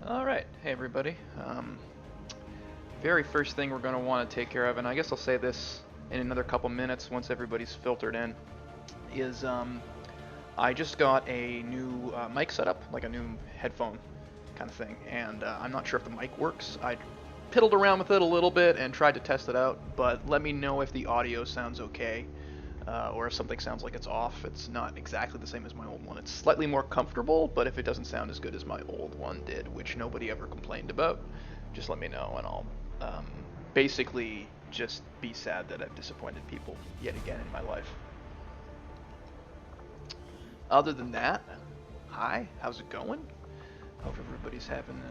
Alright, hey everybody. Very first thing we're going to want to take care of, and I guess I'll say this in another couple minutes once everybody's filtered in, is I just got a new mic setup, like a new headphone kind of thing, and I'm not sure if the mic works. I piddled around with it a little bit and tried to test it out, but let me know if the audio sounds okay. Or if something sounds like it's off. It's not exactly the same as my old one. It's slightly more comfortable, but if it doesn't sound as good as my old one did, which nobody ever complained about, just let me know and I'll basically just be sad that I've disappointed people yet again in my life. Other than that, hi, how's it going? Hope everybody's having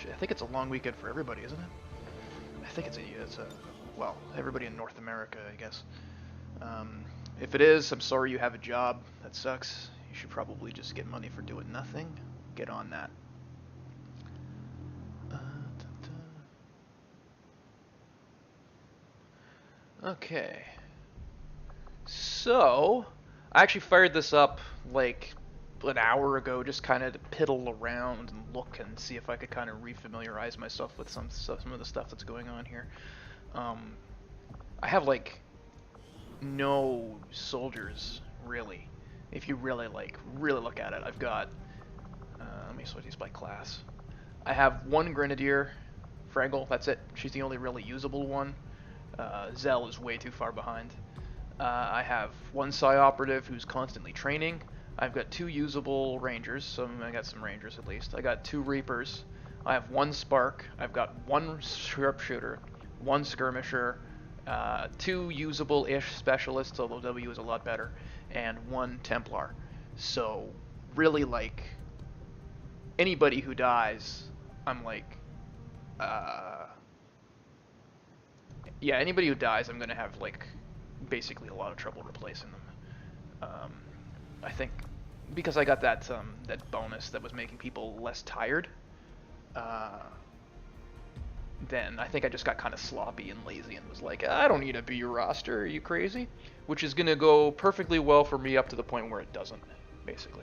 I think it's a long weekend for everybody, isn't it? I think it's well, everybody in North America, I guess. If it is, I'm sorry you have a job. That sucks. You should probably just get money for doing nothing. Get on that. Okay. So, I actually fired this up like an hour ago, just kind of to piddle around and look and see if I could kind of refamiliarize myself with some of the stuff that's going on here. I have like no soldiers, really. If you really look at it, I've got let me sort these by class. I have one grenadier, Fraggle, that's it. She's the only really usable one. Zell is way too far behind. I have one Psi operative who's constantly training. I've got two usable rangers, so I got some rangers at least. I got two reapers. I have one spark. I've got one sharpshooter, one skirmisher, two usable-ish specialists, although W is a lot better, and one Templar. So, really, like, anybody who dies, I'm like, yeah, anybody who dies, I'm gonna have, like, basically a lot of trouble replacing them. I think, because I got that, that bonus that was making people less tired, then I think I just got kind of sloppy and lazy and was like, I don't need to be your roster, are you crazy? Which is going to go perfectly well for me up to the point where it doesn't, basically.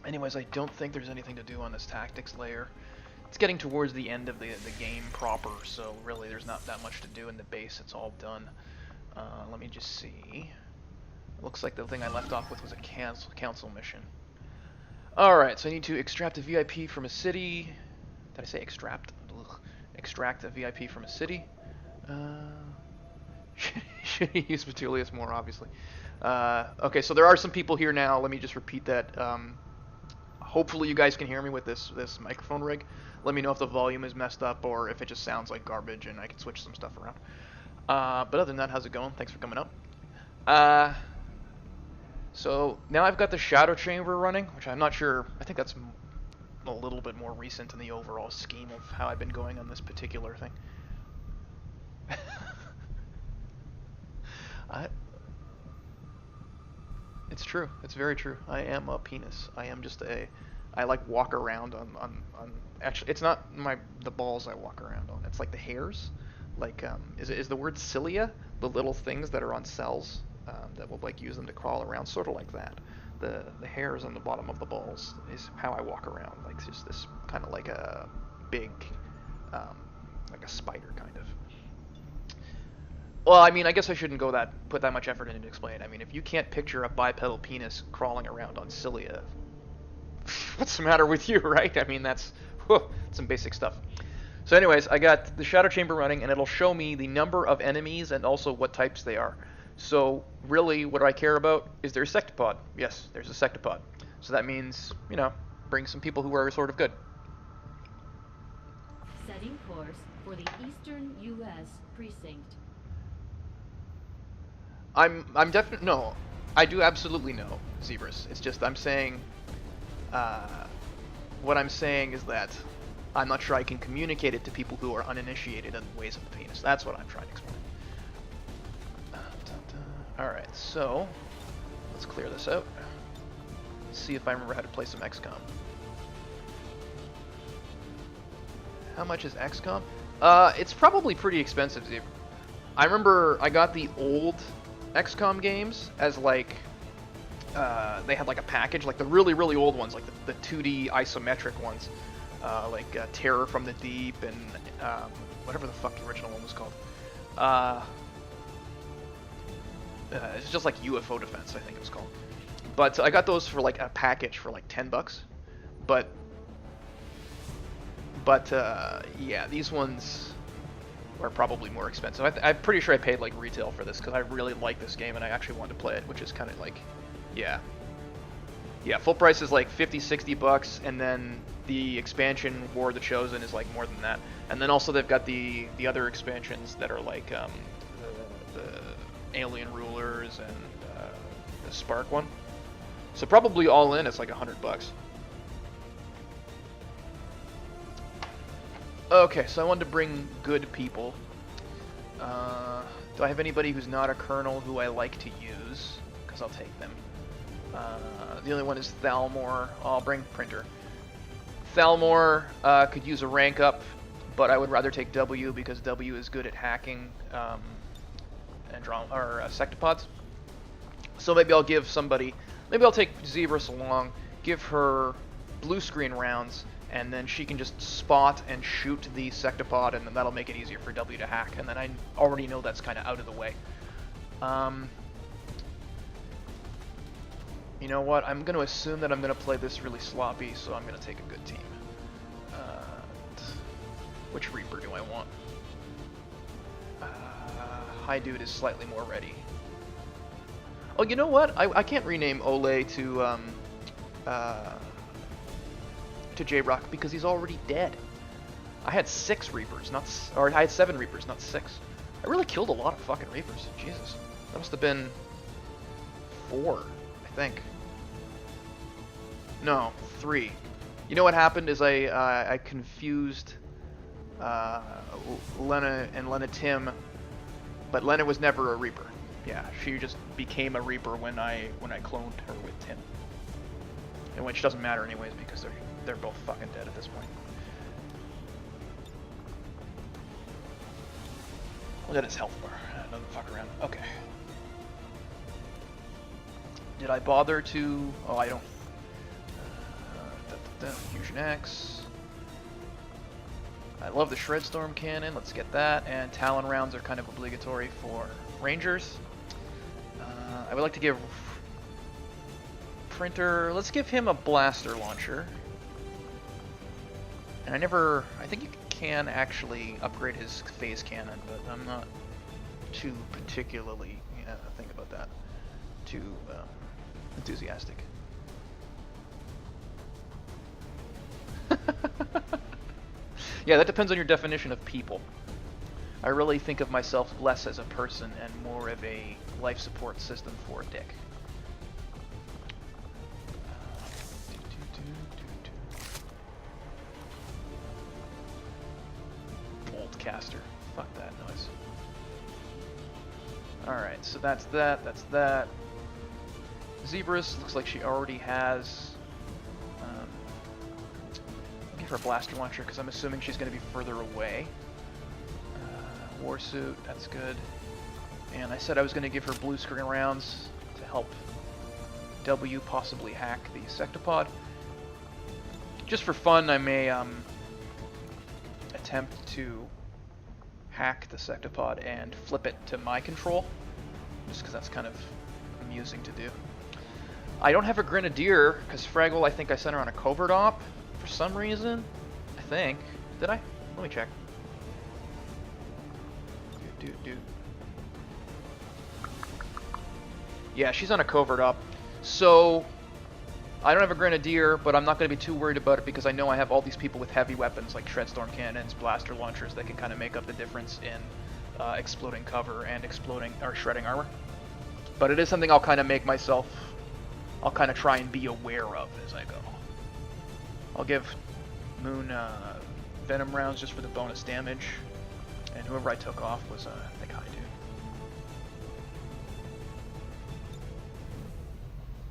Anyways, I don't think there's anything to do on this tactics layer. It's getting towards the end of the game proper, so really there's not that much to do in the base, it's all done. Let me just see. Looks like the thing I left off with was a council mission. Alright, so I need to extract a VIP from a city. Did I say extract? Ugh. Extract a VIP from a city. Should he use Petulius more, obviously. Okay, so there are some people here now. Let me just repeat that. Hopefully you guys can hear me with this microphone rig. Let me know if the volume is messed up or if it just sounds like garbage and I can switch some stuff around. But other than that, how's it going? Thanks for coming up. So now I've got the Shadow Chamber running, which I'm not sure. I think that's a little bit more recent in the overall scheme of how I've been going on this particular thing. It's true. It's very true. I am a penis. I am just I like walk around on actually, it's not the balls I walk around on. It's like the hairs. Like, is the word cilia? The little things that are on cells that will like use them to crawl around, sort of like that. The hairs on the bottom of the balls is how I walk around, like just this kind of like a big, like a spider kind of. Well, I mean, I guess I shouldn't put that much effort into to explain it. I mean, if you can't picture a bipedal penis crawling around on cilia, what's the matter with you, right? I mean, that's some basic stuff. So anyways, I got the Shadow Chamber running, and it'll show me the number of enemies and also what types they are. So, really, what do I care about? Is there a sectopod? Yes, there's a sectopod. So that means, you know, bring some people who are sort of good. Setting course for the Eastern U.S. precinct. I'm definitely, no, I do absolutely know, Zebras. It's just I'm saying, what I'm saying is that I'm not sure I can communicate it to people who are uninitiated in the ways of the penis. That's what I'm trying to explain. Alright, so let's clear this out. See if I remember how to play some XCOM. How much is XCOM? It's probably pretty expensive, Zebra. I remember I got the old XCOM games as like they had like a package, like the really really old ones, like the 2D isometric ones, like Terror from the Deep and whatever the fuck the original one was called. It's just like UFO Defense, I think it was called. But I got those for like a package for like $10. But yeah, these ones are probably more expensive. I'm pretty sure I paid like retail for this because I really like this game and I actually wanted to play it, which is kind of like, yeah, full price is like 50-60 bucks, and then the expansion War of the Chosen is like more than that, and then also they've got the other expansions that are like the Alien Rulers and the Spark one. So probably all in, it's like $100. Okay, so I wanted to bring good people. Do I have anybody who's not a colonel who I like to use? Because I'll take them. The only one is Thalmor. I'll bring Printer. Thalmor could use a rank up, but I would rather take W because W is good at hacking and sectopods. So maybe I'll give somebody. Maybe I'll take Zebras along, give her blue screen rounds, and then she can just spot and shoot the sectopod, and then that'll make it easier for W to hack. And then I already know that's kind of out of the way. You know what? I'm going to assume that I'm going to play this really sloppy, so I'm going to take a good team. Which Reaper do I want? High Dude is slightly more ready. Oh, you know what? I can't rename Ole to J-Rock because he's already dead. I had 6 Reapers, or I had 7 Reapers, not 6. I really killed a lot of fucking Reapers. Jesus. That must have been 4, I think. No, 3. You know what happened is I confused Lena and Lena Tim, but Lena was never a Reaper. Yeah, she just became a Reaper when I cloned her with Tim. And which doesn't matter anyways because they're both fucking dead at this point. Look at his health bar. Doesn't fuck around. Okay. Did I bother to? Oh, I don't. Fusion X. I love the Shredstorm cannon. Let's get that. And Talon rounds are kind of obligatory for Rangers. I would like to give Printer. Let's give him a blaster launcher. And I think you can actually upgrade his phase cannon, but I'm not too particularly think about that. Too enthusiastic. Yeah, that depends on your definition of people. I really think of myself less as a person and more of a life support system for Dick. Bolt caster. Fuck that noise. Alright, so that's that. Zebras looks like she already has. Give her a blaster launcher because I'm assuming she's going to be further away. Warsuit, that's good. And I said I was going to give her blue screen rounds to help W possibly hack the sectopod. Just for fun, I may attempt to hack the sectopod and flip it to my control, just because that's kind of amusing to do. I don't have a Grenadier because Fraggle, I think I sent her on a covert op for some reason. I think. Did I? Let me check. Yeah, she's on a covert op. So I don't have a Grenadier, but I'm not going to be too worried about it because I know I have all these people with heavy weapons like Shredstorm cannons, blaster launchers that can kind of make up the difference in exploding cover and exploding or shredding armor. But it is something I'll kind of make myself. I'll kind of try and be aware of as I go. I'll give Moon Venom rounds just for the bonus damage, and whoever I took off was the guy,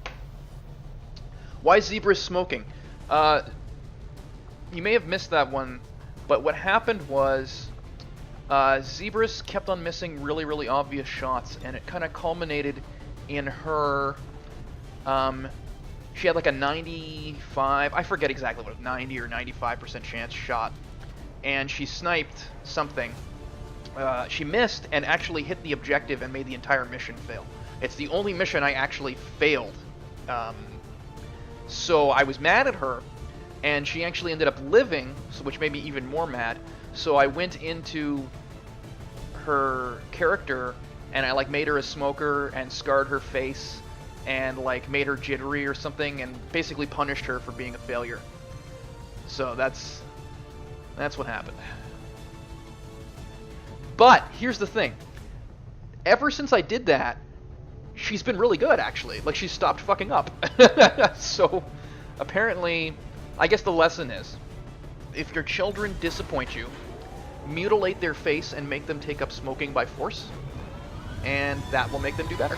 dude. Why Zebra is smoking? You may have missed that one, but what happened was Zebras kept on missing really, really obvious shots, and it kind of culminated in her She had like a 95, I forget exactly what, 90 or 95% chance shot, and she sniped something. She missed and actually hit the objective and made the entire mission fail. It's the only mission I actually failed. So I was mad at her, and she actually ended up living, which made me even more mad. So I went into her character, and I like made her a smoker and scarred her face, and like made her jittery or something, and basically punished her for being a failure. So that's what happened. But here's the thing. Ever since I did that, she's been really good, actually. Like, she's stopped fucking up. So, apparently, I guess the lesson is, if your children disappoint you, mutilate their face and make them take up smoking by force, and that will make them do better.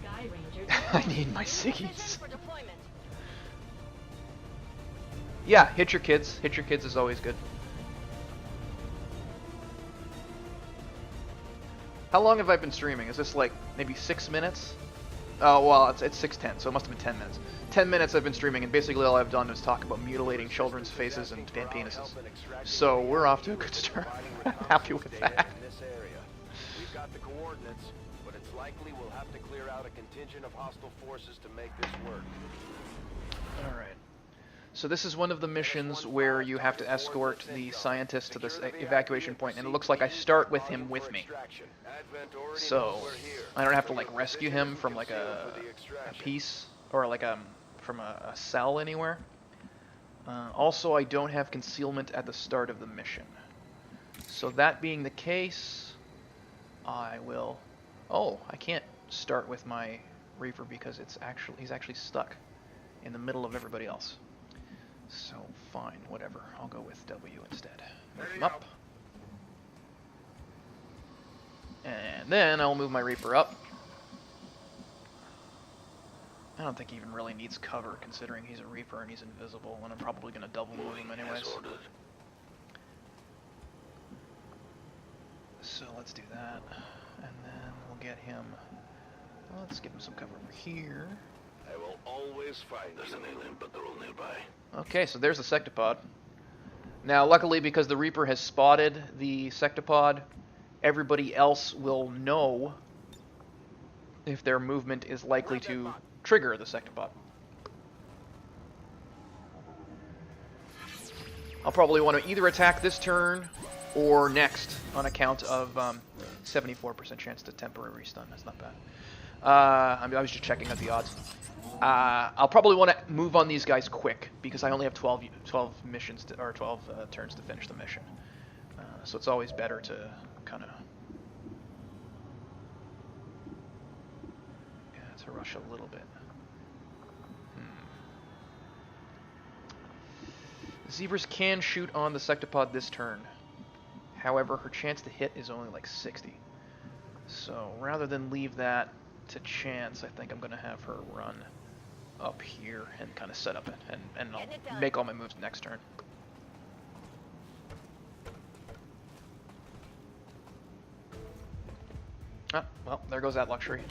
Sky Rangers. I need my ciggies. Yeah, hit your kids. Hit your kids is always good. How long have I been streaming? Is this like maybe 6 minutes? Oh, well, it's 6:10, so it must have been 10 minutes. 10 minutes I've been streaming, and basically all I've done is talk about mutilating children's faces and penises. So we're off to a good start. I'm happy with that. We've got the coordinates, but it's likely we'll have to clear out a contingent of hostile forces to make this work. Alright. So this is one of the missions where you have to escort the scientist to this evacuation point, and it looks like I start with him with me. So I don't have to like rescue him from like a piece or like from a cell anywhere. Also, I don't have concealment at the start of the mission. So that being the case, I will. Oh, I can't start with my Reaper because he's actually stuck in the middle of everybody else. So, fine, whatever. I'll go with W instead. Move him up. And then I'll move my Reaper up. I don't think he even really needs cover, considering he's a Reaper and he's invisible, and I'm probably going to double move him anyways. So let's do that. And then we'll get him... Let's give him some cover over here. I will always find there's an alien patrol nearby. Okay, so there's the sectopod. Now, luckily, because the Reaper has spotted the sectopod, everybody else will know if their movement is likely to trigger the sectopod. I'll probably want to either attack this turn or next on account of 74% chance to temporary stun. That's not bad. I was just checking out the odds. I'll probably want to move on these guys quick because I only have 12 missions or 12 turns to finish the mission. So it's always better to kind of to rush a little bit. Zebras can shoot on the sectopod this turn. However, her chance to hit is only like 60. So rather than leave that to chance, I think I'm going to have her run up here and kind of set up it, and I'll make all my moves next turn. Ah, well, there goes that luxury.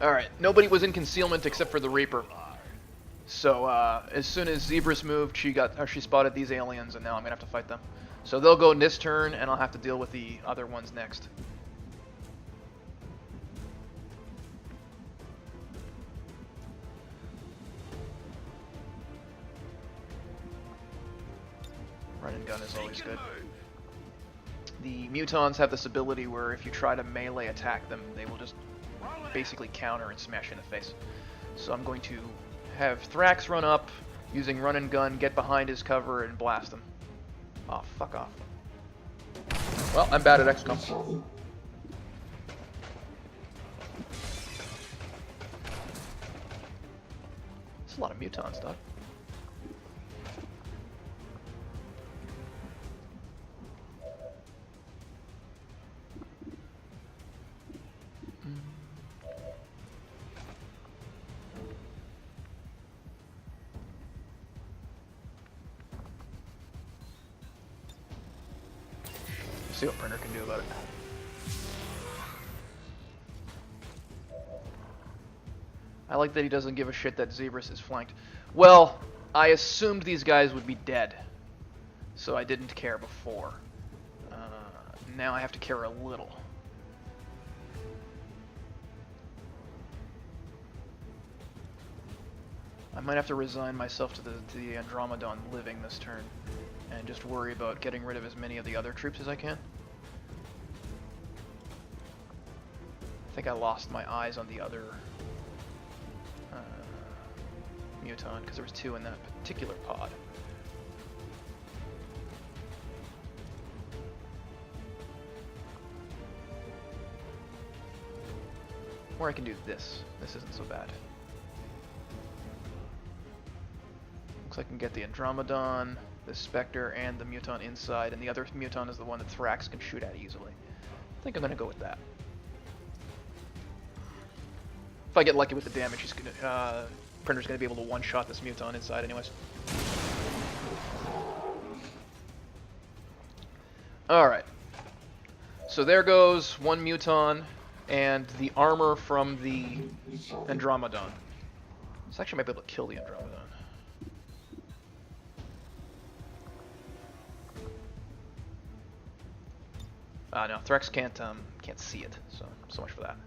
Alright, nobody was in concealment except for the Reaper. So, as soon as Zebra's moved, she spotted these aliens, and now I'm going to have to fight them. So they'll go in this turn, and I'll have to deal with the other ones next. Run and gun is always good. The Mutons have this ability where if you try to melee attack them, they will just basically counter and smash you in the face. So I'm going to have Thrax run up, using run and gun, get behind his cover, and blast him. Oh, fuck off. Well, I'm bad at XCOM. It's a lot of Mutons, dog. See what Printer can do about it. I like that he doesn't give a shit that Zebras is flanked. Well, I assumed these guys would be dead, so I didn't care before. Now I have to care a little. I might have to resign myself to the Andromedon living this turn, and just worry about getting rid of as many of the other troops as I can. I think I lost my eyes on the other Muton, because there was 2 in that particular pod. Or I can do this. This isn't so bad. Looks like I can get the Andromedon, the Spectre, and the Muton inside, and the other Muton is the one that Thrax can shoot at easily. I think I'm going to go with that. If I get lucky with the damage, he's gonna, Printer's going to be able to one-shot this Muton inside anyways. Alright. So there goes one Muton and the armor from the Andromedon. So actually I might be able to kill the Andromedon. No, Thrax can't see it, so much for that.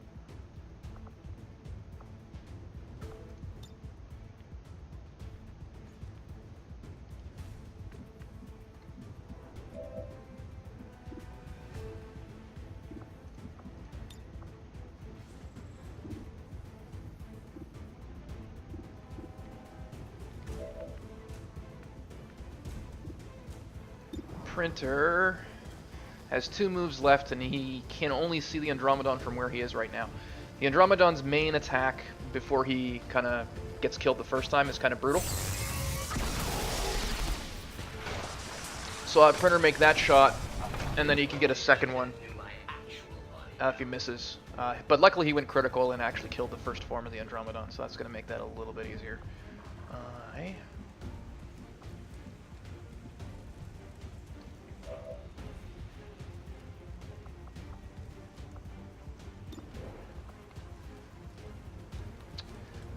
Printer has 2 moves left, and he can only see the Andromedon from where he is right now. The Andromedon's main attack before he kind of gets killed the first time is kind of brutal. So I'll have Printer make that shot, and then he can get a second one if he misses. But luckily he went critical and actually killed the first form of the Andromedon, so that's going to make that a little bit easier.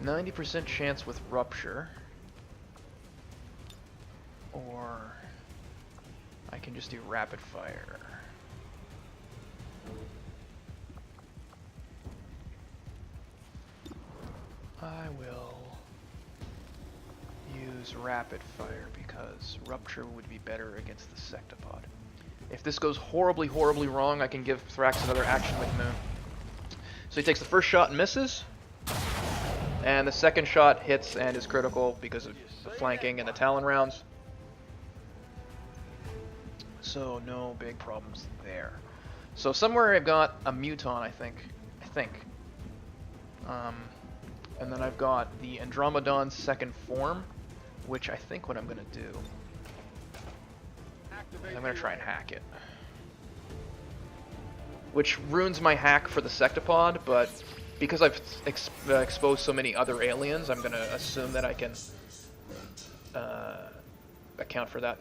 90% chance with Rupture. Or I can just do Rapid Fire. I will use Rapid Fire because Rupture would be better against the Sectopod. If this goes horribly, horribly wrong, I can give Thrax another action with Moon. So he takes the first shot and misses. And the second shot hits and is critical because of the flanking and the Talon rounds. So no big problems there. So somewhere I've got a Muton, I think. And then I've got the Andromedon's second form, which I think what I'm going to do, I'm going to try and hack it. Which ruins my hack for the Sectopod, but because I've exposed so many other aliens, I'm going to assume that I can account for that.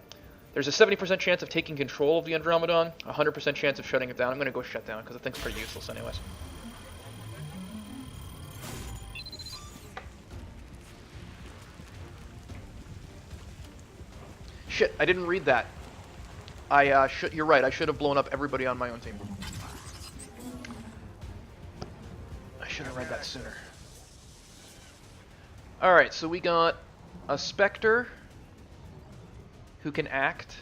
There's a 70% chance of taking control of the Andromedon, 100% chance of shutting it down. I'm going to go shut down because the thing's pretty useless anyways. Shit, I didn't read that. You're right, I should have blown up everybody on my own team. I should have read that sooner. Alright, so we got a Spectre who can act.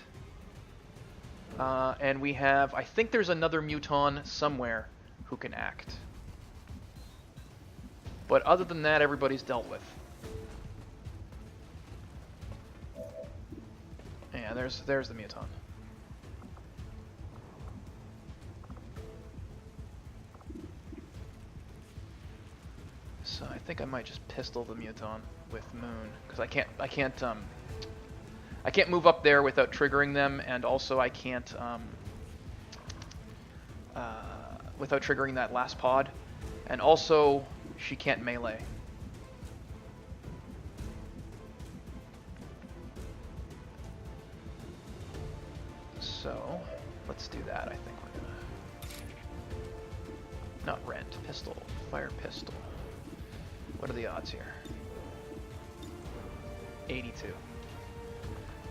And we have, I think there's another Muton somewhere who can act. But other than that, everybody's dealt with. Yeah, there's the Muton. So I think I might just pistol the Muton with Moon because I can't move up there without triggering them, and also I can't without triggering that last pod, and also she can't melee. So let's do that. I think we're gonna... Not rent. Pistol. Fire pistol. What are the odds here? 82.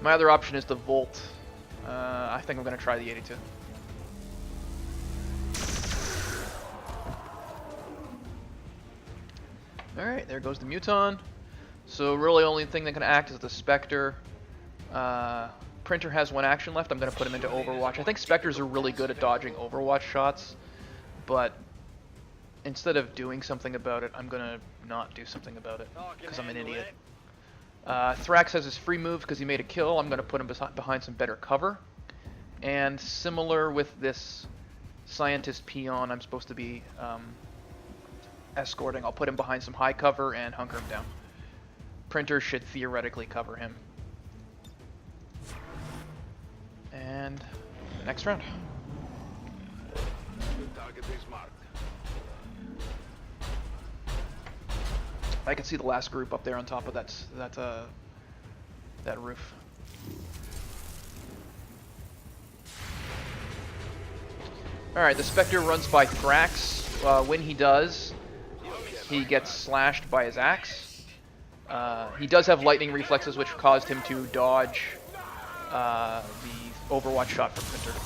My other option is the Volt. I think I'm going to try the 82. Alright, there goes the Muton. So really only thing that can act is the Spectre. Printer has one action left. I'm going to put him into Overwatch. I think Spectres are really good at dodging Overwatch shots. But instead of doing something about it, I'm going to not do something about it. Because I'm an idiot. Thrax has his free move because he made a kill. I'm going to put him behind some better cover. And similar with this Scientist Peon I'm supposed to be escorting, I'll put him behind some high cover and hunker him down. Printer should theoretically cover him. And next round. Target is marked. I can see the last group up there on top of that roof. Alright, the Spectre runs by Thrax. When he does, he gets slashed by his axe. He does have lightning reflexes, which caused him to dodge the Overwatch shot from Printer.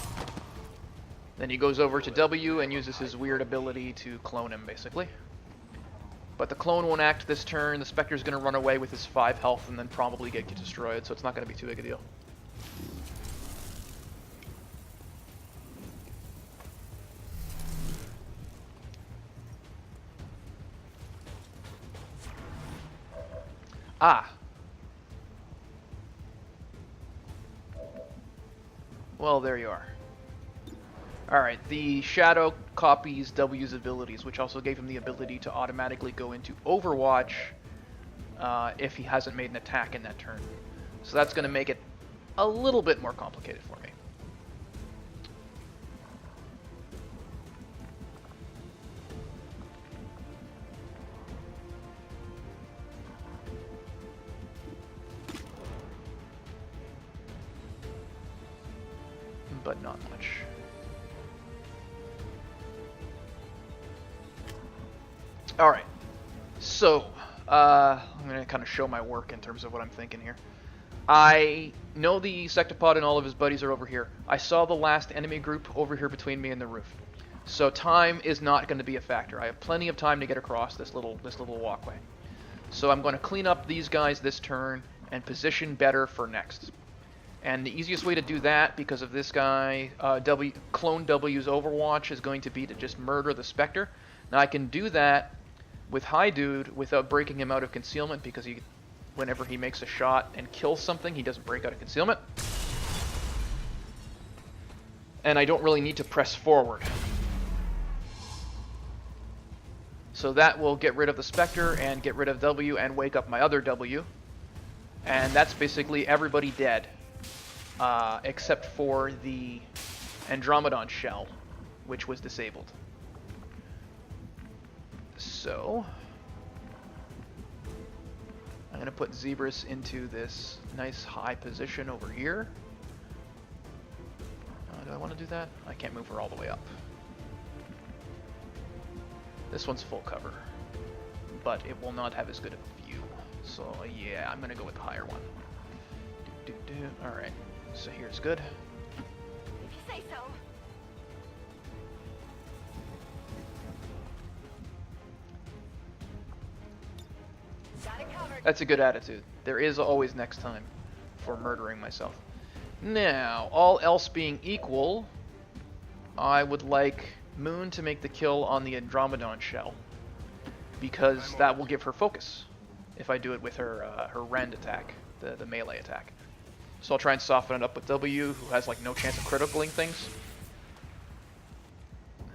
Then he goes over to W and uses his weird ability to clone him, basically. But the clone won't act this turn. The Spectre's going to run away with his 5 health and then probably get destroyed, so it's not going to be too big a deal. Ah. Well, there you are. Alright, the Shadow copies W's abilities, which also gave him the ability to automatically go into Overwatch if he hasn't made an attack in that turn. So that's going to make it a little bit more complicated for me. But not much. Alright, so I'm going to kind of show my work in terms of what I'm thinking here. I know the Sectopod and all of his buddies are over here. I saw the last enemy group over here between me and the roof. So time is not going to be a factor. I have plenty of time to get across this little walkway. So I'm going to clean up these guys this turn and position better for next. And the easiest way to do that, because of this guy, Clone W's Overwatch, is going to be to just murder the Spectre. Now I can do that with High Dude without breaking him out of concealment, because whenever he makes a shot and kills something, he doesn't break out of concealment. And I don't really need to press forward. So that will get rid of the Spectre and get rid of W and wake up my other W. And that's basically everybody dead. Except for the Andromedon shell, which was disabled. So I'm going to put Zebras into this nice high position over here. Do I want to do that? I can't move her all the way up. This one's full cover, but it will not have as good a view. So yeah, I'm going to go with the higher one. Alright, so here's good. If you say so. Got it covered. That's a good attitude. There is always next time for murdering myself. Now, all else being equal, I would like Moon to make the kill on the Andromedon shell, because that will give her focus if I do it with her her rend attack, the melee attack. So I'll try and soften it up with W, who has like no chance of criticaling things.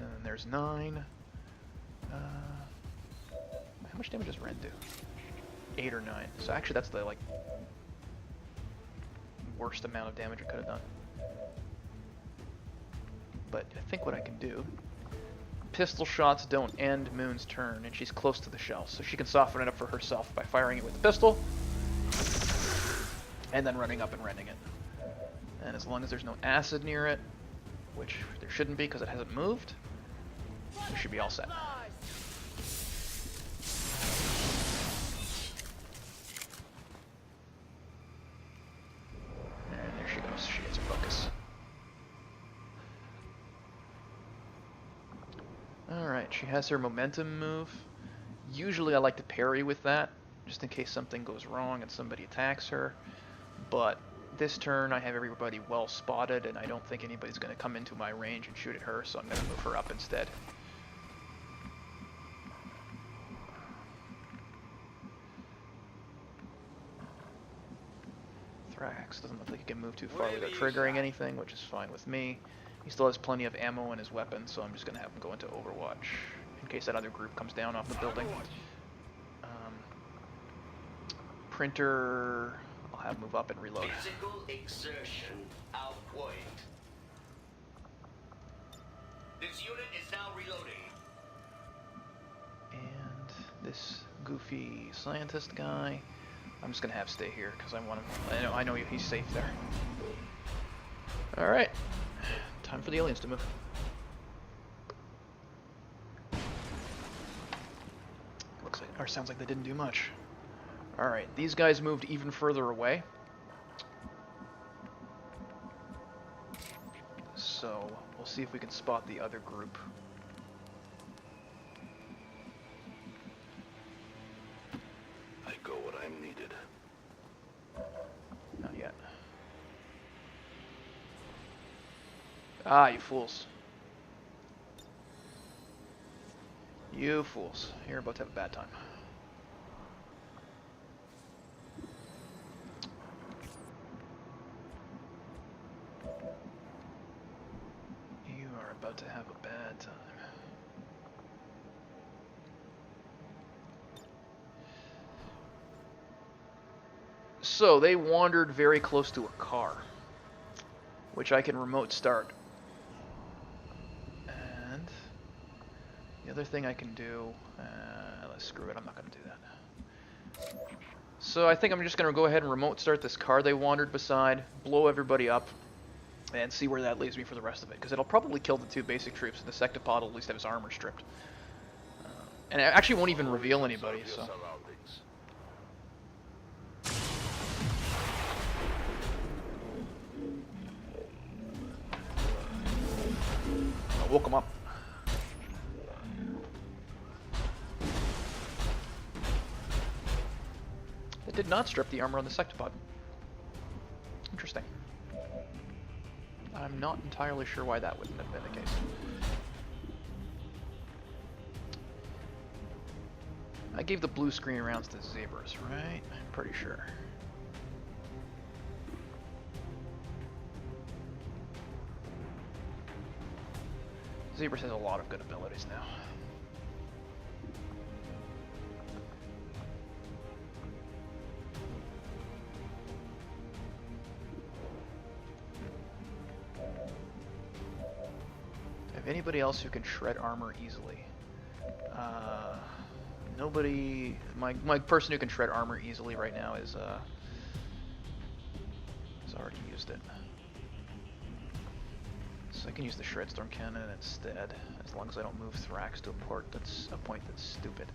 And then there's 9. How much damage does Rend do? 8 or 9. So actually that's the like worst amount of damage it could have done. But I think what I can do, pistol shots don't end Moon's turn, and she's close to the shell, so she can soften it up for herself by firing it with the pistol, and then running up and rending it. And as long as there's no acid near it, which there shouldn't be because it hasn't moved. We should be all set. And there she goes. She gets her focus. Alright, she has her momentum move. Usually I like to parry with that, just in case something goes wrong and somebody attacks her. But this turn I have everybody well spotted, and I don't think anybody's going to come into my range and shoot at her, so I'm going to move her up instead. Thrax doesn't look like he can move too far without triggering anything, which is fine with me. He still has plenty of ammo in his weapon, so I'm just going to have him go into Overwatch in case that other group comes down off the building. Printer, I'll have him move up and reload. Physical exertion out point. This unit is now reloading. And this goofy scientist guy, I'm just gonna have stay here because I want him. I know he's safe there. All right, time for the aliens to move. Looks like, or sounds like they didn't do much. All right, these guys moved even further away. So we'll see if we can spot the other group. I go when I'm needed. Not yet. Ah, you fools. You fools. You're about to have a bad time. You are about to have a bad time. So they wandered very close to a car, which I can remote start. And the other thing I can do, let's screw it, I'm not going to do that. So I think I'm just going to go ahead and remote start this car they wandered beside, blow everybody up, and see where that leaves me for the rest of it. Because it'll probably kill the two basic troops, and the Sectopod will at least have his armor stripped. And it actually won't even reveal anybody, so... I woke him up. It did not strip the armor on the Sectopod. Interesting. I'm not entirely sure why that wouldn't have been the case. I gave the blue screen rounds to Zebras, right? I'm pretty sure. Zebras has a lot of good abilities now. Have anybody else who can shred armor easily? Nobody. My person who can shred armor easily right now is has already used it. So I can use the Shredstorm Cannon instead, as long as I don't move Thrax to a point that's stupid.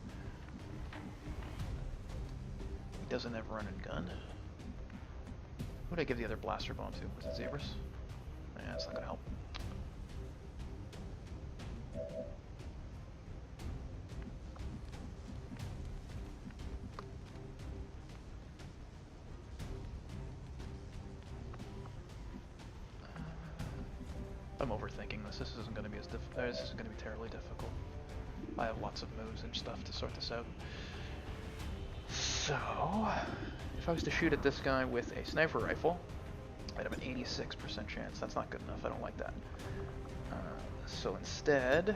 He doesn't have run and gun. Who did I give the other blaster bomb to? Was it Zebras? Yeah, that's not gonna help. I'm overthinking this. This isn't going to be as this isn't going to be terribly difficult. I have lots of moves and stuff to sort this out. So, if I was to shoot at this guy with a sniper rifle, I'd have an 86% chance. That's not good enough. I don't like that. So instead,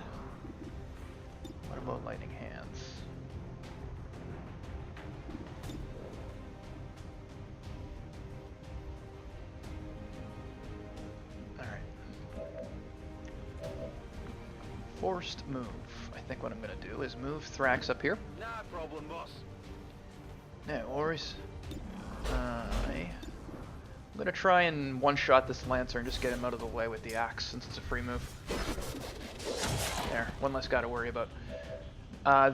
what about lightning hands? Forced move. I think what I'm going to do is move Thrax up here. Nah problem, boss. No worries. I gonna try and one-shot this Lancer and just get him out of the way with the axe, since it's a free move. There, one less guy to worry about.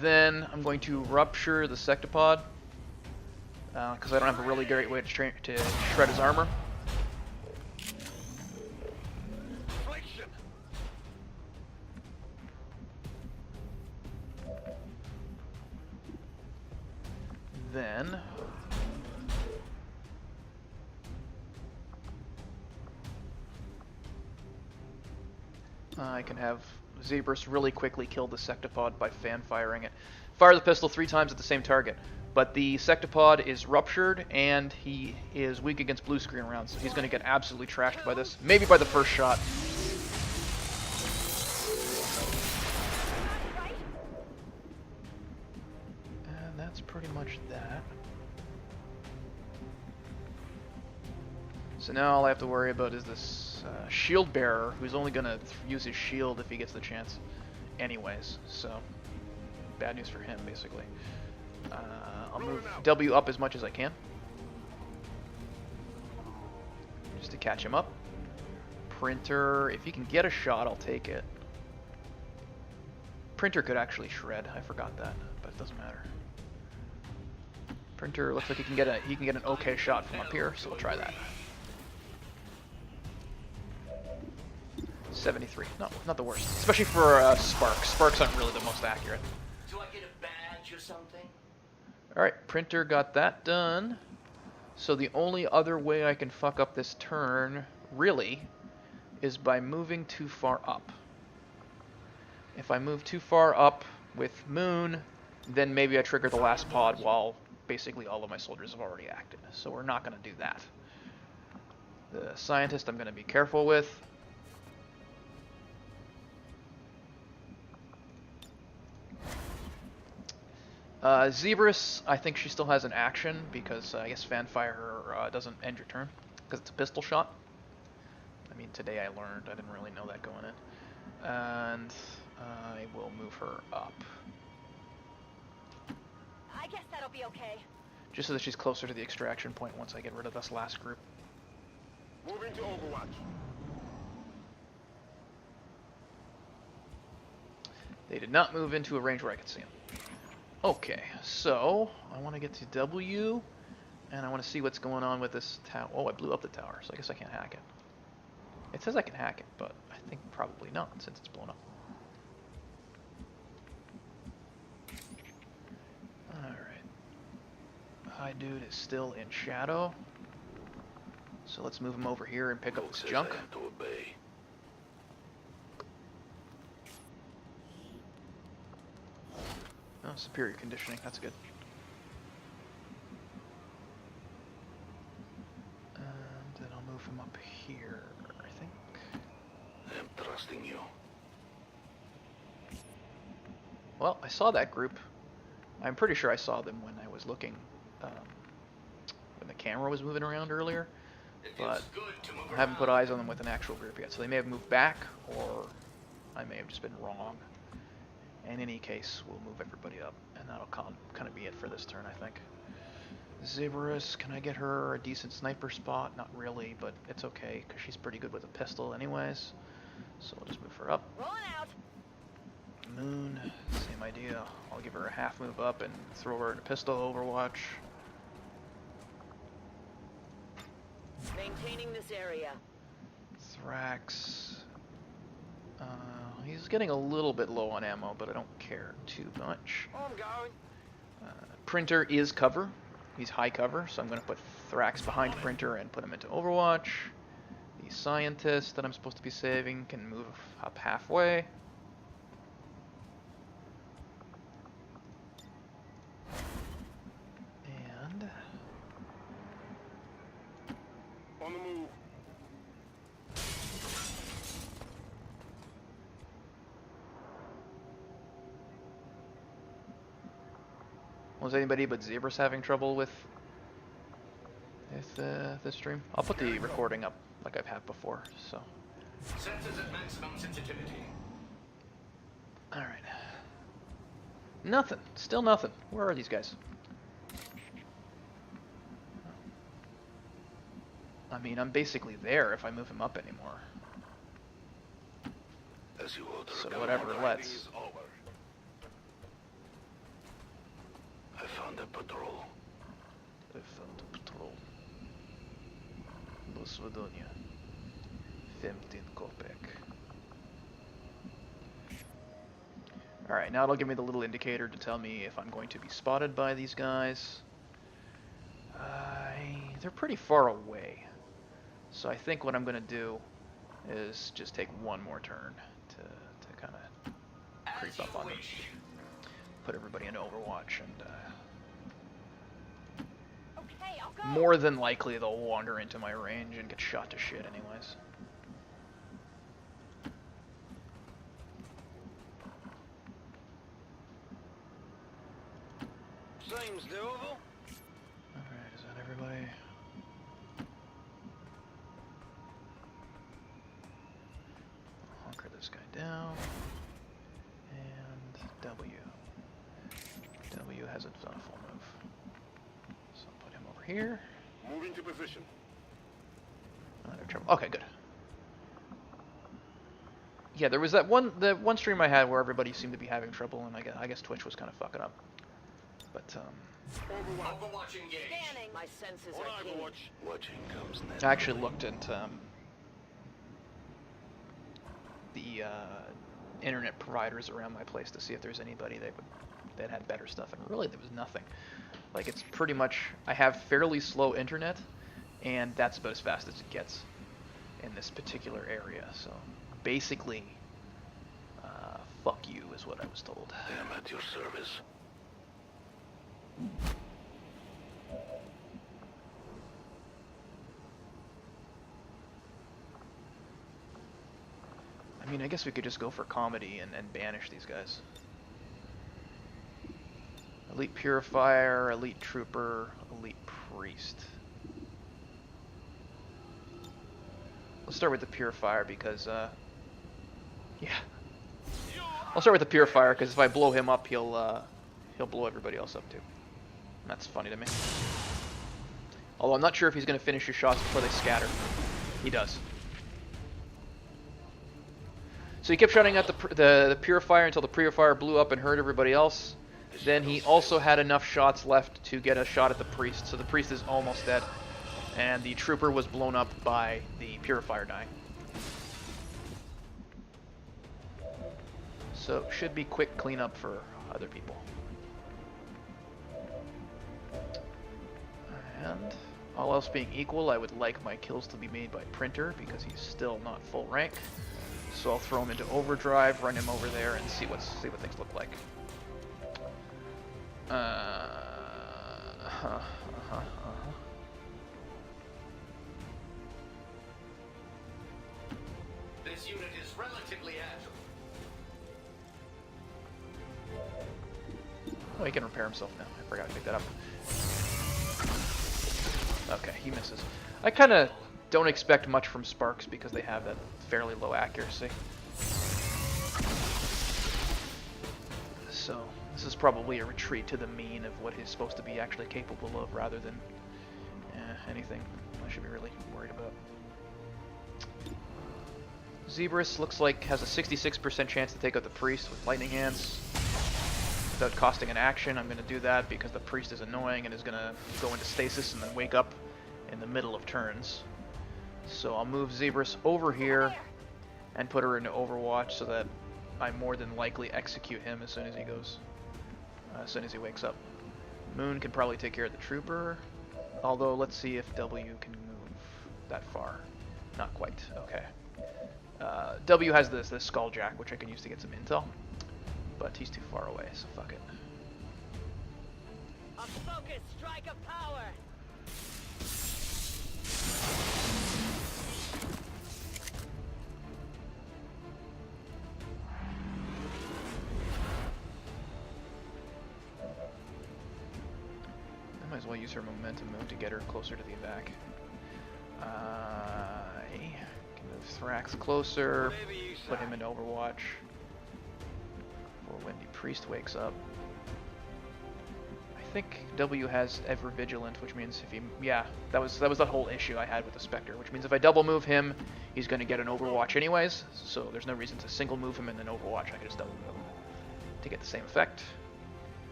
Then I'm going to rupture the Sectopod, because I don't have a really great way to shred his armor. Then I can have Zebras really quickly kill the Sectopod by fan firing it. Fire the pistol 3 times at the same target. But the Sectopod is ruptured, and he is weak against blue screen rounds, so he's going to get absolutely trashed by this. Maybe by the first shot. And that's pretty much that. So now all I have to worry about is this shield bearer, who's only going to use his shield if he gets the chance anyways. So, bad news for him, basically. I'll move W up as much as I can, just to catch him up. Printer, if he can get a shot, I'll take it. Printer could actually shred. I forgot that, but it doesn't matter. Printer looks like he can get an okay shot from up here, so we'll try that. 73. No, not the worst. Especially for Sparks. Sparks aren't really the most accurate. Do I get a badge or something? Alright, Printer got that done. So the only other way I can fuck up this turn, really, is by moving too far up. If I move too far up with Moon, then maybe I trigger the last pod while basically all of my soldiers have already acted. So we're not going to do that. The Scientist I'm going to be careful with. Zebras, I think she still has an action because I guess Fanfire doesn't end your turn because it's a pistol shot. I mean, today I learned. I didn't really know that going in. And I will move her up. I guess that'll be okay. Just so that she's closer to the extraction point once I get rid of this last group. Moving to Overwatch. They did not move into a range where I could see them. Okay, so I want to get to W, and I want to see what's going on with this tower. Oh, I blew up the tower, so I guess I can't hack it. It says I can hack it, but I think probably not, since it's blown up. Alright. High dude is still in shadow. So let's move him over here and pick up this junk. Oh, superior conditioning, that's good. And then I'll move him up here, I think. I'm trusting you. Well, I saw that group. I'm pretty sure I saw them when I was looking, when the camera was moving around earlier. But I haven't put eyes on them with an actual group yet, so they may have moved back, or I may have just been wrong. In any case, we'll move everybody up, and that'll kind of be it for this turn, I think. Zebras, can I get her a decent sniper spot? Not really, but it's okay, because she's pretty good with a pistol anyways. So we'll just move her up. Rolling out. Moon, same idea. I'll give her a half move up and throw her in a pistol overwatch. Maintaining this area. Thrax. He's getting a little bit low on ammo, but I don't care too much. I'm going. Printer is cover. He's high cover, so I'm going to put Thrax behind Printer and put him into Overwatch. The Scientist that I'm supposed to be saving can move up halfway. And On the move. was anybody but Zebras having trouble with this stream? I'll put the recording up like I've had before, so. Sensors at maximum sensitivity. Alright. Nothing. Still nothing. Where are these guys? I mean, I'm basically there if I move him up anymore. As you order, So Commander. whatever, Fighting let's. is over. I found a patrol. I found a patrol. До свидания. 15 kopek. Alright, now it'll give me the little indicator to tell me if I'm going to be spotted by these guys. They're pretty far away. So I think what I'm going to do is just take one more turn to kind of creep up on them. Put everybody into Overwatch, and Okay, I'll go. more than likely they'll wander into my range and get shot to shit anyways. Seems doable. Alright, is that everybody? Hunker this guy down. And W. W hasn't done a full move. So I'll put him over here. Moving to position. Oh, they're trouble. Okay, good. Yeah, there was that one stream I had where everybody seemed to be having trouble, and I guess Twitch was kind of fucking up. But Overwatch engaged. Scanning. My senses On are keen. Overwatch. Watching comes next. I actually looked into the internet providers around my place to see if there's anybody that had better stuff, and really there was nothing. Like, it's pretty much, I have fairly slow internet, and that's about as fast as it gets in this particular area. So basically, fuck you is what I was told. I am at your service. I mean, I guess we could just go for comedy and banish these guys. Elite Purifier, Elite Trooper, Elite Priest. Let's start with the Purifier because, yeah. I'll start with the Purifier because if I blow him up, he'll blow everybody else up too. And that's funny to me. Although I'm not sure if he's going to finish his shots before they scatter. He does. So he kept shooting at the Purifier until the Purifier blew up and hurt everybody else. Then he also had enough shots left to get a shot at the Priest, so the Priest is almost dead. And the Trooper was blown up by the Purifier dying. So should be quick cleanup for other people. And all else being equal, I would like my kills to be made by Printer because he's still not full rank. So I'll throw him into overdrive, run him over there, and see what things look like. This unit is relatively agile. Oh, he can repair himself now. I forgot to pick that up. Okay, he misses. I kind of don't expect much from Sparks because they have that fairly low accuracy. So this is probably a retreat to the mean of what he's supposed to be actually capable of rather than anything I should be really worried about. Zebras looks like has a 66% chance to take out the Priest with Lightning Hands without costing an action. I'm going to do that because the Priest is annoying and is going to go into stasis and then wake up in the middle of turns. So I'll move Zebras over here and put her into Overwatch so that I more than likely execute him as soon as he goes, as soon as he wakes up. Moon can probably take care of the Trooper, although let's see if W can move that far. Not quite. Okay. W has this Skulljack, which I can use to get some intel, but he's too far away, so fuck it. A focused strike of power. I might as well use her momentum move to get her closer to the evac. I can move Thrax closer, put him into Overwatch for when the Priest wakes up. I think W has ever vigilant, which means if he, yeah, that was the whole issue I had with the Spectre, which means if I double move him, he's going to get an Overwatch anyways, so there's no reason to single move him and then Overwatch. I can just double move him to get the same effect.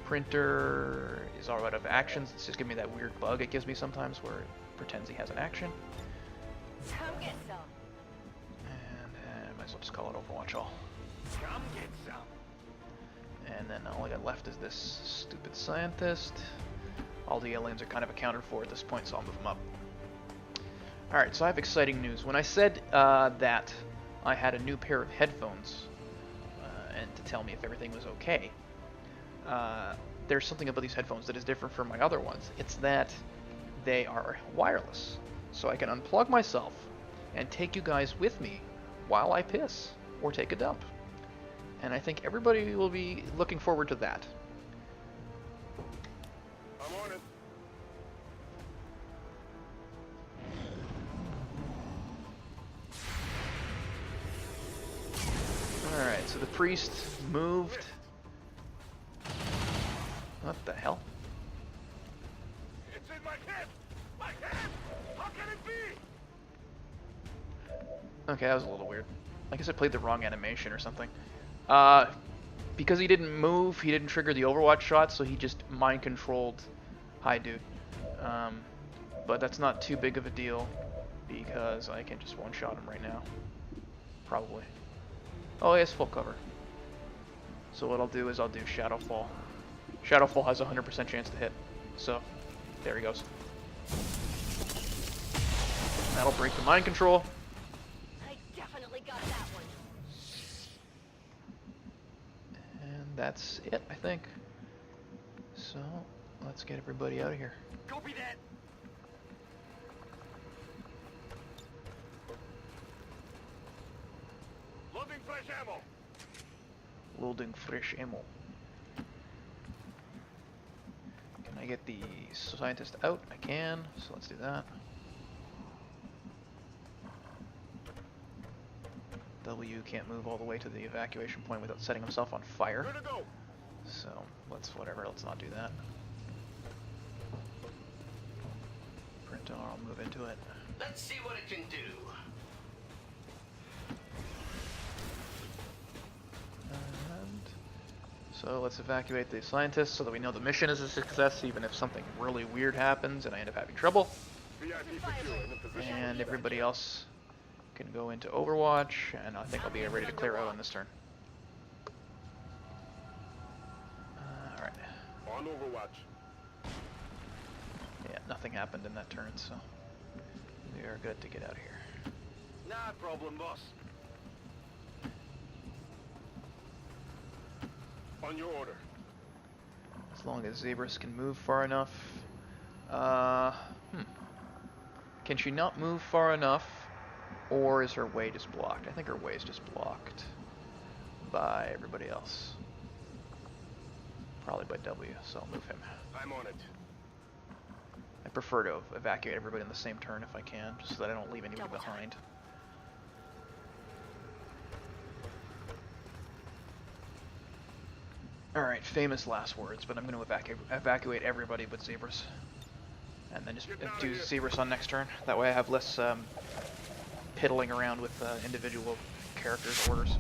Printer is all out of actions. It's just giving me that weird bug it gives me sometimes where it pretends he has an action. Come get some. And I might as well just call it Overwatch all. Come get some. And then all I got left is this stupid scientist. All the aliens are kind of accounted for at this point, so I'll move them up. Alright, so I have exciting news. When I said that I had a new pair of headphones, and to tell me if everything was okay, there's something about these headphones that is different from my other ones. It's that they are wireless. So I can unplug myself and take you guys with me while I piss or take a dump. And I think everybody will be looking forward to that. I'm on it. Alright, so the priest moved. What the hell? It's in my head! My head! How can it be? Okay, that was a little weird. I guess I played the wrong animation or something. Because he didn't move, he didn't trigger the Overwatch shot, so he just mind-controlled Hi Dude. But that's not too big of a deal, because I can just one-shot him right now. Probably. Oh, he has full cover. So what I'll do is I'll do Shadowfall. Shadowfall has a 100% chance to hit. So, there he goes. That'll break the mind control. I definitely got that one. And that's it, I think. So, let's get everybody out of here. Copy that. Loading fresh ammo. Loading fresh ammo. Can I get the scientist out? I can, so let's do that. W can't move all the way to the evacuation point without setting himself on fire. Good to go. So, let's not do that. Printer, I'll move into it. Let's see what it can do. And so let's evacuate the scientists so that we know the mission is a success, even if something really weird happens and I end up having trouble. VIP secure in the position. And everybody else can go into Overwatch, and I think I'll be ready to clear out on this turn. Alright. On Overwatch. Yeah, nothing happened in that turn, so we are good to get out of here. Nah problem, boss. On your order. As long as Zebras can move far enough. Can she not move far enough? Or is her way just blocked? I think her way is just blocked by everybody else. Probably by W, so I'll move him. I'm on it. I prefer to evacuate everybody in the same turn if I can, just so that I don't leave anybody behind. Alright, famous last words, but I'm going to evacuate everybody but Zebras. And then just do Zebras on next turn. That way I have less piddling around with individual characters' orders.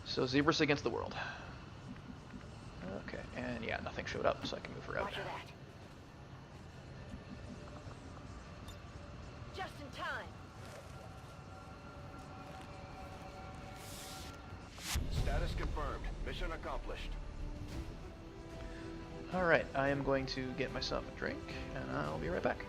So Zebras against the world. Okay, and yeah, nothing showed up, so I can move her out. Roger that. Just in time. Status confirmed. Mission accomplished. Alright, I am going to get myself a drink, and I'll be right back.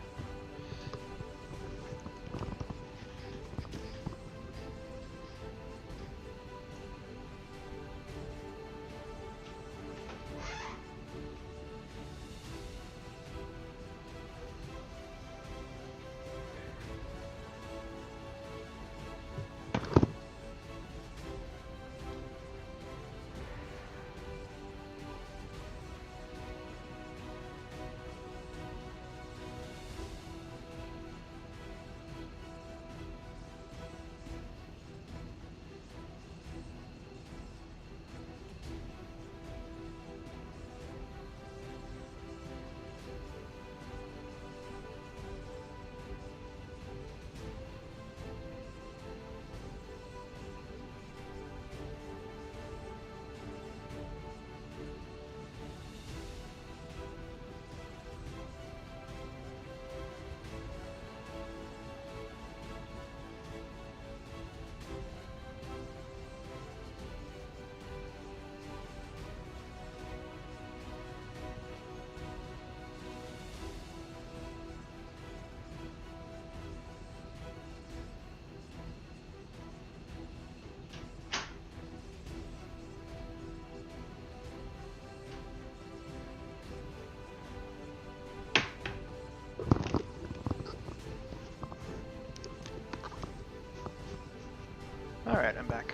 Alright, I'm back.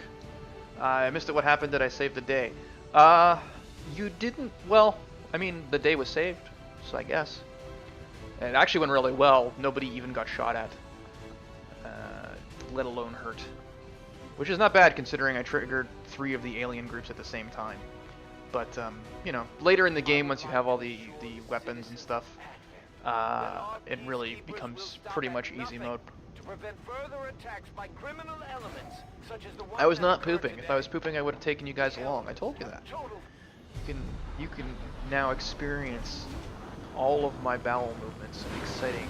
I missed it. What happened? Did I save the day? You didn't... Well, I mean, the day was saved, so I guess. And it actually went really well. Nobody even got shot at. Let alone hurt. Which is not bad, considering I triggered 3 of the alien groups at the same time. But, you know, later in the game, once you have all the weapons and stuff, it really becomes pretty much easy mode. To prevent further attacks by criminal elements, such as the one I was that not occurred pooping. If today. I was pooping, I would have taken you guys along. I told you that. Total You can now experience all of my bowel movements and exciting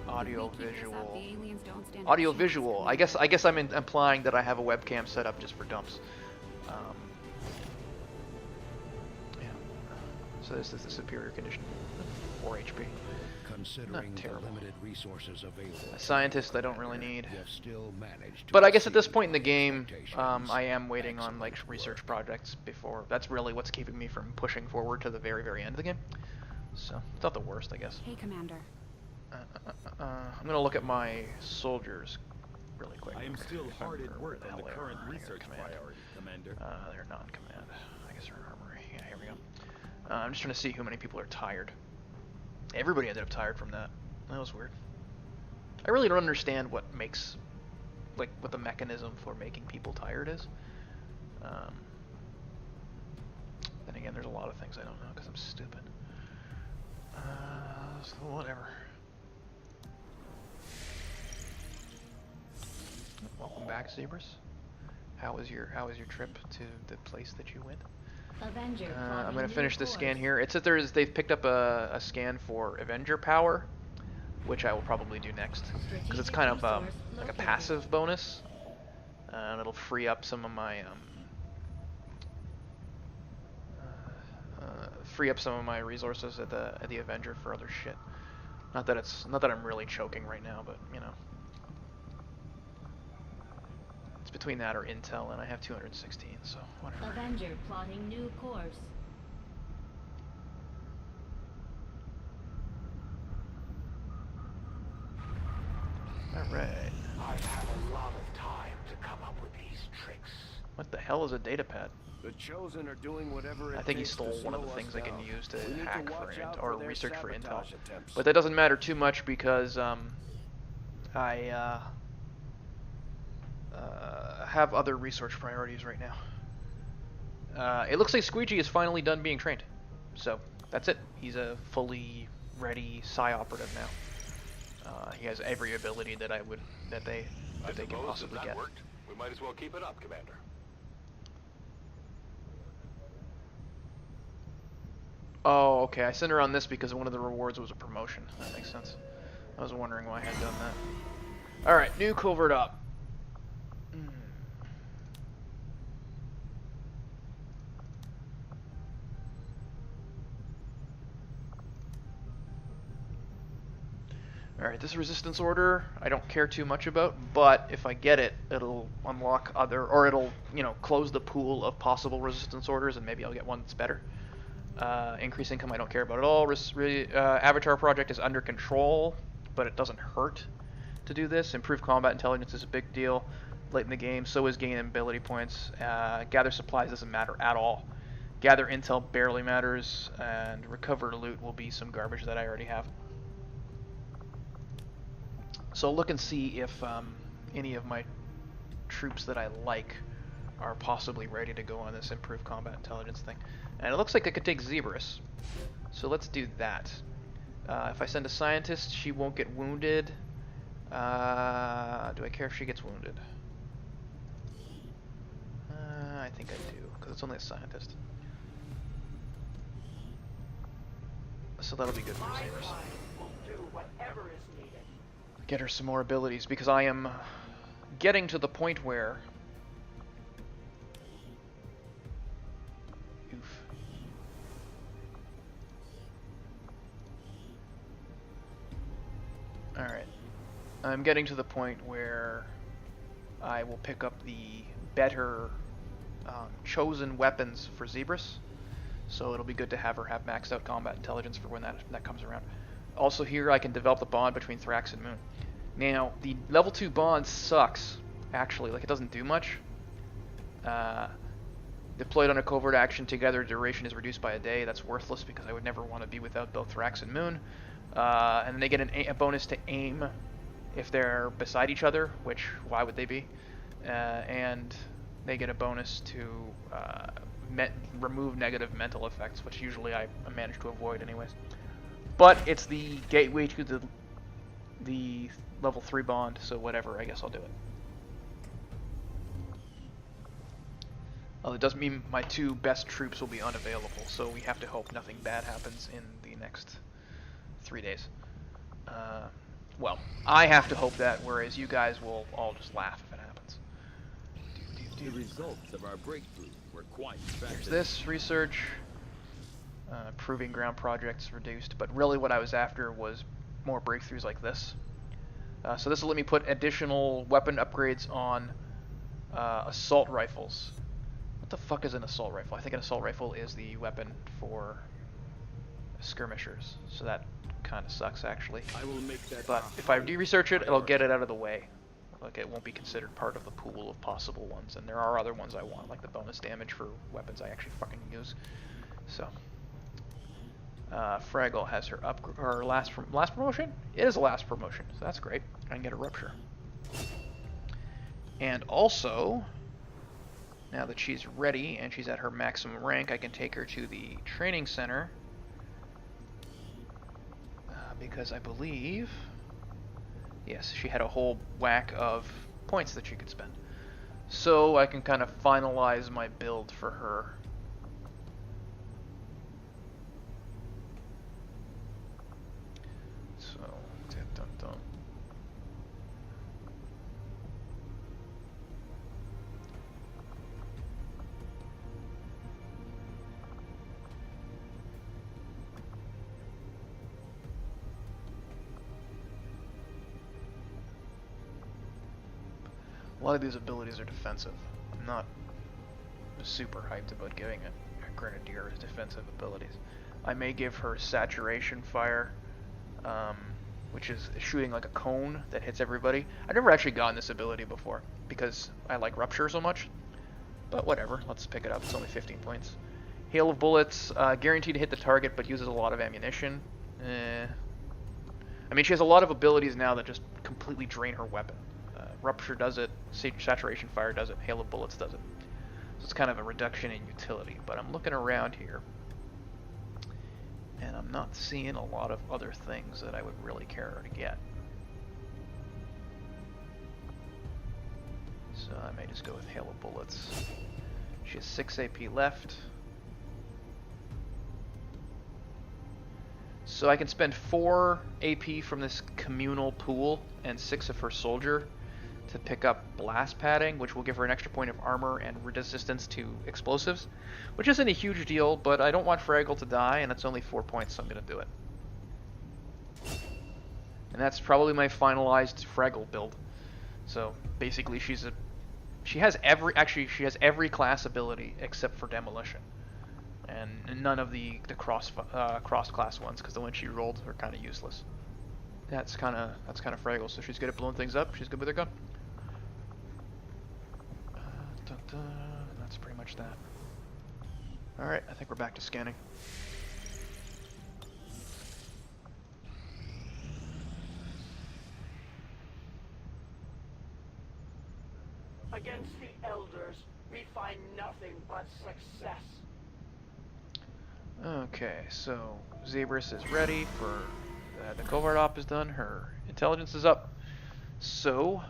audio visual. I guess I'm implying that I have a webcam set up just for dumps. Yeah. So this is the superior condition. 4 HP. Considering Not the terrible. limited resources available, A scientist I don't really need. you have still managed to But I guess at this exceed point in the game, expectations. I am waiting on like Excellent research work. projects before. That's really what's keeping me from pushing forward to the very, very end of the game. So it's not the worst, I guess. Hey, Commander. I'm gonna look at my soldiers really quick. I am still if I hard at remember work where on the hell they current are. research Command. priority, Commander. They're non-command. I guess they're in armory. Yeah, here we go. I'm just trying to see how many people are tired. Everybody ended up tired from that. That was weird. I really don't understand what makes, like, what the mechanism for making people tired is. Then again, there's a lot of things I don't know because I'm stupid. So whatever. Welcome back, Zebras. How was your trip to the place that you went? Avenger I'm plotting gonna new finish this scan course. here. It says they've picked up a scan for Avenger power, which I will probably do next because it's Strategic kind of resource like a located. passive bonus, and it'll free up some of my resources at the Avenger for other shit. Not that I'm really choking right now, but you know. It's between that or Intel, and I have 216, so whatever. Avenger plotting new course. Alright. I've had a lot of time to come up with these tricks. What the hell is a data pad? The Chosen are doing whatever it I think he takes stole to one of the slow things us I can down. use to We need hack watch for out or their research for intel. sabotage attempts. But that doesn't matter too much because I have other research priorities right now. It looks like Squeegee is finally done being trained. So that's it. He's a fully ready Psi operative now. He has every ability that they can possibly get. Worked. We might as well keep it up, Commander. Oh, okay. I sent her on this because one of the rewards was a promotion. That makes sense. I was wondering why I had done that. Alright, new covert op. Alright, this resistance order I don't care too much about, but if I get it, it'll unlock it'll, you know, close the pool of possible resistance orders, and maybe I'll get one that's better. Increase income I don't care about at all. Avatar project is under control, but it doesn't hurt to do this. Improve combat intelligence is a big deal late in the game, so is gain ability points. Gather supplies doesn't matter at all. Gather intel barely matters, and recover loot will be some garbage that I already have. So look and see if any of my troops that I like are possibly ready to go on this improved combat intelligence thing. And it looks like I could take Zebras. So let's do that. If I send a scientist, she won't get wounded. Do I care if she gets wounded? I think I do, because it's only a scientist. So that'll be good for Zebras. Get her some more abilities, because I am getting to the point where... Oof. Alright. I'm getting to the point where I will pick up the better chosen weapons for Zebras. So it'll be good to have her have maxed out combat intelligence for when that comes around. Also here I can develop the bond between Thrax and Moon. Now, the level 2 bond sucks, actually. Like, it doesn't do much. Deployed on a covert action together, duration is reduced by a day. That's worthless because I would never want to be without both Thrax and Moon. And then they get a bonus to aim if they're beside each other, which, why would they be? And they get a bonus to remove negative mental effects, which usually I manage to avoid anyways. But it's the gateway to the level 3 bond, so whatever, I guess I'll do it. Well, it does mean my 2 best troops will be unavailable, so we have to hope nothing bad happens in the next 3 days. Well, I have to hope that, whereas you guys will all just laugh if it happens. The results of our breakthrough were quite There's fascinating. this research, proving ground projects reduced, but really what I was after was more breakthroughs like this. So this will let me put additional weapon upgrades on assault rifles. What the fuck is an assault rifle? I think an assault rifle is the weapon for skirmishers, so that kind of sucks actually. I will make that. But if I de-research it, it'll get it out of the way. Like, it won't be considered part of the pool of possible ones, and there are other ones I want, like the bonus damage for weapons I actually fucking use. So, Fraggle has her last promotion. It is a last promotion, so that's great. I can get a rupture. And also, now that she's ready and she's at her maximum rank, I can take her to the training center because I believe, yes, she had a whole whack of points that she could spend. So I can kind of finalize my build for her. So, dun, dun, dun. A lot of these abilities are defensive. I'm not super hyped about giving a Grenadier defensive abilities. I may give her Saturation Fire, which is shooting like a cone that hits everybody. I've never actually gotten this ability before because I like Rupture so much. But whatever, let's pick it up. It's only 15 points. Hail of Bullets, guaranteed to hit the target but uses a lot of ammunition. I mean, she has a lot of abilities now that just completely drain her weapon. Rupture does it, Saturation Fire does it, Hail of Bullets does it. So it's kind of a reduction in utility, but I'm looking around here, and I'm not seeing a lot of other things that I would really care to get. So I may just go with Hail of Bullets. She has 6 AP left. So I can spend 4 AP from this communal pool and 6 of her soldier to pick up blast padding, which will give her an extra point of armor and resistance to explosives, which isn't a huge deal, but I don't want Fraggle to die, and it's only 4 points, so I'm going to do it. And that's probably my finalized Fraggle build. So basically, she has every class ability except for demolition, and none of the cross class ones, because the ones she rolled are kind of useless. That's kind of Fraggle. So she's good at blowing things up. She's good with her gun. That's pretty much that. Alright, I think we're back to scanning. Against the Elders, we find nothing but success. Okay, so Zebras is ready for the covert op is done. Her intelligence is up. So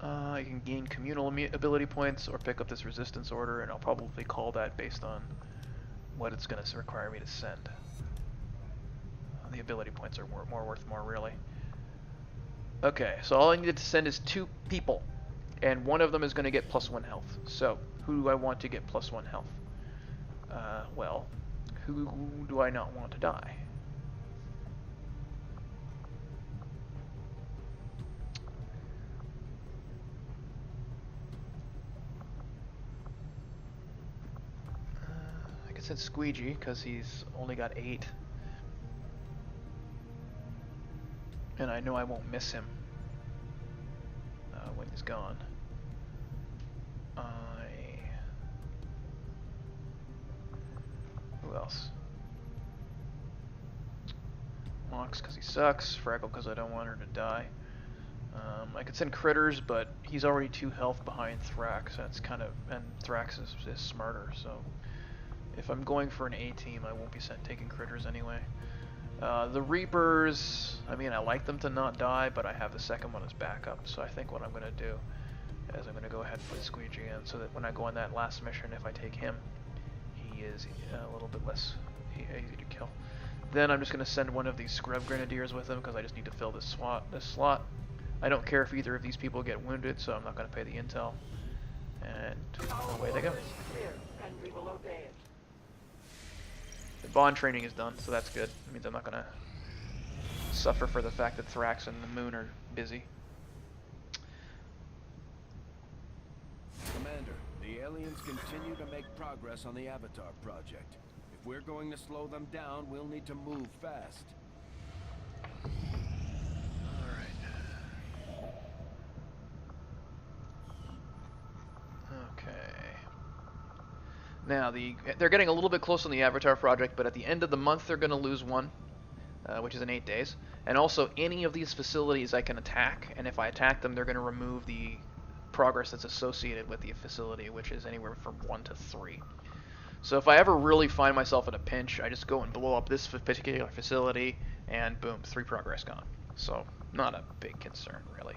you can gain communal ability points or pick up this resistance order, and I'll probably call that based on what it's going to require me to send. The ability points are worth more, really. Okay, so all I needed to send is 2 people, and one of them is going to get +1 health. So, who do I want to get +1 health? Well, who do I not want to die? I could send Squeegee, because he's only got 8. And I know I won't miss him when he's gone. Who else? Mox because he sucks. Fraggle because I don't want her to die. I could send Critters, but he's already 2 health behind Thrax. That's kind of, and Thrax is smarter. So if I'm going for an A team, I won't be taking Critters anyway. The Reapers, I mean, I like them to not die, but I have the second one as backup. So I think what I'm going to do is I'm going to go ahead and put Squeegee in, so that when I go on that last mission, if I take him, he is a little bit less easy to kill. Then I'm just going to send one of these Scrub Grenadiers with him, because I just need to fill this slot. I don't care if either of these people get wounded, so I'm not going to pay the intel. And away they go. The bond training is done, so that's good. It means I'm not going to suffer for the fact that Thrax and the Moon are busy. Commander, the aliens continue to make progress on the Avatar project. If we're going to slow them down, we'll need to move fast. Now, they're getting a little bit close on the Avatar project, but at the end of the month they're going to lose one, which is in 8 days. And also, any of these facilities I can attack, and if I attack them, they're going to remove the progress that's associated with the facility, which is anywhere from 1 to 3. So if I ever really find myself in a pinch, I just go and blow up this particular facility, and boom, 3 progress gone. So, not a big concern, really.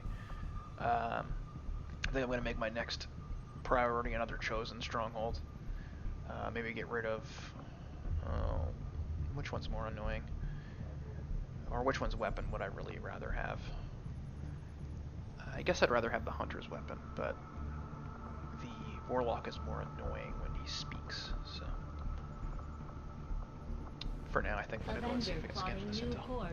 I think I'm going to make my next priority another chosen stronghold. Maybe get rid of... which one's more annoying? Or which one's weapon would I really rather have? I guess I'd rather have the Hunter's weapon, but the Warlock is more annoying when he speaks, so... For now, I think I'm going to go and see if I can scan for this intel.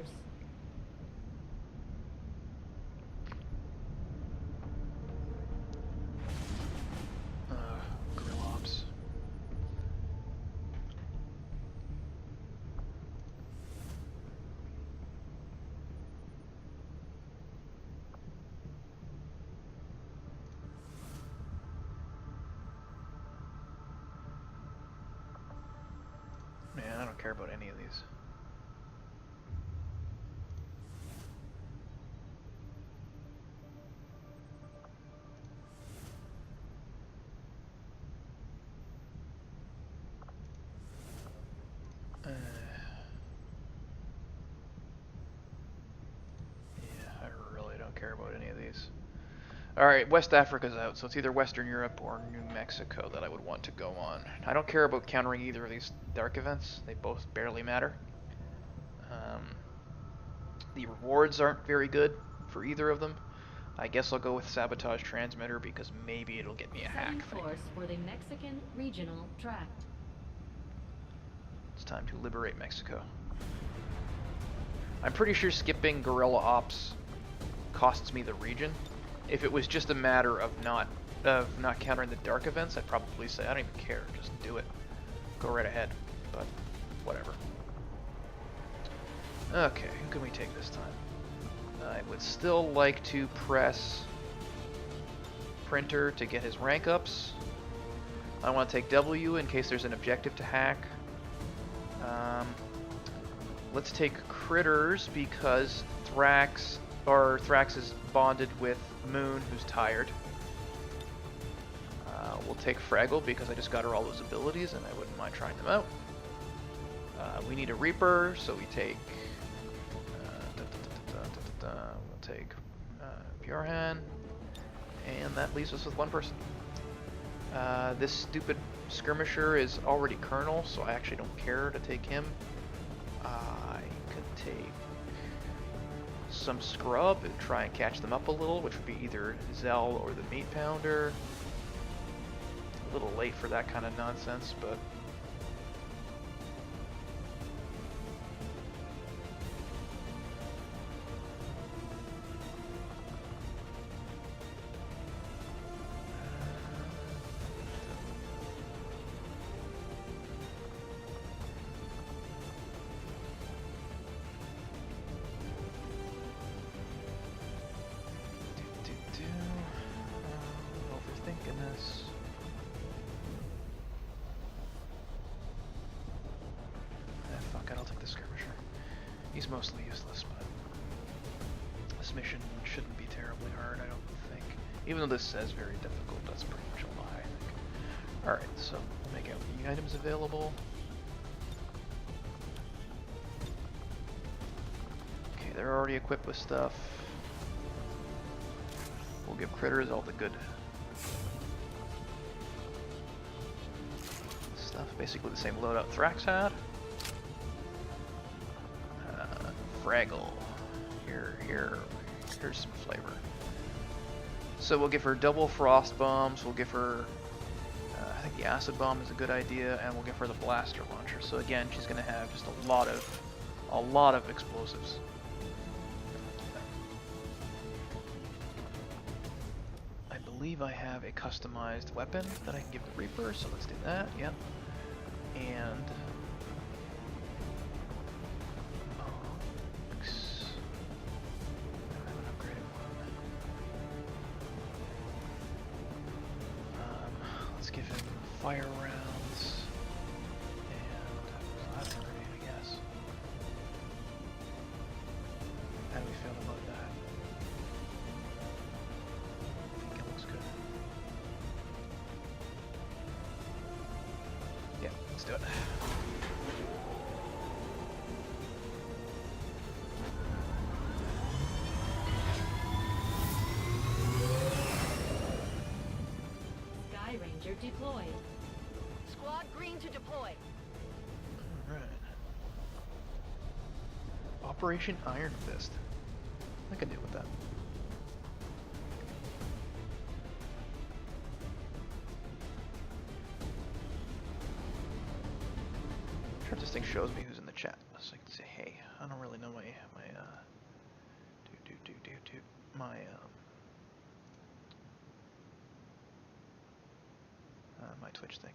Man, I don't care about any of these. Yeah, I really don't care about any of these. Alright, West Africa's out, so it's either Western Europe or New Mexico that I would want to go on. I don't care about countering either of these dark events. They both barely matter. The rewards aren't very good for either of them. I guess I'll go with Sabotage Transmitter because maybe it'll get me a hack thing. Force for the Mexican Regional Tract. It's time to liberate Mexico. I'm pretty sure skipping Guerrilla Ops costs me the region. If it was just a matter of not countering the dark events, I'd probably say I don't even care, just do it. Go right ahead. But whatever. Okay, who can we take this time? I would still like to press Printer to get his rank ups. I want to take W in case there's an objective to hack. Let's take Critters because Thrax is bonded with Moon, who's tired. We'll take Fraggle because I just got her all those abilities and I wouldn't mind trying them out. We need a Reaper, so we take... we'll take Bjorhan, and that leaves us with one person. This stupid Skirmisher is already Colonel, so I actually don't care to take him. I could take some Scrub and try and catch them up a little, which would be either Zell or the Meat Pounder. A little late for that kind of nonsense, but... this. Fuck it, I'll take the skirmisher. He's mostly useless, but this mission shouldn't be terribly hard, I don't think. Even though this says very difficult, that's pretty much a lie, I think. Alright, so make out the items available. Okay, they're already equipped with stuff. We'll give critters all the good stuff. Basically the same loadout Thrax had. Fraggle. Here's some flavor. So we'll give her double frost bombs. We'll give her, I think the acid bomb is a good idea, and we'll give her the blaster launcher. So again, she's going to have just a lot of explosives. I believe I have a customized weapon that I can give the Reaper, so let's do that. Yep. And fire rounds and plasma grenade, I guess. How do we feel about that? I think it looks good. Yeah, let's do it. Sky Ranger deployed. Squad green to deploy. Alright. Operation Iron Fist. I can deal with that. I'm sure if this thing shows me who's in the chat. So I can say, hey, I don't really know my my Twitch thing.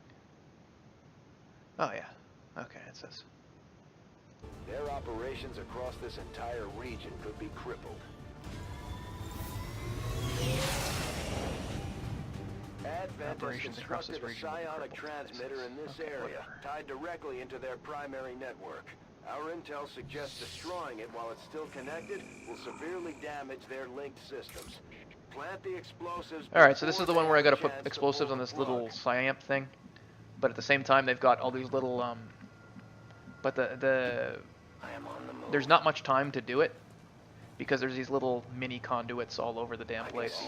Oh yeah, okay, it says. Their operations across this entire region could be crippled. Advent has Operations across this constructed a region will be psionic crippled, transmitter in this okay, area, whatever. tied directly into their primary network. Our intel suggests destroying it while it's still connected will severely damage their linked systems. Plant the explosives. Alright, so this is the before one they where I have gotta a put chance to explosives pull on the this little plug. cyan thing, but at the same time they've got all these little but I am on the move. there's not much time to do it because there's these little mini conduits all over the damn place,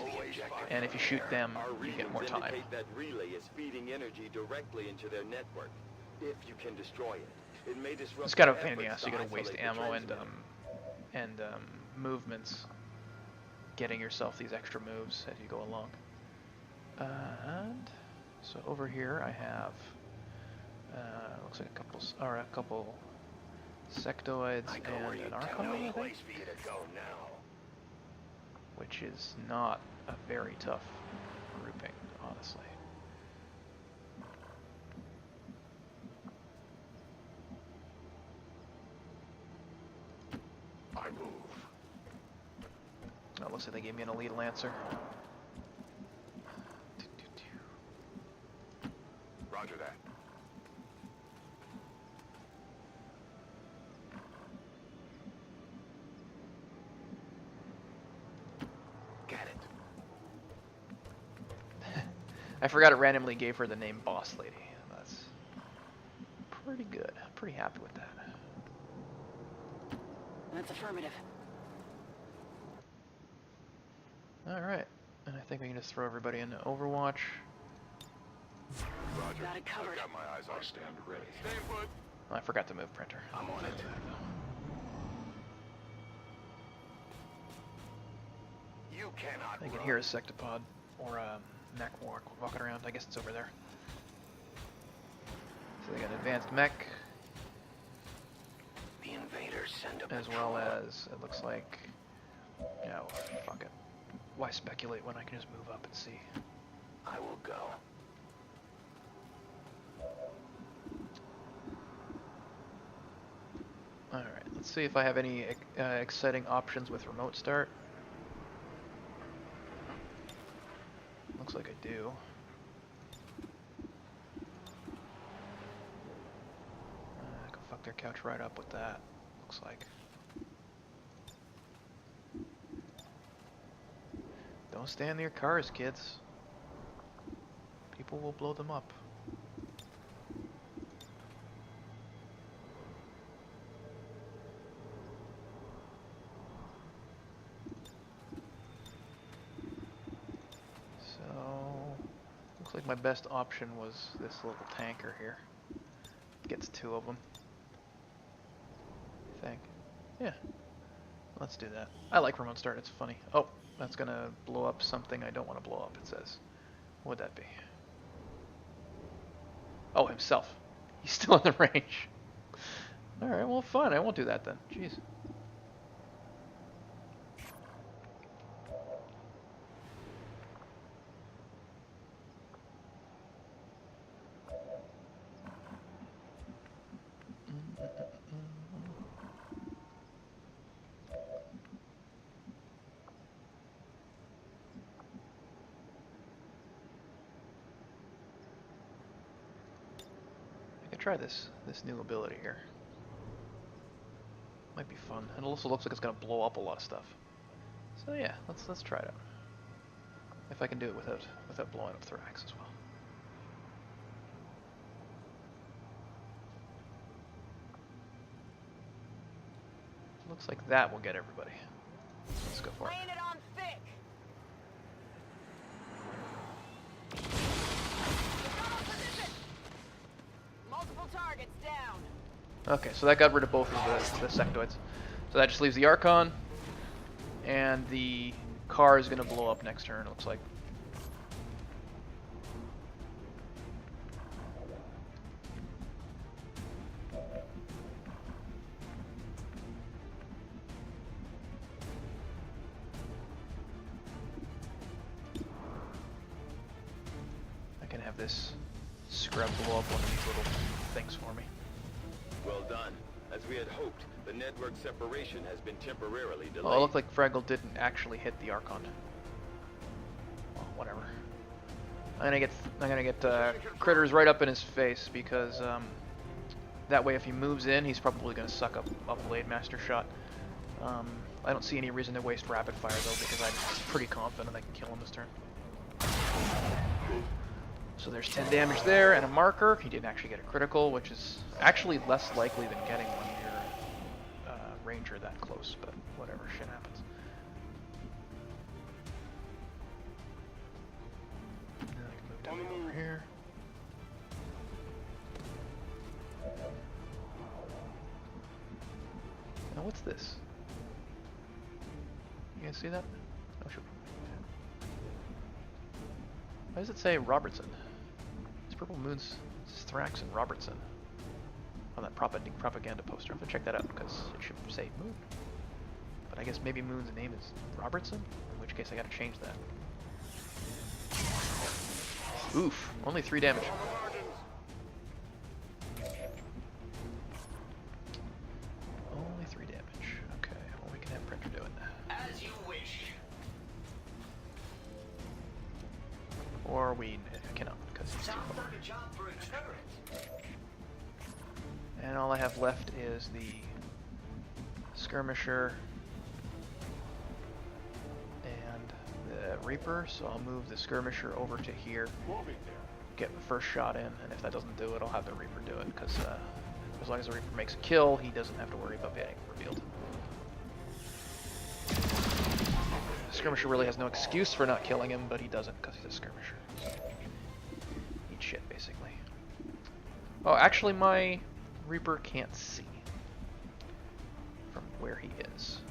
and if you shoot them you get more time. That relay is feeding energy directly into their network. If you can destroy it, it may disrupt. It's kind of a their pain in the ass. efforts You to gotta waste isolate the ammo and transmitter. movements getting yourself these extra moves as you go along. And so over here I have looks like a couple sectoids and an archon, I think, for you to go now. which is not a very tough grouping, honestly. I move. Oh, looks like they gave me an elite lancer. Roger that. Get it. I forgot it randomly gave her the name Boss Lady. That's pretty good. I'm pretty happy with that. That's affirmative. Alright, and I think we can just throw everybody into Overwatch. Roger. Got it covered. I've got my eyes on stand ready. Stay put. Oh, I forgot to move printer. I'm on it. You cannot. I can hear a sectopod or a mech walking around. I guess it's over there. So they got an advanced mech, The invaders send a as well as, it looks like, yeah, well, fuck it. Why speculate when I can just move up and see? I will go. Alright, let's see if I have any exciting options with remote start. Looks like I do. their couch right up with that, looks like. Don't stand near cars, kids. People will blow them up. So, looks like my best option was this little tanker here. Gets 2 of them. I think. Yeah. Let's do that. I like remote start, it's funny. Oh, that's gonna blow up something I don't want to blow up, it says. What would that be? Oh, himself. He's still in the range. Alright, well fine, I won't do that then. Jeez. I could try this new ability here. Might be fun. It also looks like it's gonna blow up a lot of stuff. So yeah, let's try it out. If I can do it without blowing up Thorax as well. Looks like that will get everybody. Let's go for it. Laying it on thick. Multiple targets down. Okay, so that got rid of both of the sectoids. So that just leaves the Archon, and the car is going to blow up next turn, it looks like. I can have this scrub blow up one of these little things for me. Well done. As we had hoped, the network separation has been temporarily delayed. Oh, it looked like Fraggle didn't actually hit the Archon. Well, whatever. I'm gonna get critters right up in his face because that way if he moves in, he's probably gonna suck up a Blade Master shot. I don't see any reason to waste rapid fire though because I'm pretty confident I can kill him this turn. So there's 10 damage there and a marker. He didn't actually get a critical, which is actually less likely than getting one near Ranger that close, but whatever, shit happens. And then I can move down over here. Now what's this? You guys see that? Oh, sure. Why does it say Robertson? It's Purple Moon's Thrax and Robertson on that propaganda poster. I'm gonna check that out because it should say Moon. But I guess maybe Moon's name is Robertson, in which case I gotta change that. Oof, only 3 damage. Only 3 damage. Okay, well we can have Printer do it. As you wish. Or we cannot because he's too Sounds far. like a job for a turret. And all I have left is the Skirmisher and the Reaper, so I'll move the Skirmisher over to here, get the first shot in, and if that doesn't do it, I'll have the Reaper do it, because as long as the Reaper makes a kill, he doesn't have to worry about getting revealed. The Skirmisher really has no excuse for not killing him, but he doesn't because he's a Skirmisher. So, eat shit, basically. Oh, actually my Reaper can't see from where he is.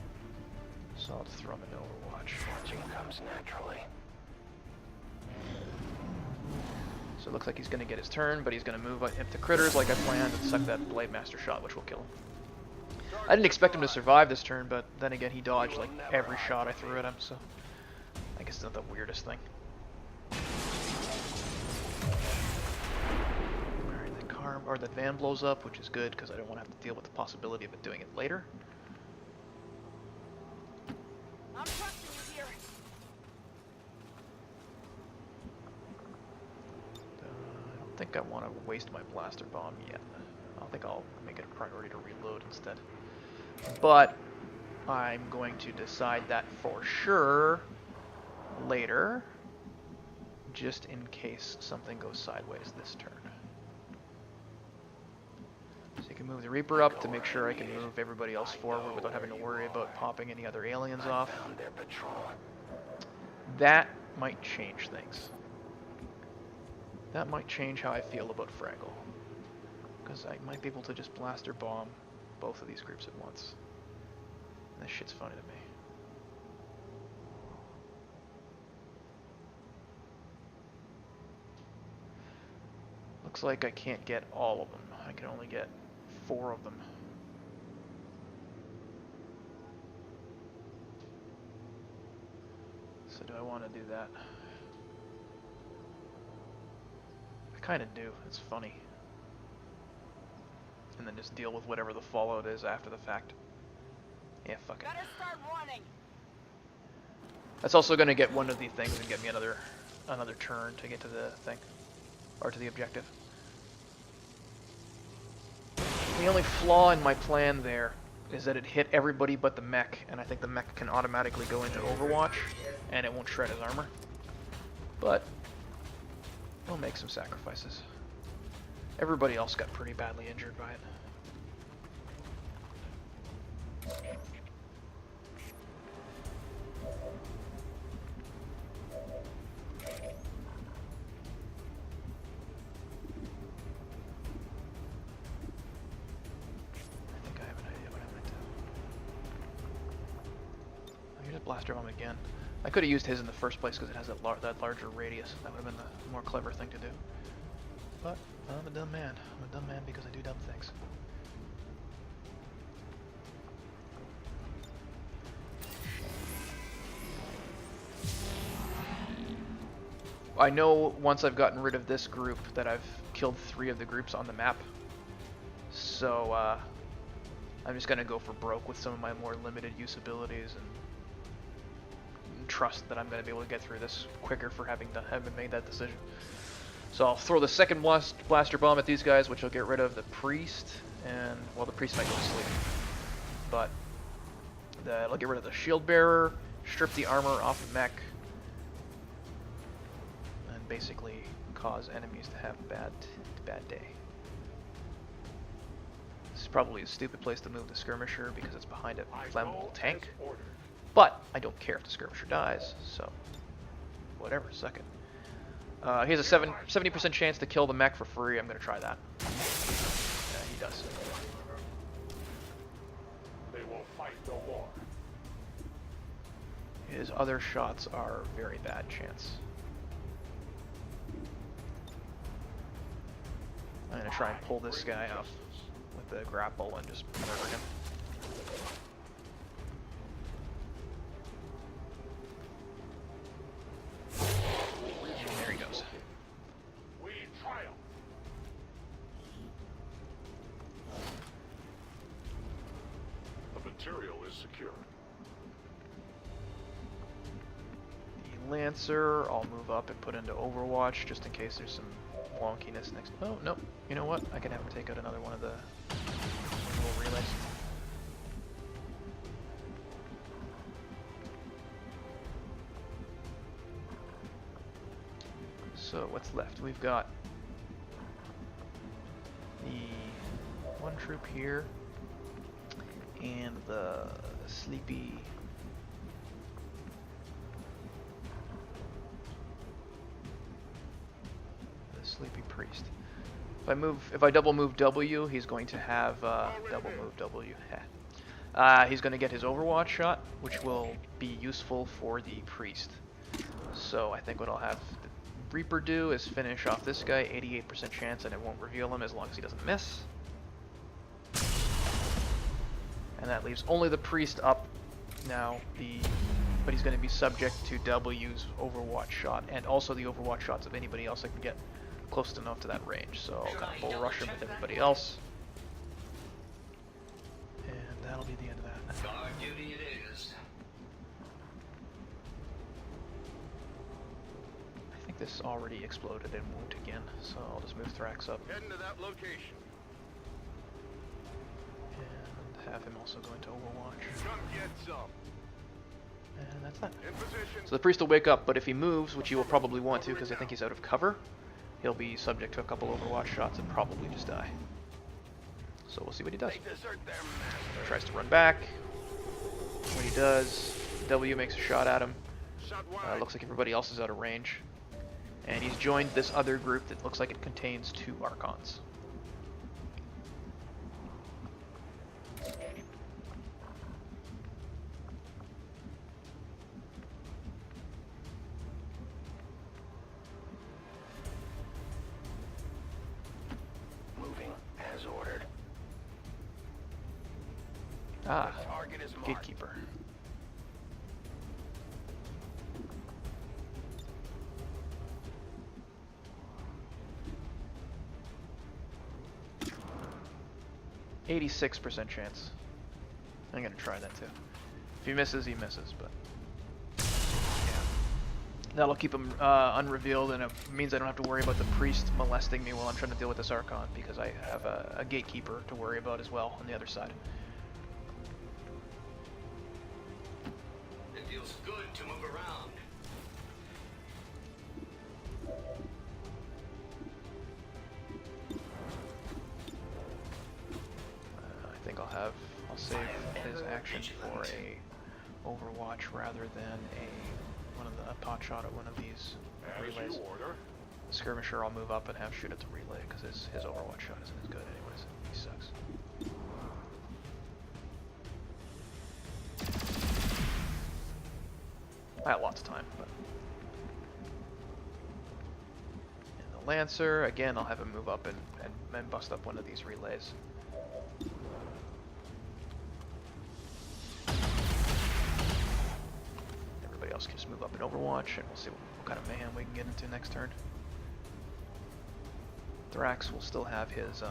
So I'll just throw him in Overwatch. Watching comes naturally. So it looks like he's going to get his turn, but he's going to move up to critters like I planned and suck that Blade Master shot, which will kill him. I didn't expect him to survive this turn, but then again he dodged like every shot I threw at him, so I guess it's not the weirdest thing. Alright, the car or the van blows up, which is good because I don't want to have to deal with the possibility of it doing it later. I'm trusting you here. I don't think I want to waste my blaster bomb yet. I think I'll make it a priority to reload instead. But I'm going to decide that for sure later, just in case something goes sideways this turn. So you can move the Reaper up to make sure I can move everybody else forward without having to worry about popping any other aliens off. Their patrol. That might change things. That might change how I feel about Fraggle. Because I might be able to just blast or bomb both of these groups at once. And this shit's funny to me. Looks like I can't get all of them. I can only get 4 of them. So do I want to do that? I kind of do. It's funny. And then just deal with whatever the fallout is after the fact. Yeah, fuck it. Better start running. That's also going to get one of the things and get me another turn to get to the thing. Or to the objective. The only flaw in my plan there is that it hit everybody but the mech, and I think the mech can automatically go into Overwatch, and it won't shred his armor. But we'll make some sacrifices. Everybody else got pretty badly injured by it. Blaster bomb again. I could have used his in the first place because it has that larger radius. That would have been the more clever thing to do. But I'm a dumb man. I'm a dumb man because I do dumb things. I know once I've gotten rid of this group that I've killed 3 of the groups on the map. So I'm just gonna go for broke with some of my more limited use abilities and trust that I'm going to be able to get through this quicker for having made that decision. So I'll throw the second blaster bomb at these guys, which will get rid of the priest, and well, the priest might go to sleep, but it'll get rid of the shield bearer, strip the armor off the mech, and basically cause enemies to have a bad day. This is probably a stupid place to move the skirmisher because it's behind a flammable tank. But I don't care if the skirmisher dies, so whatever, suck it. He has a 70% chance to kill the mech for free. I'm going to try that. Yeah, he does. They will fight no more. His other shots are very bad chance. I'm going to try and pull this guy up with the grapple and just murder him. There he goes. We triumph. The material is secure. The Lancer, I'll move up and put into Overwatch just in case there's some wonkiness next. Oh, no. You know what? I can have him take out another one of the little relays. So what's left? We've got the one troop here and the sleepy priest. If I double move W, he's going to have double move W. He's going to get his Overwatch shot, which will be useful for the priest. So I think what I'll have Reaper do is finish off this guy, 88% chance, and it won't reveal him as long as he doesn't miss. And that leaves only the priest up now, but he's going to be subject to W's Overwatch shot, and also the Overwatch shots of anybody else that can get close enough to that range. So I'll kind of bull rush him with everybody else. And that'll be the end of that. Guard duty it is. I think this already exploded and won't again, so I'll just move Thrax up. Heading to that location. him also go into Overwatch. Come get some. And that's that. In position. So the priest will wake up, but if he moves, which he will probably want to because I think he's out of cover, he'll be subject to a couple Overwatch shots and probably just die. So we'll see what he does. They desert their master. Tries to run back. When he does, W makes a shot at him. Shot wide. Looks like everybody else is out of range. And he's joined this other group that looks like it contains 2 Archons. Moving as ordered. Ah, Target is marked. Gatekeeper. %86 chance. I'm gonna try that too. If he misses, he misses, but yeah. That'll keep him unrevealed, and it means I don't have to worry about the priest molesting me while I'm trying to deal with this Archon, because I have a gatekeeper to worry about as well on the other side. It feels good to move around. I think I'll save his action for a Overwatch rather than one of the pot shot at one of these As relays. you order. Skirmisher, I'll move up and have shoot at the relay because his Overwatch shot isn't as good anyways. He sucks. I had lots of time, but. And the Lancer, again, I'll have him move up and bust up one of these relays. Everybody else can just move up in Overwatch, and we'll see what kind of mayhem we can get into next turn. Thrax will still have his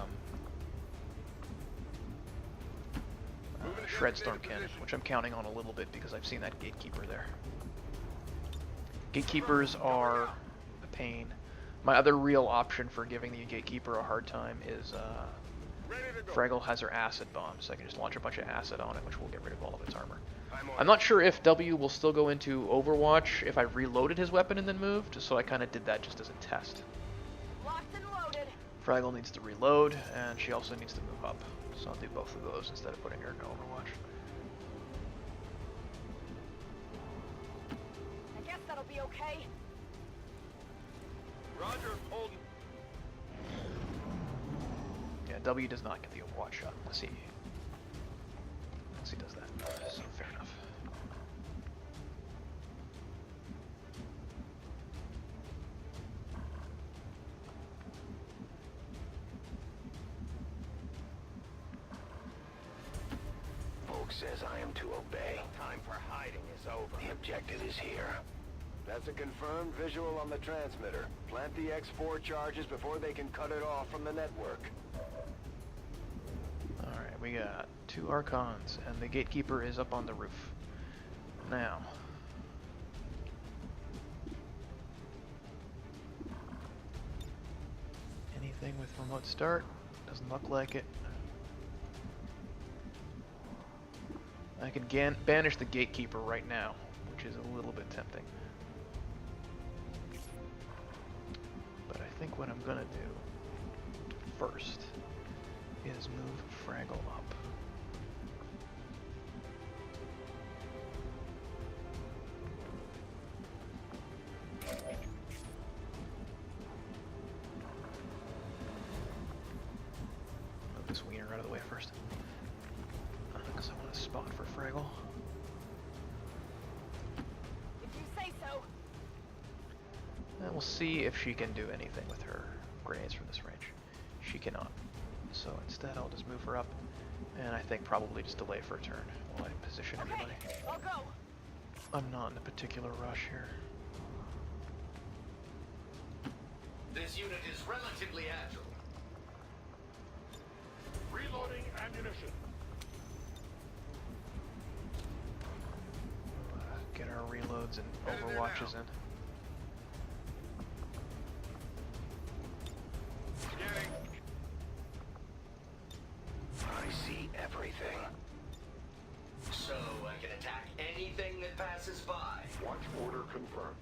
Shred Storm Cannon, which I'm counting on a little bit because I've seen that Gatekeeper there. Gatekeepers are a pain. My other real option for giving the Gatekeeper a hard time is Fraggle has her acid bomb, so I can just launch a bunch of acid on it, which will get rid of all of its armor. I'm not sure if W will still go into Overwatch if I reloaded his weapon and then moved, so I kind of did that just as a test. Locked and loaded. Fraggle needs to reload, and she also needs to move up. So I'll do both of those instead of putting her in Overwatch. I guess that'll be okay. Roger, holding. Yeah, W does not get the Overwatch shot. Let's see. Unless he does that. So fair enough. Folk says I am to obey. Time for hiding is over. The objective is here. That's a confirmed visual on the transmitter. Plant the X4 charges before they can cut it off from the network. Alright, we got 2 Archons, and the Gatekeeper is up on the roof. Now. Anything with remote start? Doesn't look like it. I could banish the Gatekeeper right now, which is a little bit tempting. But I think what I'm gonna do first is move Fraggle up. Move this wiener out of the way first. Because I want a spot for Fraggle. If you say so. And we'll see if she can do anything with her grenades from this range. She cannot. So instead I'll just move her up, and I think probably just delay for a turn while I position Okay, everybody. I'll go. I'm not in a particular rush here. This unit is relatively agile. Reloading ammunition. Get our reloads and Overwatches in. I see everything. confirmed.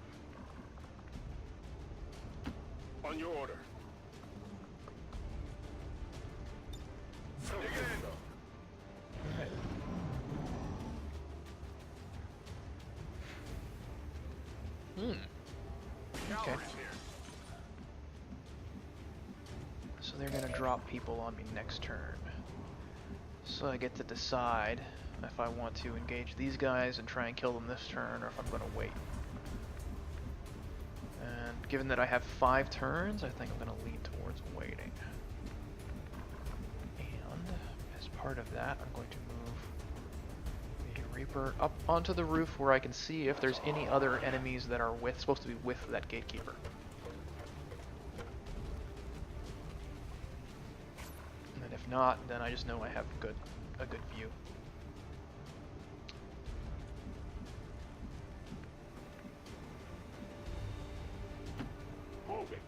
On your order. Dig it in, though. Alright. Okay. Cavalry's here. So they're gonna drop people on me next turn. So I get to decide if I want to engage these guys and try and kill them this turn, or if I'm gonna wait. And given that I have 5 turns, I think I'm gonna lean towards waiting. And as part of that, I'm going to move the Reaper up onto the roof where I can see if there's any other enemies that are supposed to be with that gatekeeper. And if not, then I just know I have a good view. Moving.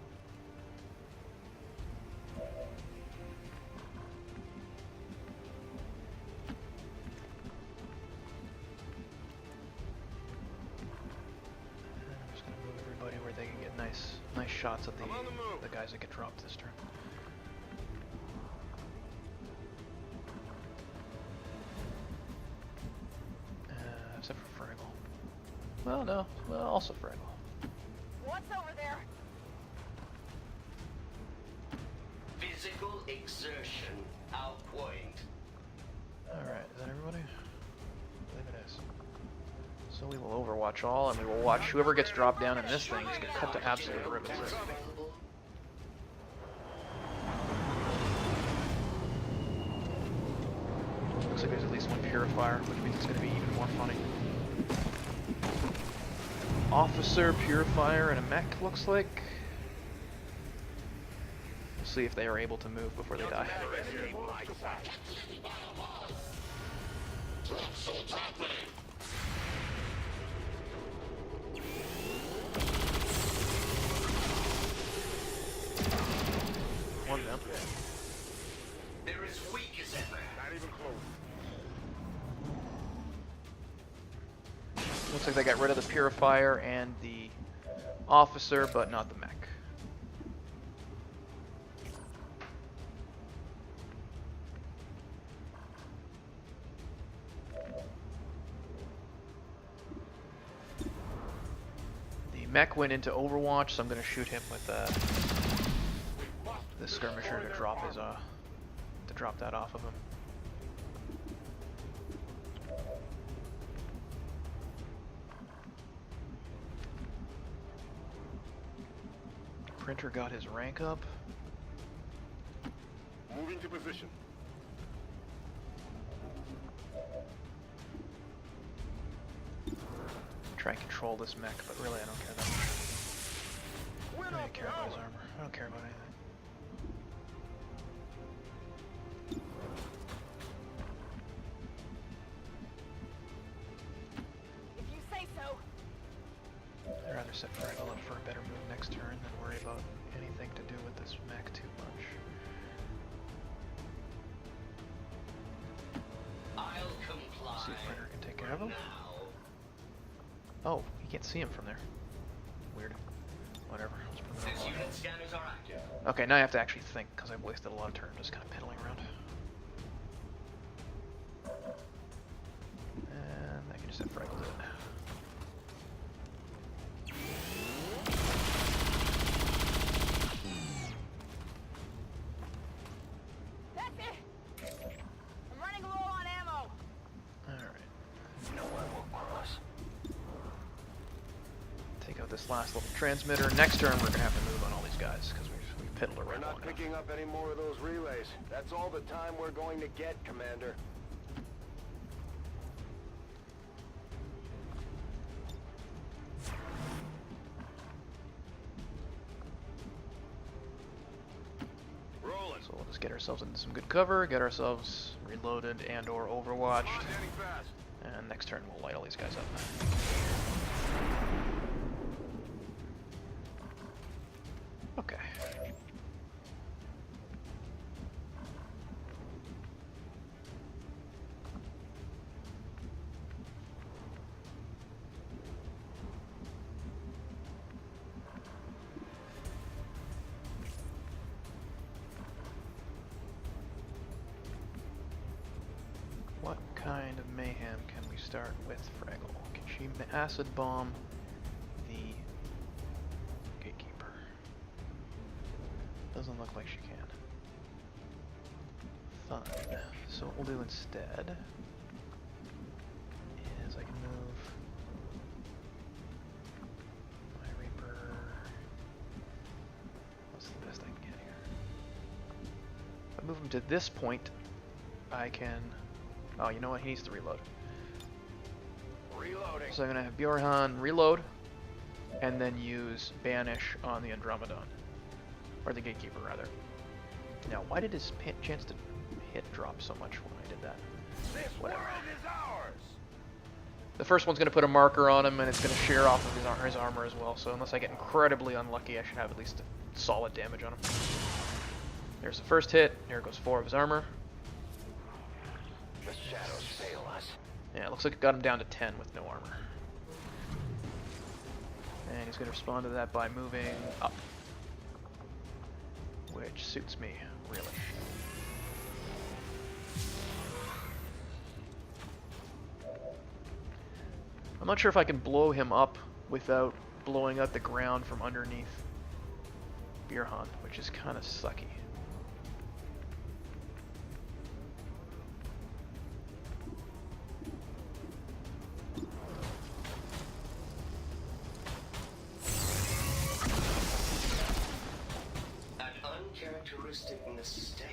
I'm just gonna move everybody where they can get nice shots at I'm on the move. the guys that get dropped this turn. Except for Fraggle. Well, no. Well, also Fraggle. What's over there? Physical exertion outpoint. Alright, is that everybody? I believe it is. So we will overwatch all, and we will watch whoever gets dropped down in this thing is get cut to absolute ribbons. Looks like there's at least one purifier, which means it's going to be even more funny. Officer, purifier, and a mech, looks like. We'll see if they are able to move before they die. One down. They're as weak as ever. Not even close. Looks like they got rid of the purifier and the officer, but not the mech. The mech went into Overwatch, so I'm going to shoot him with the skirmisher to drop his to drop that off of him. Printer got his rank up. Moving to position. Try and control this mech, but really I don't care that much. I don't care about his armor. I don't care about anything. If you say so. I'd rather set Fraggle up for a better move next turn than worry about anything to do with this mech too much. I'll comply. See if Printer can take care of him. Now. Oh, you can't see him from there. Weird. Whatever. Let's put it This on. unit scanners are active. Okay, now I have to actually think because I've wasted a lot of turns just kind of piddling around. And I can just have Fraggle do it. That's it. I'm running low on ammo. Alright. No one will cross. Take out this last little transmitter. Next turn, we're going to have to move on all these guys because we've piddled We're around long not enough. picking up any more of those relays. That's all the time we're going to get, Commander. Rolling. So we'll just get ourselves into some good cover, get ourselves reloaded and or overwatched, On, Danny, fast. and next turn we'll light all these guys up. Okay. mayhem can we start with Fraggle? Can she acid bomb the gatekeeper? Doesn't look like she can. Fine. So what we'll do instead is I can move my Reaper. What's the best I can get here? If I move him to this point, I can. Oh, you know what? He needs to reload. Reloading. So I'm gonna have Bjorhan reload, and then use Banish on the Andromedon, or the Gatekeeper rather. Now, why did his chance to hit drop so much when I did that? This Whatever. world is ours. The first one's gonna put a marker on him, and it's gonna shear off of his armor as well. So unless I get incredibly unlucky, I should have at least solid damage on him. There's the first hit. There goes 4 of his armor. The shadows fail us. Yeah, it looks like it got him down to 10 with no armor. And he's going to respond to that by moving up. Which suits me, really. I'm not sure if I can blow him up without blowing out the ground from underneath Bjorhan, which is kind of sucky. Uncharacteristic mistake.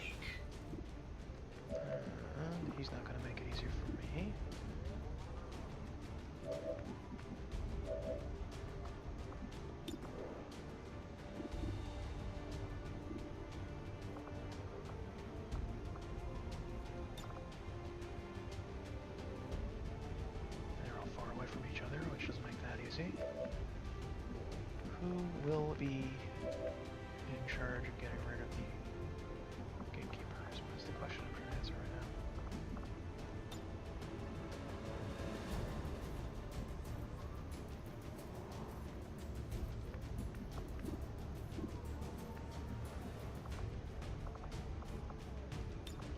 He's not going to make it easier for me. They're all far away from each other, which doesn't make that easy. Who will be in charge of getting rid of the gatekeepers? That's the question I'm trying to answer right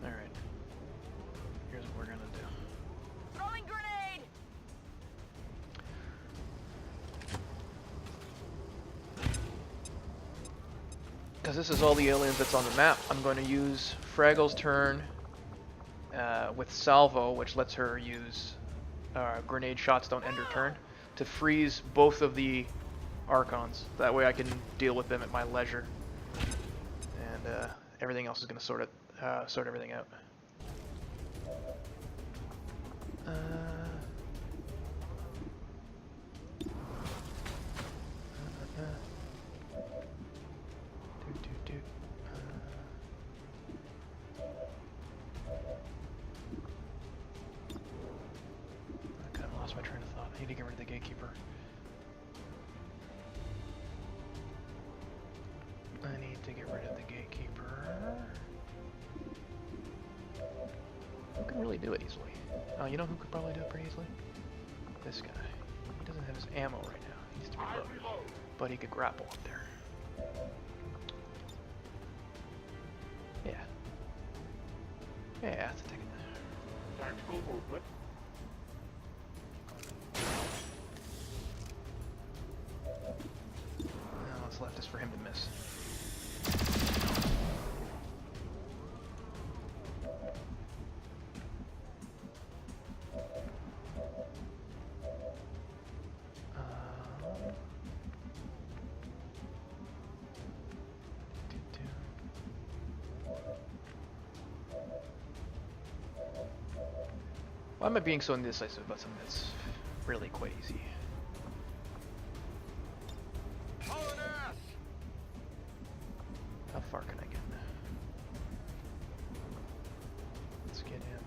now. Alright. Here's what we're gonna do. Throwing grenade! Because this is all the aliens that's on the map, I'm going to use Fraggle's turn with Salvo, which lets her use grenade shots don't end her turn, to freeze both of the Archons. That way I can deal with them at my leisure. And everything else is going to sort everything out. I kind of lost my train of thought. I need to get rid of the gatekeeper. I need to get rid of the gatekeeper. Who can really do it easily? Oh, you know who could probably do it pretty easily? This guy. He doesn't have his ammo right now. He needs to be loaded. But he could grapple up there. Yeah. Yeah, that's a ticket. Tactical movement. Now what's left is for him to miss. Why am I being so indecisive about something that's really quite easy? How far can I get? Let's get him.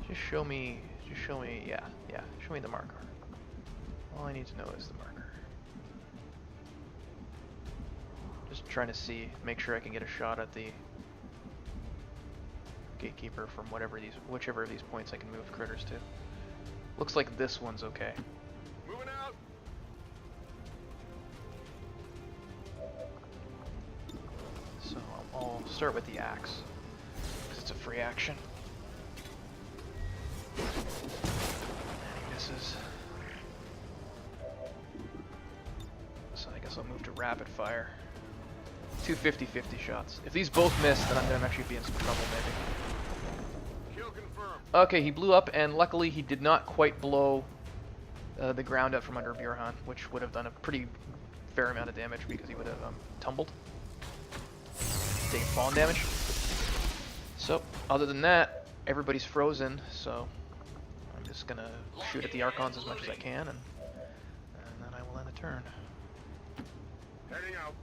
Just show me, yeah, show me the marker. All I need to know is the marker. Just trying to see, make sure I can get a shot at the gatekeeper from whichever of these points I can move critters to. Looks like this one's okay. Moving out. So I'll start with the axe, because lots of free action. And he misses. So I guess I'll move to rapid fire. 2 50-50 shots. If these both miss, then I'm gonna actually be in some trouble, maybe. Kill confirmed. Okay, he blew up, and luckily he did not quite blow the ground up from under Bjorhan, which would have done a pretty fair amount of damage because he would have tumbled, taking falling damage. So, other than that, everybody's frozen, so I'm just gonna shoot at the Archons as much as I can, and then I will end the turn. Heading out.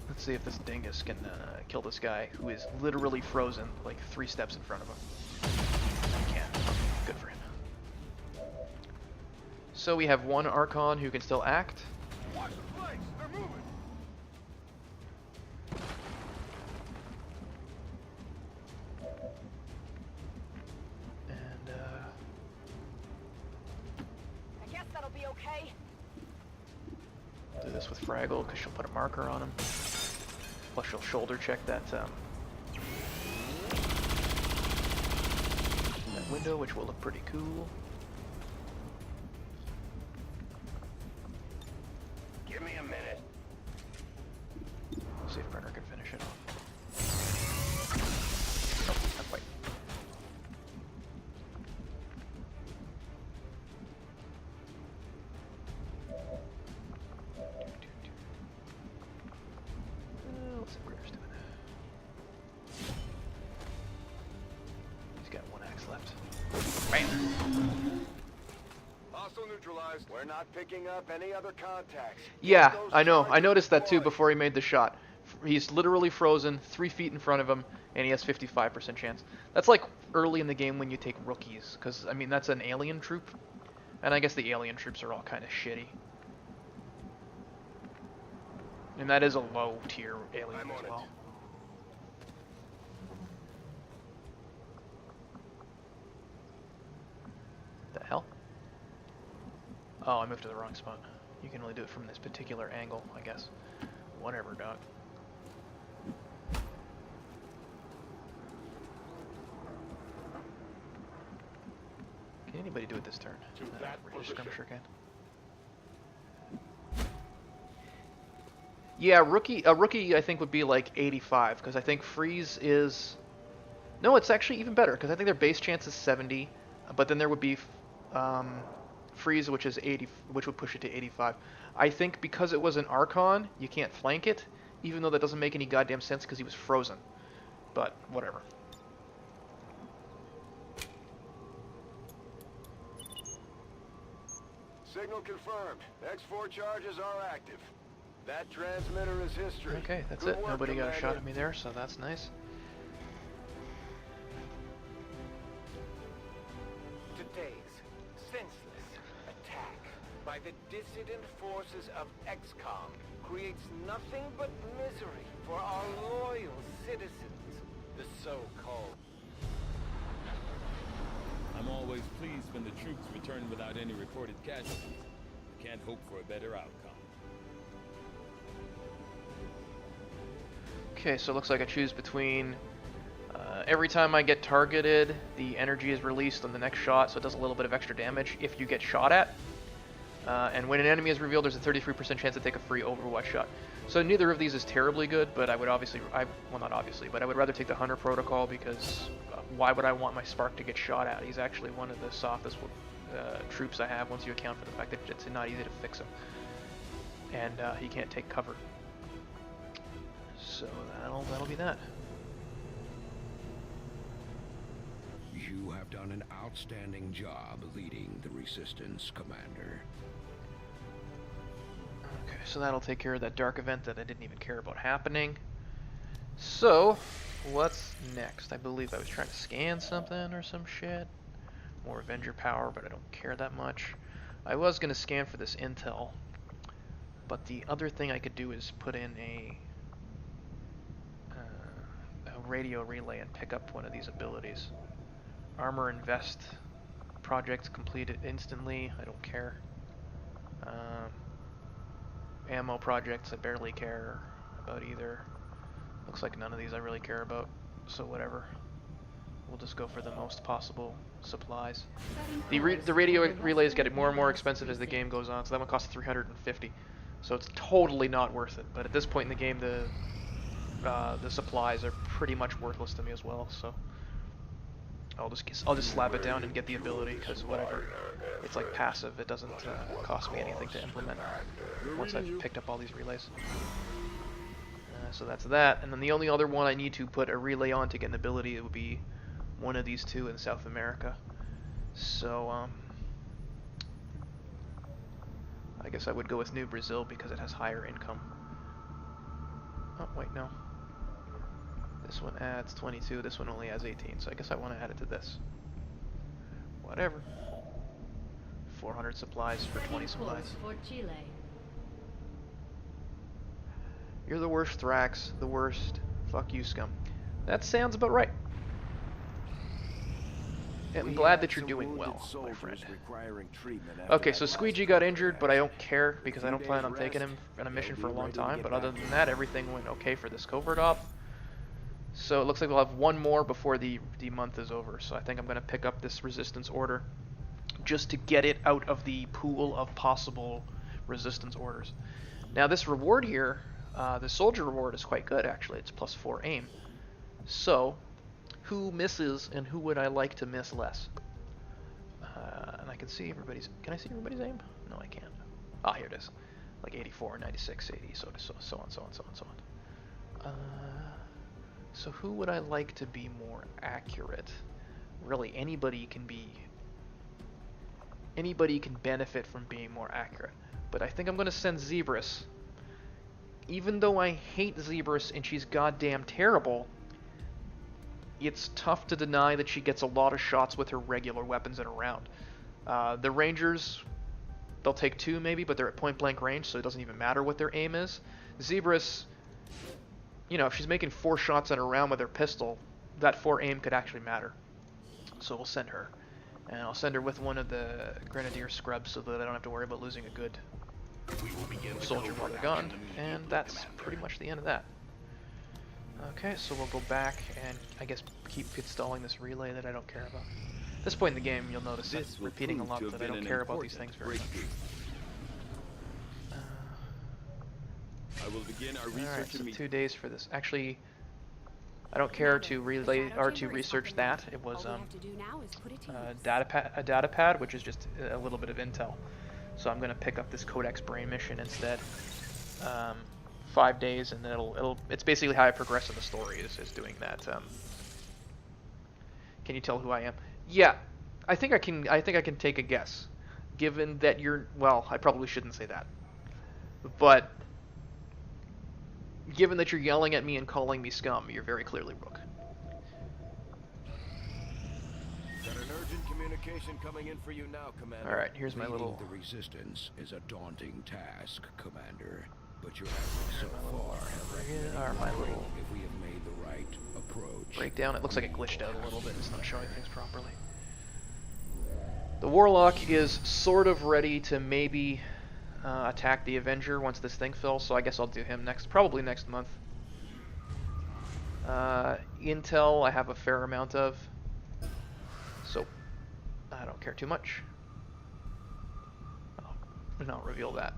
Let's see if this dingus can kill this guy who is literally frozen like 3 steps in front of him. He can. Good for him. So we have one Archon who can still act. Watch the place. They're moving. And I guess that'll be okay. do this with Fraggle because she'll put a marker on him. Plus she'll shoulder check that window, which will look pretty cool. Give me a minute. See if Brenner can finish it off. Nope, not quite. Let's see what Brenner's doing. He's got 1 axe left. Bam! Hostile neutralized. We're not picking up any other contacts. Yeah, Get those I know. I charges noticed that too deployed. before he made the shot. He's literally frozen 3 feet in front of him, and he has 55% chance. That's like early in the game when you take rookies, because, I mean, that's an alien troop. And I guess the alien troops are all kind of shitty. And that is a low tier alien I'm as on it. well. The hell? Oh, I moved to the wrong spot. You can only do it from this particular angle, I guess. Whatever, dog. Can anybody do it this turn? To that British position. skirmisher can. Yeah, a rookie I think would be like 85, because I think freeze is... No, it's actually even better, because I think their base chance is 70, but then there would be freeze, which is 80, which would push it to 85. I think because it was an Archon, you can't flank it, even though that doesn't make any goddamn sense because he was frozen. But whatever. Signal confirmed. X4 charges are active. That transmitter is history. Okay, that's Good it. work, Nobody got a shot Commander. at me there, so that's nice. Today's senseless attack by the dissident forces of XCOM creates nothing but misery for our loyal citizens, the so-called. I'm always pleased when the troops return without any reported casualties. Can't hope for a better outcome. Okay, so it looks like I choose between every time I get targeted, the energy is released on the next shot, so it does a little bit of extra damage if you get shot at. And when an enemy is revealed, there's a 33% chance to take a free Overwatch shot. So neither of these is terribly good, but I would obviously, well not obviously, but I would rather take the Hunter Protocol because why would I want my Spark to get shot at? He's actually one of the softest troops I have once you account for the fact that it's not easy to fix him. And he can't take cover. So that'll be that. You have done an outstanding job leading the Resistance, Commander. Okay, so that'll take care of that dark event that I didn't even care about happening. So, what's next? I believe I was trying to scan something or some shit. More Avenger power, but I don't care that much. I was going to scan for this intel, but the other thing I could do is put in a radio relay and pick up one of these abilities. Armor and vest project completed instantly. I don't care. Ammo projects, I barely care about either. Looks like none of these I really care about, so whatever. We'll just go for the most possible supplies. The radio relays get more and more expensive as the game goes on, so that one costs 350. So it's totally not worth it. But at this point in the game, the supplies are pretty much worthless to me as well. So I'll just slap it down and get the ability, because whatever. It's like passive. It doesn't cost me anything to implement once I've picked up all these relays. So that's that. And then the only other one I need to put a relay on to get an ability, it would be one of these two in South America. So I guess I would go with New Brazil because it has higher income. Oh wait, no. This one adds 22, this one only has 18, so I guess I want to add it to this. Whatever. 400 supplies for 20 supplies. For Chile. You're the worst, Thrax. The worst. Fuck you, scum. That sounds about right. I'm glad that you're doing well, my friend. Okay, so Squeegee got injured, but I don't care because I don't plan on taking him on a mission for a long time. But other than that, everything went okay for this covert op. So it looks like we'll have one more before the month is over. So I think I'm going to pick up this resistance order just to get it out of the pool of possible resistance orders. Now this reward here, the soldier reward, is quite good actually. It's +4 aim. So who misses and who would I like to miss less? And I can see everybody's. Can I see everybody's aim? No, I can't. Ah, here it is. Like 84, 96, 80, so on, so on, so on, so on. So who would I like to be more accurate? Really, anybody can benefit from being more accurate. But I think I'm going to send Zebras. Even though I hate Zebras and she's goddamn terrible, it's tough to deny that she gets a lot of shots with her regular weapons in a round. The Rangers, they'll take 2 maybe, but they're at point blank range, so it doesn't even matter what their aim is. Zebras, you know, if she's making 4 shots in a round with her pistol, that 4 aim could actually matter. So we'll send her. And I'll send her with one of the Grenadier scrubs so that I don't have to worry about losing a good soldier while they're gone. And that's pretty much the end of that. Okay, so we'll go back and I guess keep installing this relay that I don't care about. At this point in the game, you'll notice I'm repeating a lot that I don't care about these things very much. I will begin our research. Alright, so 2 days for this. Actually, I don't care to relay or to research that. It was a data pad, which is just a little bit of intel. So I'm going to pick up this Codex Brain mission instead. 5 days, and then it's basically how I progress in the story is doing that. Can you tell who I am? Yeah, I think I can take a guess, given that well, I probably shouldn't say that, but given that you're yelling at me and calling me scum, you're very clearly Rook. Got an urgent communication coming in for you now, Commander. All right, here's my little. The resistance is a daunting task, Commander. But you're having so far. My little if we have made the right approach. Breakdown. It looks like it glitched out a little bit. It's not showing things properly. The Warlock is sort of ready to maybe attack the Avenger once this thing fills, so I guess I'll do him probably next month. Intel I have a fair amount of, so I don't care too much. I'll not reveal that.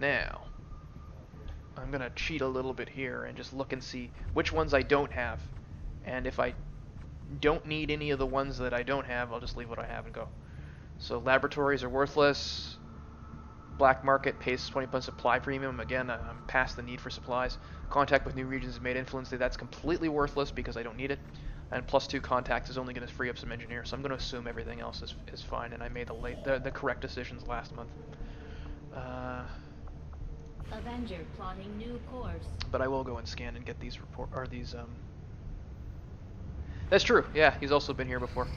Now, I'm going to cheat a little bit here and just look and see which ones I don't have. And if I don't need any of the ones that I don't have, I'll just leave what I have and go. So laboratories are worthless. Black market pays 20% supply premium. Again, I'm past the need for supplies. Contact with new regions made influence. That's completely worthless because I don't need it. And +2 contacts is only going to free up some engineers. So I'm going to assume everything else is fine. And I made the correct decisions last month. Avenger plotting new course. But I will go and scan and get these That's true. Yeah, he's also been here before.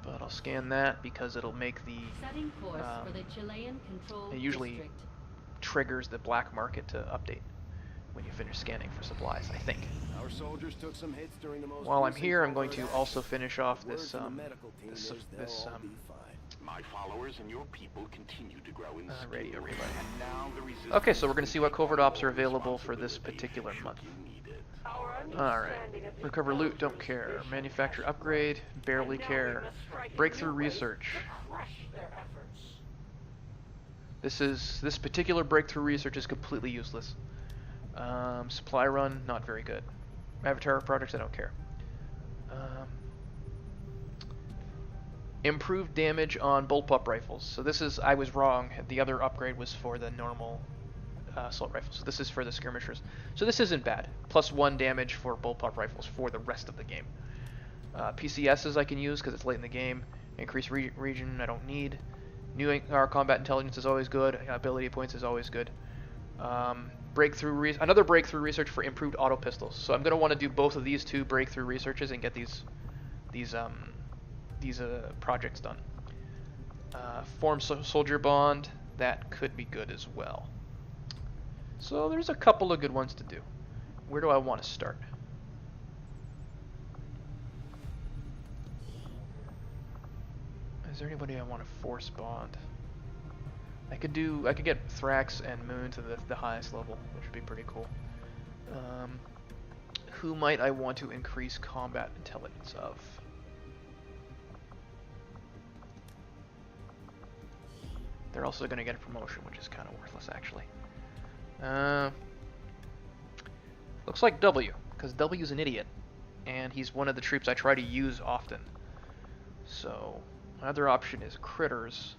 But But I'll scan that because it'll make the Setting course for the Chilean control it usually district. triggers the black market to update when you finish scanning for supplies, I think. Our soldiers took some hits during the most While I'm recent here, I'm going to covert also action. finish off Word this from the medical team is they'll all be fine. My followers and your people continue to grow in skill. radio relay. And now the resistance Okay, so we're going to see what covert ops are available for this particular month. Alright. Recover loot, don't care. Manufacture upgrade, barely care. Breakthrough research. This particular breakthrough research is completely useless. Supply run, not very good. Avatar projects, I don't care. Improved damage on bullpup rifles. So this is, I was wrong. The other upgrade was for the normal assault rifles. So this is for the skirmishers. So this isn't bad. +1 damage for bullpup rifles for the rest of the game. PCSs I can use because it's late in the game. Increased region I don't need. New combat intelligence is always good. Ability points is always good. Another breakthrough research for improved auto pistols. So I'm going to want to do both of these two breakthrough researches and get these projects done. Form soldier bond, that could be good as well. So there's a couple of good ones to do. Where do I want to start? Is there anybody I want to force bond? I could get Thrax and Moon to the highest level, which would be pretty cool. Who might I want to increase combat intelligence of? They're also going to get a promotion, which is kind of worthless, actually. Looks like W, because W's an idiot, and he's one of the troops I try to use often. So, my other option is Critters,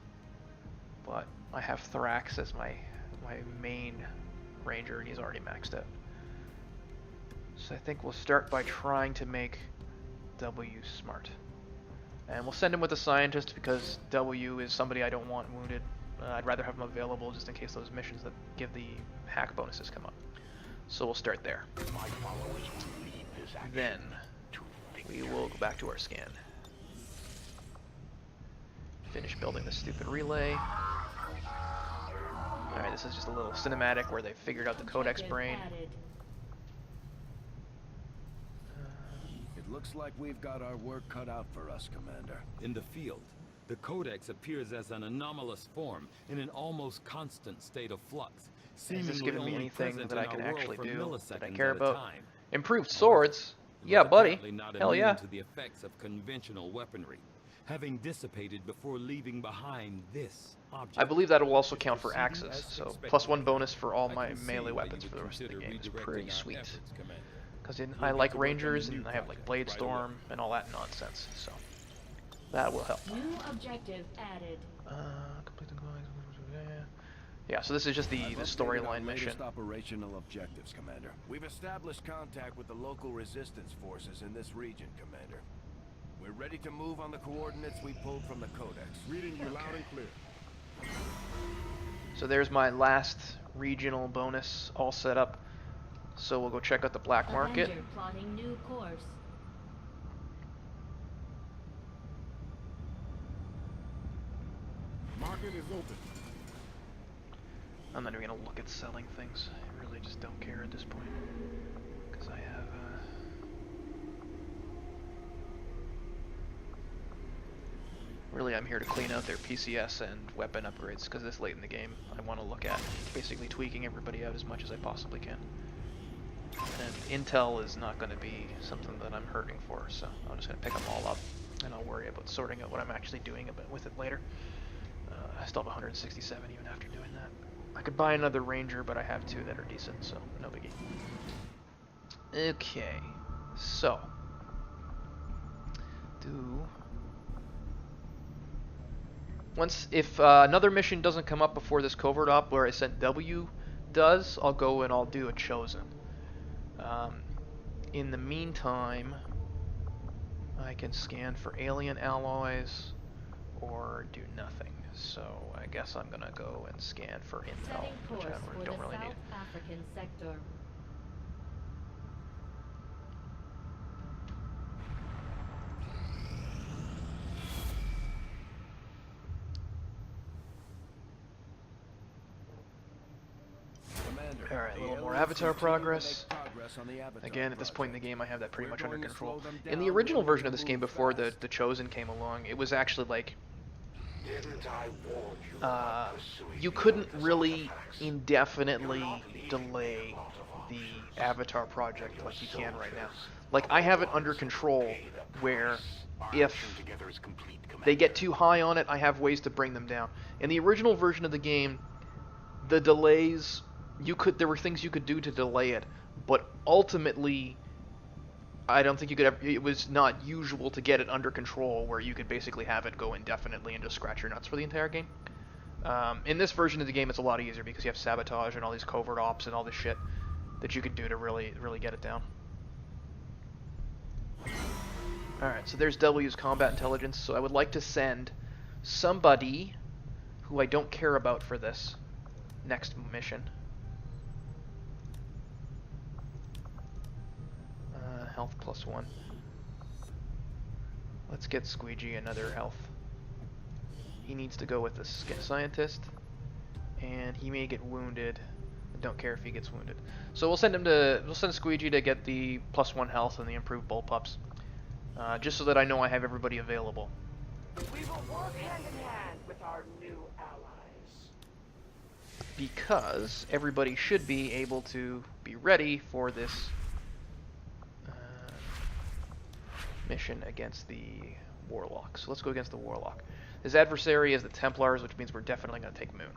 but I have Thrax as my main ranger, and he's already maxed out. So I think we'll start by trying to make W smart. And we'll send him with a scientist because W is somebody I don't want wounded. I'd rather have him available just in case those missions that give the hack bonuses come up. So we'll start there. Then we will go back to our scan. Finish building this stupid relay. Alright, this is just a little cinematic where they figured out the Codex brain. It looks like we've got our work cut out for us, Commander. In the field, the Codex appears as an anomalous form in an almost constant state of flux. Is this giving me anything that I can actually do that I care at a about? time. Improved swords? Yeah, buddy. Apparently not Hell immune yeah. to the effects of conventional weaponry, having dissipated before leaving behind this object. I believe that will also count for axes, so +1 bonus for all my melee weapons for the rest of the game is pretty sweet. Because I like rangers and I have like Blade Storm and all that nonsense, so that will help. New objective added. Yeah, so this is just the storyline mission. Operational objectives, Commander. We've established contact with the local resistance forces in this region, Commander. We're ready to move on the coordinates we pulled from the Codex. Reading you loud and clear. So there's my last regional bonus all set up. So we'll go check out the black market. Avenger plotting new course. Market is open. I'm not even gonna look at selling things. I really just don't care at this point. Because I have really, I'm here to clean out their PCS and weapon upgrades, because this late in the game, I want to look at basically tweaking everybody out as much as I possibly can. And intel is not going to be something that I'm hurting for, so I'm just going to pick them all up, and I'll worry about sorting out what I'm actually doing with it later. I still have 167 even after doing that. I could buy another ranger, but I have 2 that are decent, so no biggie. Okay, so if another mission doesn't come up before this covert op where I sent W does, I'll go and I'll do a chosen. In the meantime, I can scan for alien alloys or do nothing. So I guess I'm gonna go and scan for intel, Setting which course I for don't the really need. South African sector. Alright, a The little more aliens avatar continue to progress. make progress on the Avatar Again, at this point in the project. game, I have that pretty We're much under going to control. slow them In the down original when we version of this game, move before fast. the Chosen came along, it was actually like Didn't I warn you about pursuing you the couldn't Orcus really artifacts? indefinitely delay the Avatar project like you can right now. Like, I have it under control where if Together is complete, Commander. they get too high on it, I have ways to bring them down. In the original version of the game, the delays, there were things you could do to delay it, but ultimately, I don't think you could ever, it was not usual to get it under control where you could basically have it go indefinitely and just scratch your nuts for the entire game. In this version of the game, it's a lot easier because you have sabotage and all these covert ops and all this shit that you could do to really get it down. Alright, so there's W's combat intelligence, so I would like to send somebody who I don't care about for this next mission. Health +1. Let's get Squeegee another health. He needs to go with the scientist, and he may get wounded. I don't care if he gets wounded. So we'll send Squeegee to get the +1 health and the improved bullpups, just so that I know I have everybody available. We will work hand in hand with our new allies. Because everybody should be able to be ready for this mission against the Warlock. So let's go against the Warlock. His adversary is the Templars, which means we're definitely going to take Moon,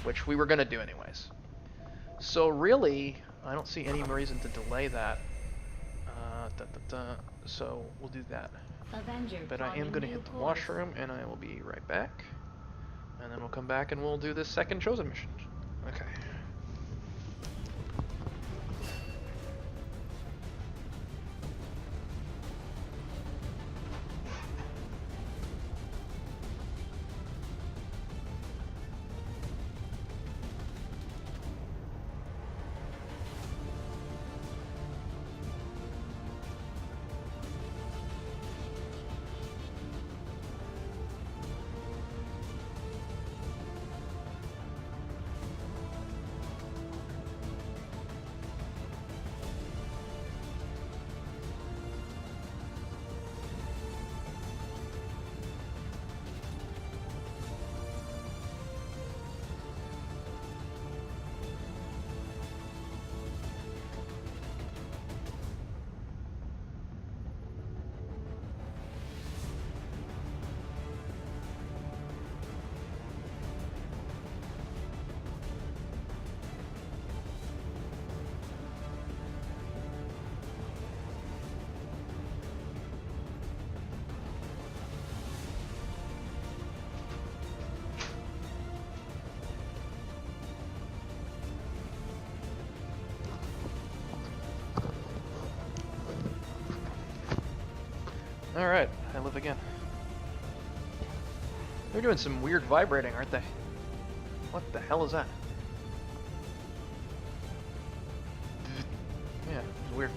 which we were going to do anyways. So really, I don't see any reason to delay that. So we'll do that. Avenger But I am going to hit the washroom, and I will be right back. And then we'll come back and we'll do this second Chosen mission. Okay. Alright, I live again. They're doing some weird vibrating, aren't they? What the hell is that? Yeah, it's weird.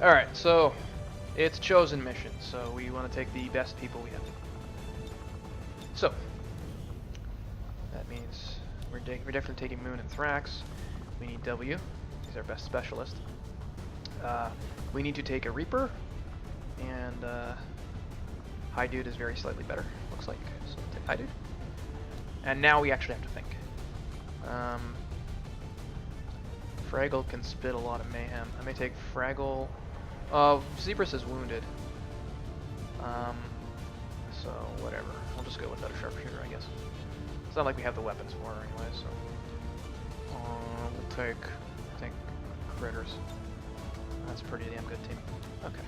Alright, so it's Chosen mission, so we want to take the best people we have. So, that means we're definitely taking Moon and Thrax. We need W, he's our best specialist. We need to take a Reaper, and High Dude is very slightly better, looks like. So we'll take High Dude. And now we actually have to think. Fraggle can spit a lot of mayhem. I may take Fraggle. Zebrus is wounded. So whatever. We'll just go without a sharpshooter, I guess. It's not like we have the weapons for her anyway, so. We'll take, I think, Critters. That's a pretty damn good team. Okay.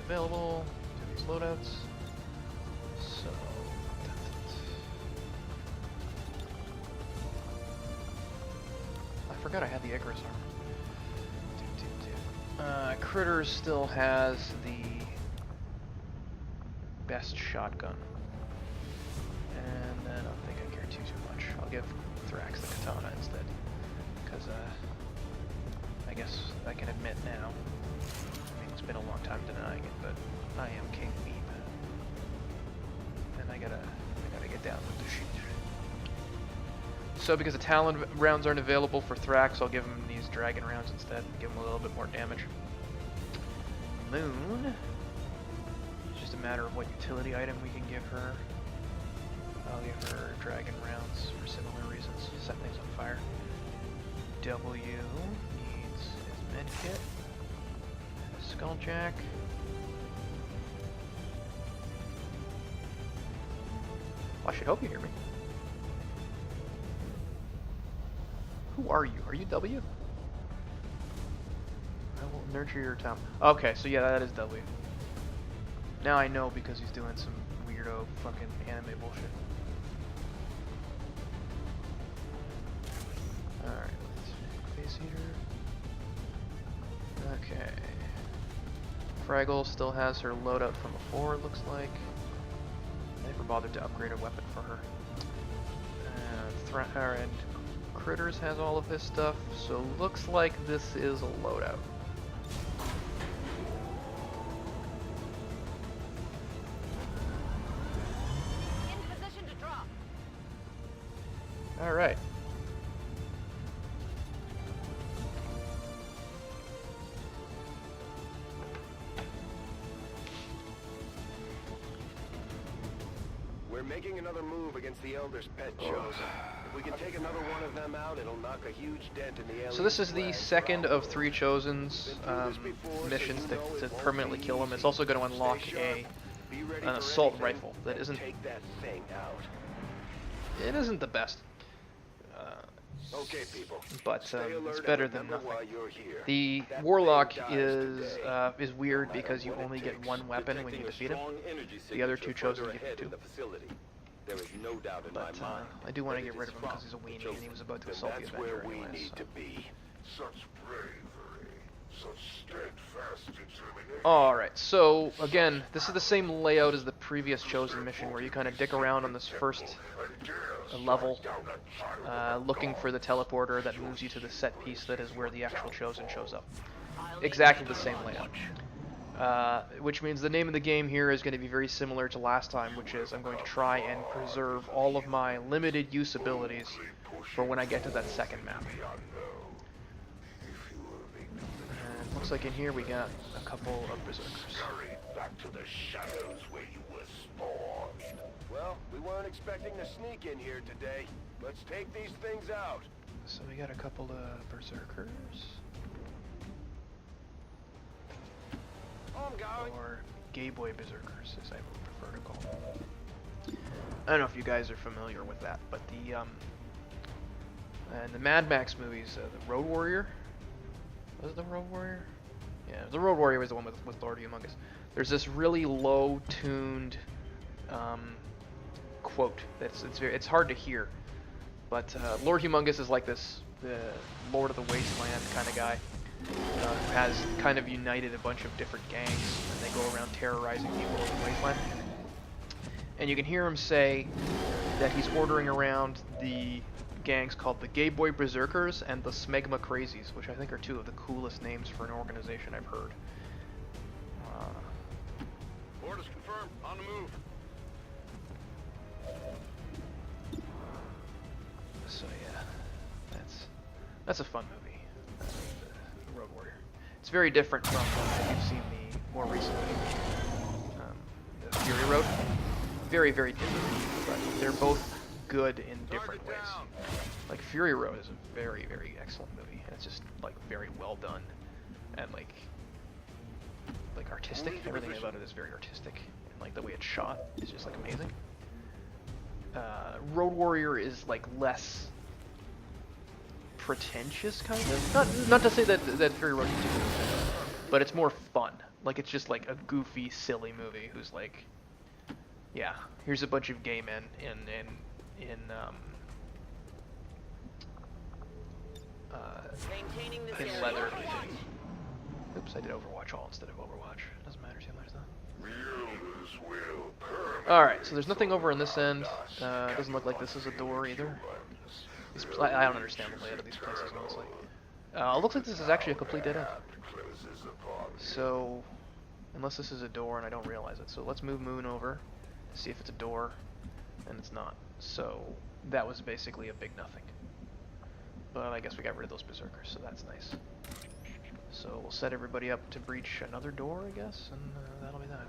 Available. Do these loadouts. So. I forgot I had the Icarus armor. Critters still has the best shotgun. And I don't think I care too much. I'll give Thrax the katana instead. Because, I guess I can admit now. I mean, it's been a long time denying it, but I am King Weeb. And I gotta get down with the shit. So because the Talon rounds aren't available for Thrax, I'll give him these Dragon rounds instead. Give him a little bit more damage. Moon. It's just a matter of what utility item we can give her. I'll give her Dragon rounds for similar reasons. Set things on fire. W needs his medkit. Skulljack. I should hope you hear me. Who are you? Are you W? I will nurture your town. Okay, so yeah, that is W. Now I know because he's doing some weirdo fucking anime bullshit. Alright, face heater. Okay. Fraggle still has her loadout from before, it looks like. I never bothered to upgrade a weapon for her. And Critters has all of this stuff, so looks like this is a loadout. In position to drop. Alright. We're making another move against the Elder's pet chosen. If we can take another one of them out, it'll knock a huge dent in the alien. So this is the second of 3 Chosen's missions to permanently kill him. It's also going to unlock an assault rifle that isn't... Take that thing out. It isn't the best. Okay, people. But it's better than nothing. Here. The Warlock is weird because you only get 1 weapon when you defeat him. The other 2 Chosen give you 2. There is no doubt in But my mind. I do want to get rid of him because he's a weenie and he was about to assault the That's where Avenger we anyway. need So. to be. Such bravery, such steadfast determination. Alright, so again, this is the same layout as the previous Chosen mission where you kind of dick around on this first level looking for the teleporter that moves you to the set piece that is where the actual Chosen shows up. Exactly the same layout. Which means the name of the game here is going to be very similar to last time, which is I'm going to try and preserve all of my limited use abilities for when I get to that second map. And looks like in here we got a couple of Berserkers. Back to the shadows where you were spawned. Well, we weren't expecting to sneak in here today. Let's take these things out. So we got a couple of Berserkers. I'm going. Or Gay Boy Berserkers, as I would prefer to call them. I don't know if you guys are familiar with that, but the in the Mad Max movies, the Road Warrior, was it the Road Warrior? Yeah, the Road Warrior was the one with Lord Humongous. There's this really low-tuned quote it's hard to hear, but Lord Humongous is like this Lord of the Wasteland kind of guy. Who has kind of united a bunch of different gangs, and they go around terrorizing people in the wasteland. And you can hear him say that he's ordering around the gangs called the Gay Boy Berserkers and the Smegma Crazies, which I think are 2 of the coolest names for an organization I've heard. Orders confirmed. On the move. So yeah, that's a fun movie. Road Warrior. It's very different from what you've seen the more recently, the Fury Road. Very, very different, but they're both good in different ways. Like Fury Road is a very, very excellent movie, and it's just like very well done, and like artistic. Everything about it is very artistic, and like the way it's shot is just like amazing. Road Warrior is like less pretentious, kind of. Not to say that Fury Road is too pretentious, but it's more fun. Like it's just like a goofy, silly movie who's like, yeah, here's a bunch of gay men in leather. Oops, I did Overwatch all instead of Overwatch. Doesn't matter too much though. Alright, so there's nothing over on this end. Doesn't look like this is a door either. I don't understand the layout of these places, honestly. Looks like this is actually a complete dead end. So, unless this is a door and I don't realize it. So let's move Moon over, see if it's a door, and it's not. So, that was basically a big nothing. But I guess we got rid of those berserkers, so that's nice. So we'll set everybody up to breach another door, I guess, and that'll be that.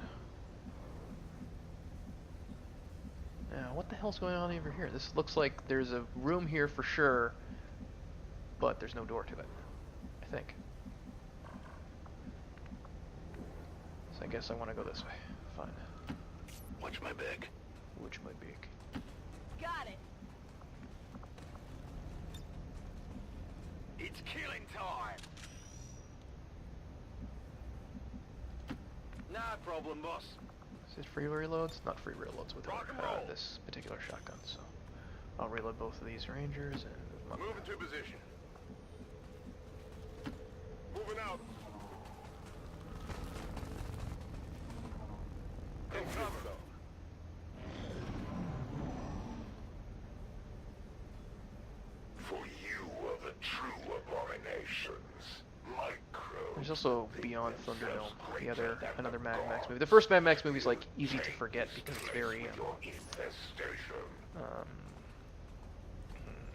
Now, what the hell's going on over here? This looks like there's a room here for sure, but there's no door to it, I think. So I guess I want to go this way. Fine. Watch my back. Watch my back. Got it. It's killing time. No problem, boss. Is it free reloads? Not free reloads with this particular shotgun, so I'll reload both of these rangers and Move into position. Moving out. In cover though. For you are the true abominations. There's also Beyond Thunderdome, another Mad Max movie. The first Mad Max movie is like easy to forget because it's very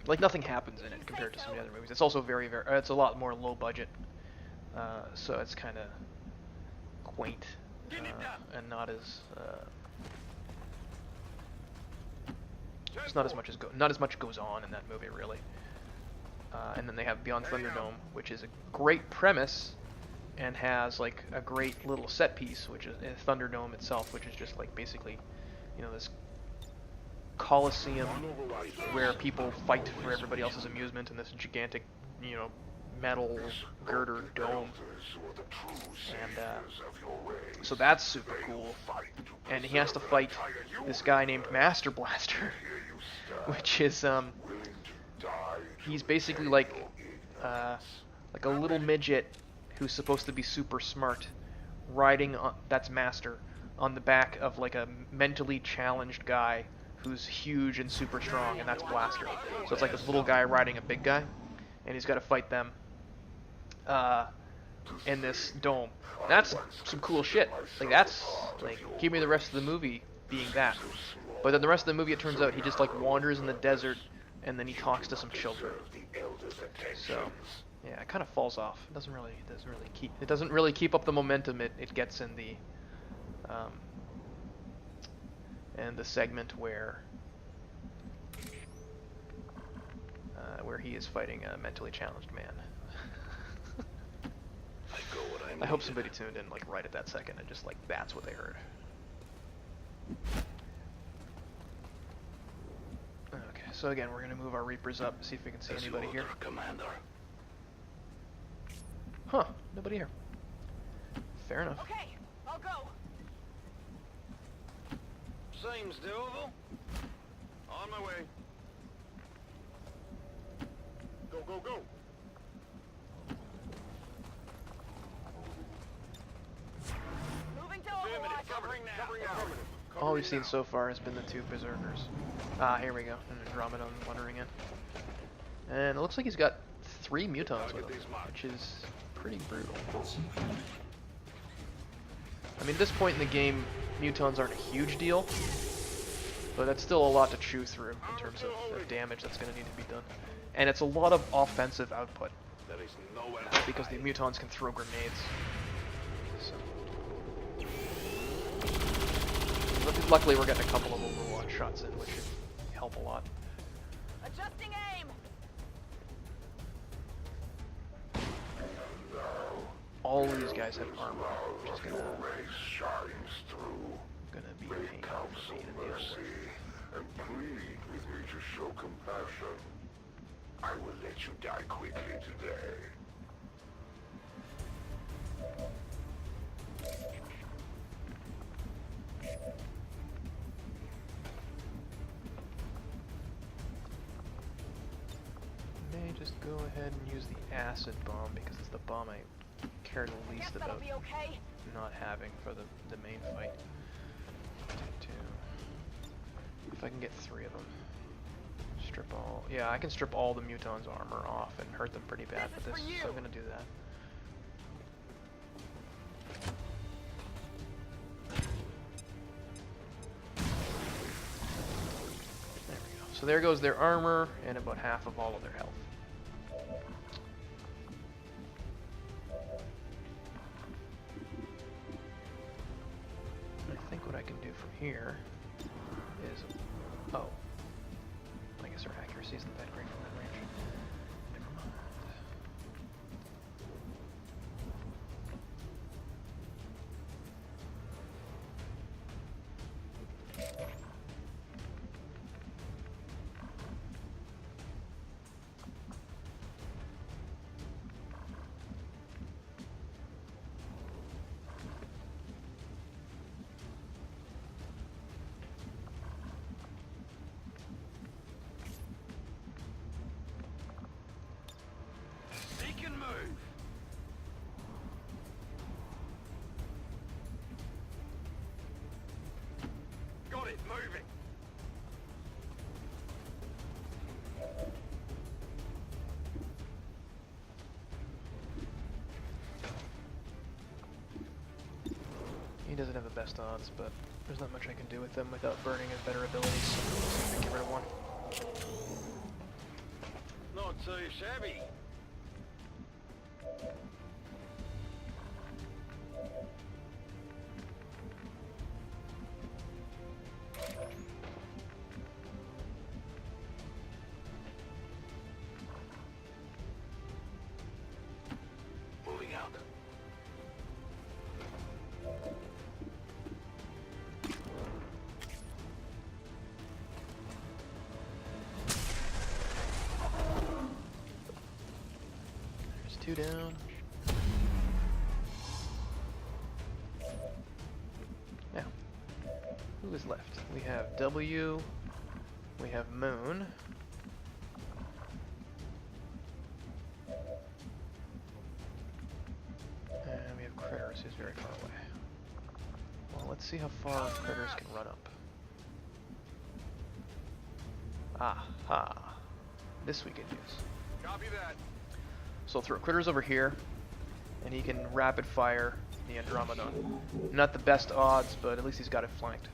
like nothing happens in it compared to some of the other movies. It's also very it's a lot more low budget, so it's kind of quaint and not as it's not as much goes on in that movie really. And then they have Beyond Thunderdome, which is a great premise and has like a great little set piece, which is Thunderdome itself, which is just like basically, you know, this coliseum where people fight for everybody else's amusement in this gigantic, you know, metal girder dome. And so that's super cool. And he has to fight this guy named Master Blaster, which is he's basically like a little midget who's supposed to be super smart, riding on, that's Master, on the back of like a mentally challenged guy who's huge and super strong, and that's Blaster. So it's like this little guy riding a big guy, and he's got to fight them in this dome. That's some cool shit. Like that's like, give me the rest of the movie being that. But then the rest of the movie, it turns out he just like wanders in the desert and then he talks to some children. So yeah, it kind of falls off. It doesn't really keep up the momentum it gets in the segment where he is fighting a mentally challenged man. I hope somebody tuned in like right at that second and just like that's what they heard. Okay, so again we're gonna move our Reapers up, see if we can see anybody here. Commander. Huh, nobody here. Fair enough. Okay, I'll go. Seems doable. On my way. Go, go, go. Moving to Overwatch. Covering now. All we've seen so far has been the two Berserkers. Here we go. And Andromedon wandering in. And it looks like he's got 3 Mutons with him, which is pretty brutal. I mean, at this point in the game, Mutons aren't a huge deal, but that's still a lot to chew through in terms of damage that's going to need to be done. And it's a lot of offensive output, because the Mutons can throw grenades. So. Luckily, we're getting a couple of Overwatch shots in, which should help a lot. Adjusting aim. All of these guys have armor, which is gonna be a pain for me to deal with. And plead with me to show compassion. I will let you die quickly today. May just go ahead and use the acid bomb because it's the bomb I care the least about Okay. not having for the main fight. If I can get 3 of them. Strip all... Yeah, I can strip all the Mutons' armor off and hurt them pretty bad with this, so I'm gonna do that. There we go. So there goes their armor and about half of all of their health. I think what I can do from here is... Oh. I guess our accuracy isn't that great from that range. Never mind. He doesn't have the best odds, but there's not much I can do with him without burning his better abilities. So let's see if we can get rid of one. Not too shabby. Moving out. There's 2 down. Now, who is left? We have W, we have Moon, and we have Critters, who's very far away. Well, let's see how far Critters can run up. Aha! This we can use. Copy that. So I'll throw Critters over here, and he can rapid fire the Andromedon. Not the best odds, but at least he's got it flanked.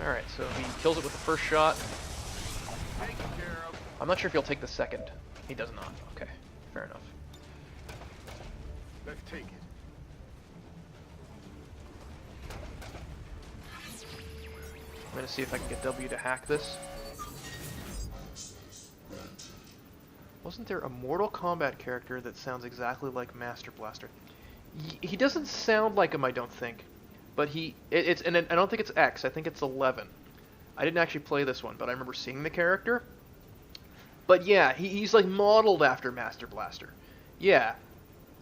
Alright, so he kills it with the first shot. I'm not sure if he'll take the second. He does not. Okay, fair enough. Let's take it. I'm gonna see if I can get W to hack this. Wasn't there a Mortal Kombat character that sounds exactly like Master Blaster? He doesn't sound like him, I don't think. But and I don't think it's X, I think it's 11. I didn't actually play this one, but I remember seeing the character. But yeah, he's like modeled after Master Blaster. Yeah.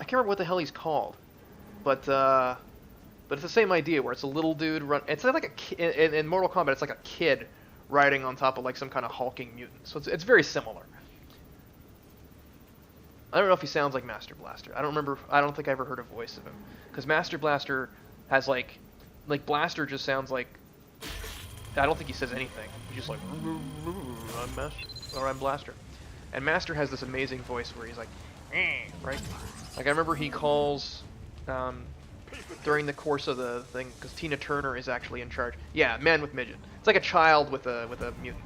I can't remember what the hell he's called. But it's the same idea where it's a little dude it's like a kid, in Mortal Kombat it's like a kid riding on top of like some kind of hulking mutant. So it's very similar. I don't know if he sounds like Master Blaster. I don't think I ever heard a voice of him. Because Master Blaster has like Blaster just sounds like, I don't think he says anything. He's just like, I'm Master, or I'm Blaster. And Master has this amazing voice where he's like, right? Like I remember he calls, during the course of the thing, because Tina Turner is actually in charge. Yeah, Man with Midget. It's like a child with a mutant.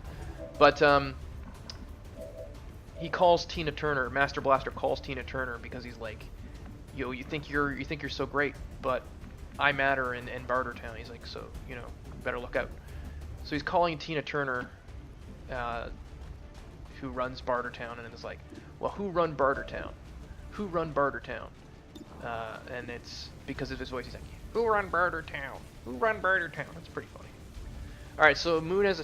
But, he calls Tina Turner, Master Blaster calls Tina Turner because he's like, yo, you think you're so great, but I matter in Bartertown. He's like, so, you know, better look out. So he's calling Tina Turner, who runs Bartertown, and it's like, well, who run Bartertown? Who run Bartertown? And it's because of his voice. He's like, who run Bartertown? Who run Bartertown? That's pretty funny. Alright, so Moon has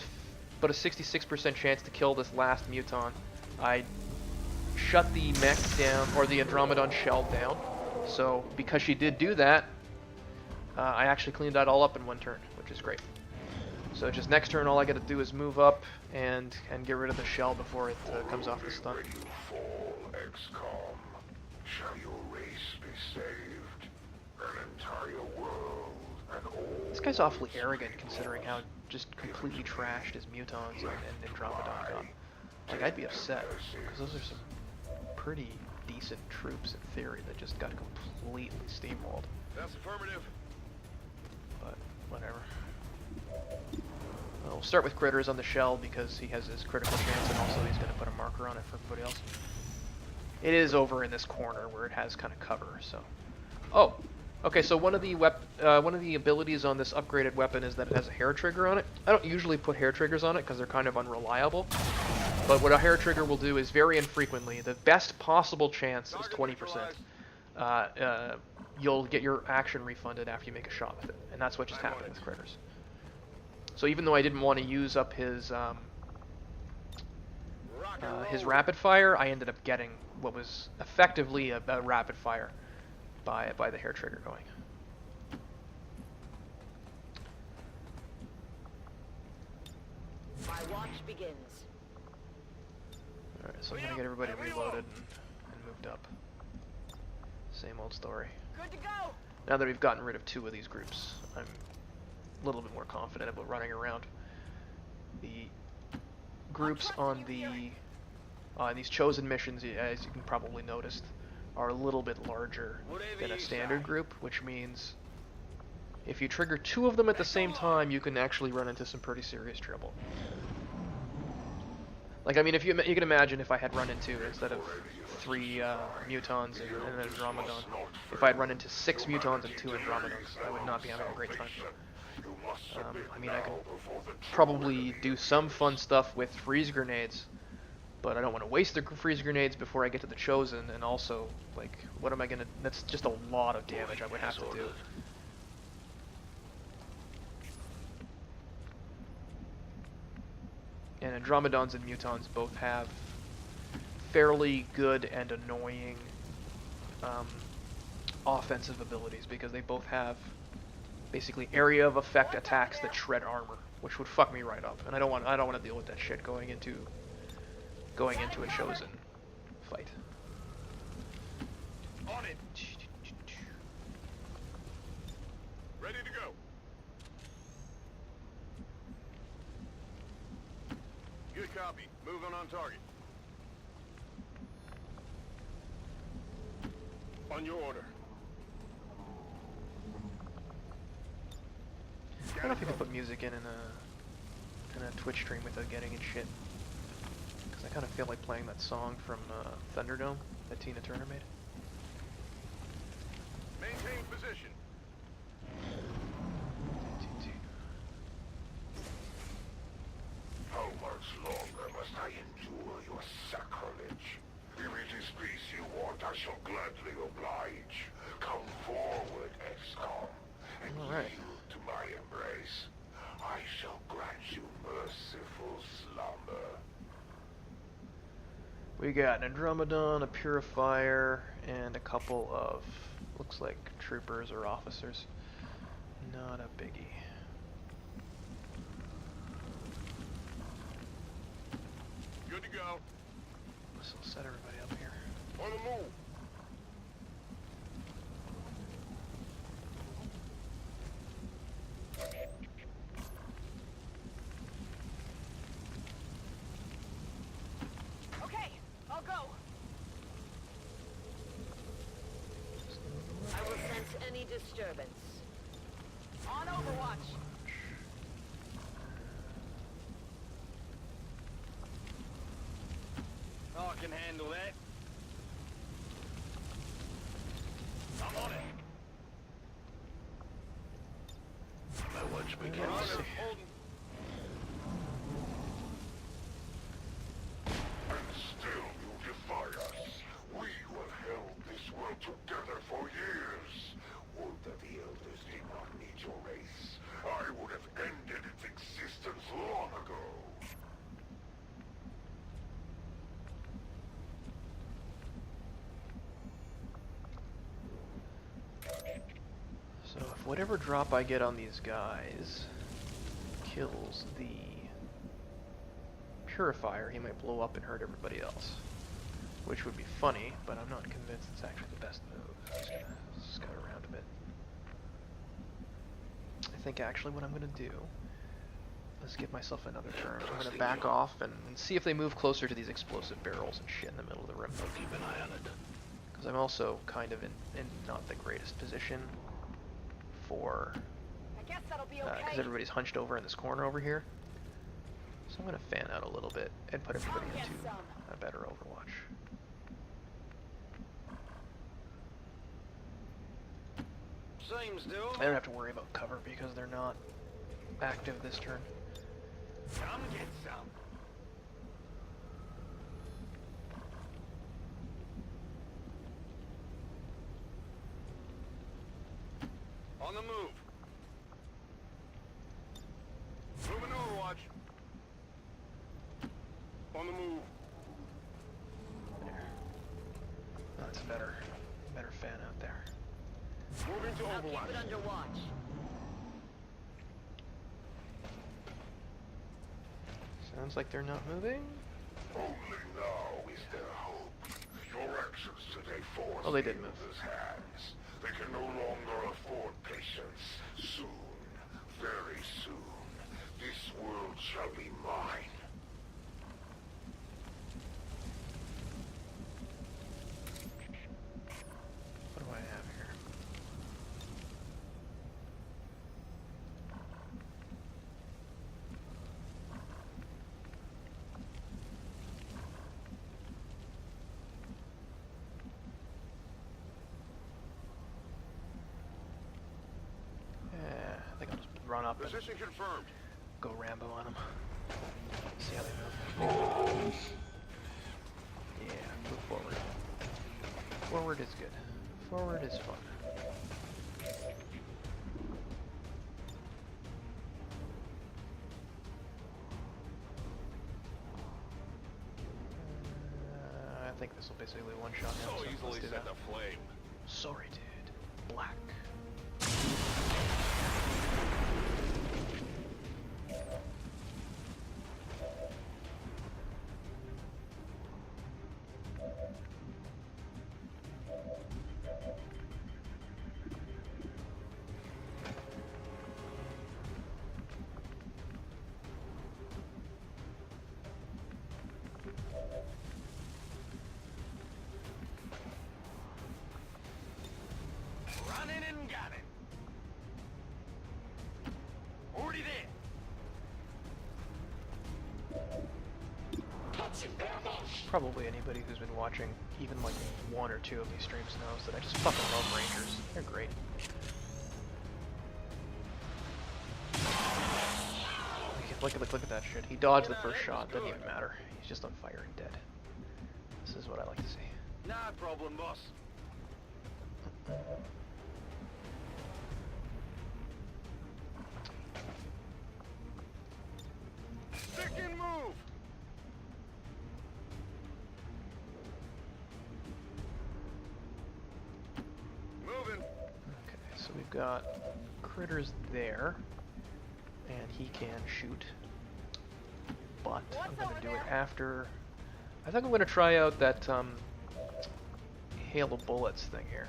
but a 66% chance to kill this last Muton. I shut the mech down, or the Andromedon shell down. So, because she did do that, I actually cleaned that all up in one turn, which is great. So just next turn, all I gotta do is move up and get rid of the shell before it comes off the stun. When you fall, XCOM, shall your race be saved? An entire world and all... This guy's awfully arrogant, considering how just completely trashed his Mutons and Andromedon got. Like, I'd be upset, because those are some pretty decent troops in theory that just got completely steamrolled. That's affirmative. But, whatever. We'll start with critters on the shell because he has his critical chance, and also he's going to put a marker on it for everybody else. It is over in this corner where it has kind of cover. So, oh, okay. So one of the abilities on this upgraded weapon is that it has a hair trigger on it. I don't usually put hair triggers on it because they're kind of unreliable. But what a hair trigger will do is very infrequently, the best possible chance is 20%. You'll get your action refunded after you make a shot with it, and that's what just happened with critters. So even though I didn't want to use up his rapid fire, I ended up getting what was effectively a rapid fire by the hair trigger going. My watch begins. Alright, so I'm gonna get everybody reloaded and moved up. Same old story. Good to go. Now that we've gotten rid of 2 of these groups, I'm a little bit more confident about running around. The groups on these chosen missions, as you can probably notice, are a little bit larger than a standard group, which means if you trigger 2 of them at the same time, you can actually run into some pretty serious trouble. Like, I mean, if you can imagine if I had run into, instead of 3 mutons and an Andromedon, if I had run into 6 mutons and 2 Andromedons, I would not be having a great time. I mean, I could probably do some fun stuff with freeze grenades, but I don't want to waste the freeze grenades before I get to the Chosen, and also, like, what am I gonna... That's just a lot of damage I would have to do. And Andromedons and Mutons both have fairly good and annoying offensive abilities, because they both have basically area of effect attacks that shred armor, which would fuck me right up. And I don't want to deal with that shit going into a Chosen fight. On it. Ready to go. Good copy. Moving on target. On your order. I don't know if you can put music in a Twitch stream without getting in shit. Because I kind of feel like playing that song from Thunderdome that Tina Turner made. Maintain position. How much longer must I endure your sacrilege? If it is peace you want, I shall gladly oblige. Come forward, XCOM, and yield to my embrace. I shall grant you merciful slumber. We got an Andromedon, a Purifier, and a couple of, looks like troopers or officers. Not a biggie. Good to go. This will set everybody up here. On the move. Okay, I'll go. I will sense any disturbance. On Overwatch. Oh, I can handle that. I'm on it. My watch begins. And still you defy us. We who have held this world together for years. Would that the Elders did not need your race. I would have ended its existence long ago. So if whatever drop I get on these guys kills the Purifier, he might blow up and hurt everybody else. Which would be funny, but I'm not convinced it's actually the best move. I'm just gonna scout around a bit. I think actually what I'm gonna do is give myself another turn. I'm gonna back off and see if they move closer to these explosive barrels and shit in the middle of the room. Keep an eye on it. Because I'm also kind of in not the greatest position for... I guess that'll be Because okay. everybody's hunched over in this corner over here. So I'm gonna fan out a little bit and put everybody into a better Overwatch. Seems doable. I don't have to worry about cover because they're not active this turn. Come get some. On the move. Moving Overwatch. On the move. There. That's better. Better fan out there. Moving to I'll keep Overwatch. it under watch. Sounds like they're not moving. Only now is there hope. Your actions today force Oh, they did the move. Elder's hands. They can no longer afford patience. Soon, very soon, this world shall be mine. What do I have here? Yeah, I think I'll just run up and Position confirmed. go Rambo on them. See how they move. Yeah, move forward. Forward is good. Forward is fun. I think this will basically one-shot him, so let's do that. flame. Sorry, dude. Black. Running and got it. Already there. Probably anybody who's been watching even like one or two of these streams knows that I just fucking love Rangers. They're great. Look at that shit. He dodged the first shot, doesn't even matter. He's just on fire and dead. This is what I like to see. No problem, boss. Stick and move. Moving. Okay, so we've got critters there, and he can shoot. But I'm gonna do it after. I think I'm gonna try out that hail of bullets thing here.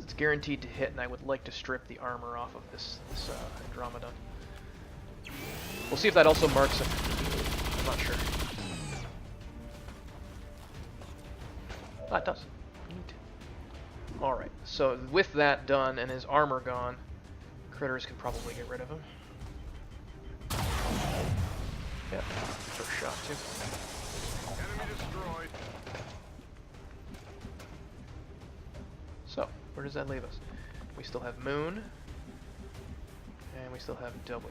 It's guaranteed to hit, and I would like to strip the armor off of this Andromedon. We'll see if that also marks him. I'm not sure. Ah, it does. Neat. Alright, so with that done and his armor gone, critters can probably get rid of him. Yep, first shot too. Enemy destroyed. So, where does that leave us? We still have Moon, and we still have W.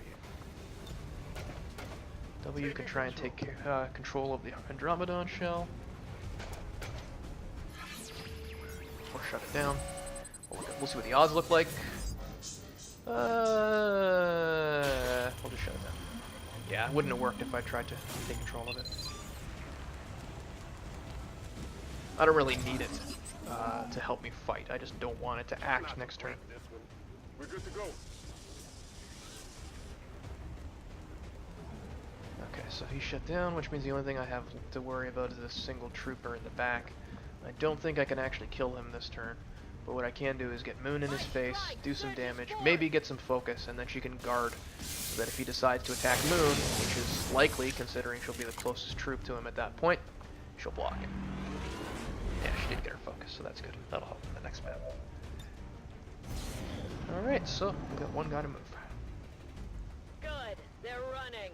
W can try and take control of the Andromedon shell, or shut it down. We'll see what the odds look like. We'll just shut it down. Yeah, it wouldn't have worked if I tried to take control of it. I don't really need it to help me fight. I just don't want it to act next turn. We're good to go. Okay, so he's shut down, which means the only thing I have to worry about is this single trooper in the back. I don't think I can actually kill him this turn, but what I can do is get Moon in his face, do some damage, maybe get some focus, and then she can guard so that if he decides to attack Moon, which is likely considering she'll be the closest troop to him at that point, she'll block it. Yeah, she did get her focus, so that's good. That'll help in the next map. Alright, so we've got one guy to move. Good. They're running.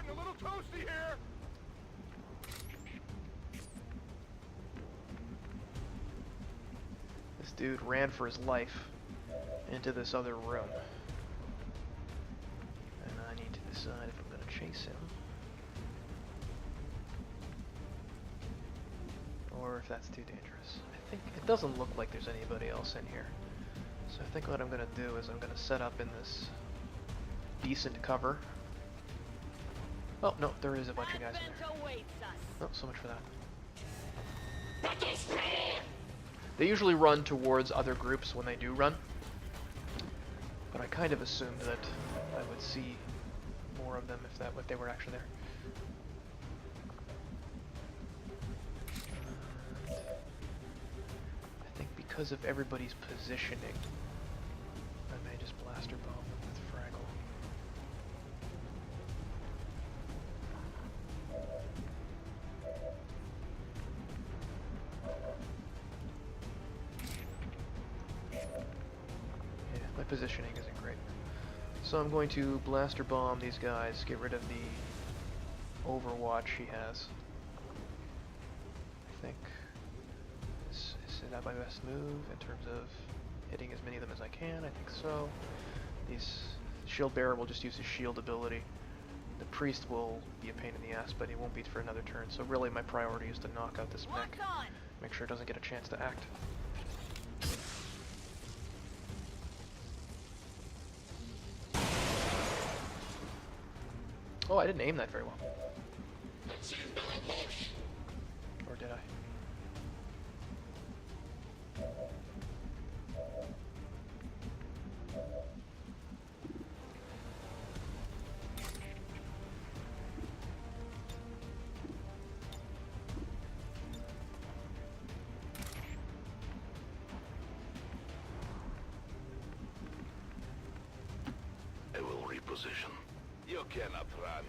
a little toasty here. This dude ran for his life into this other room. And I need to decide if I'm going to chase him. Or if that's too dangerous. I think it doesn't look like there's anybody else in here. So I think what I'm going to do is I'm going to set up in this decent cover. Oh, no, there is a bunch of guys in there. Oh, so much for that. They usually run towards other groups when they do run. But I kind of assumed that I would see more of them if they were actually there. I think because of everybody's positioning, I may just blaster bomb them with Fraggle. Yeah, my positioning isn't great. So I'm going to blaster bomb these guys, get rid of the overwatch he has. I think is that my best move in terms of hitting as many of them as I can? I think so. These shield bearer will just use his shield ability. The priest will be a pain in the ass, but he won't be for another turn. So really my priority is to knock out this mech. Make sure it doesn't get a chance to act. Oh, I didn't aim that very well. Or did I? I will reposition. You cannot run.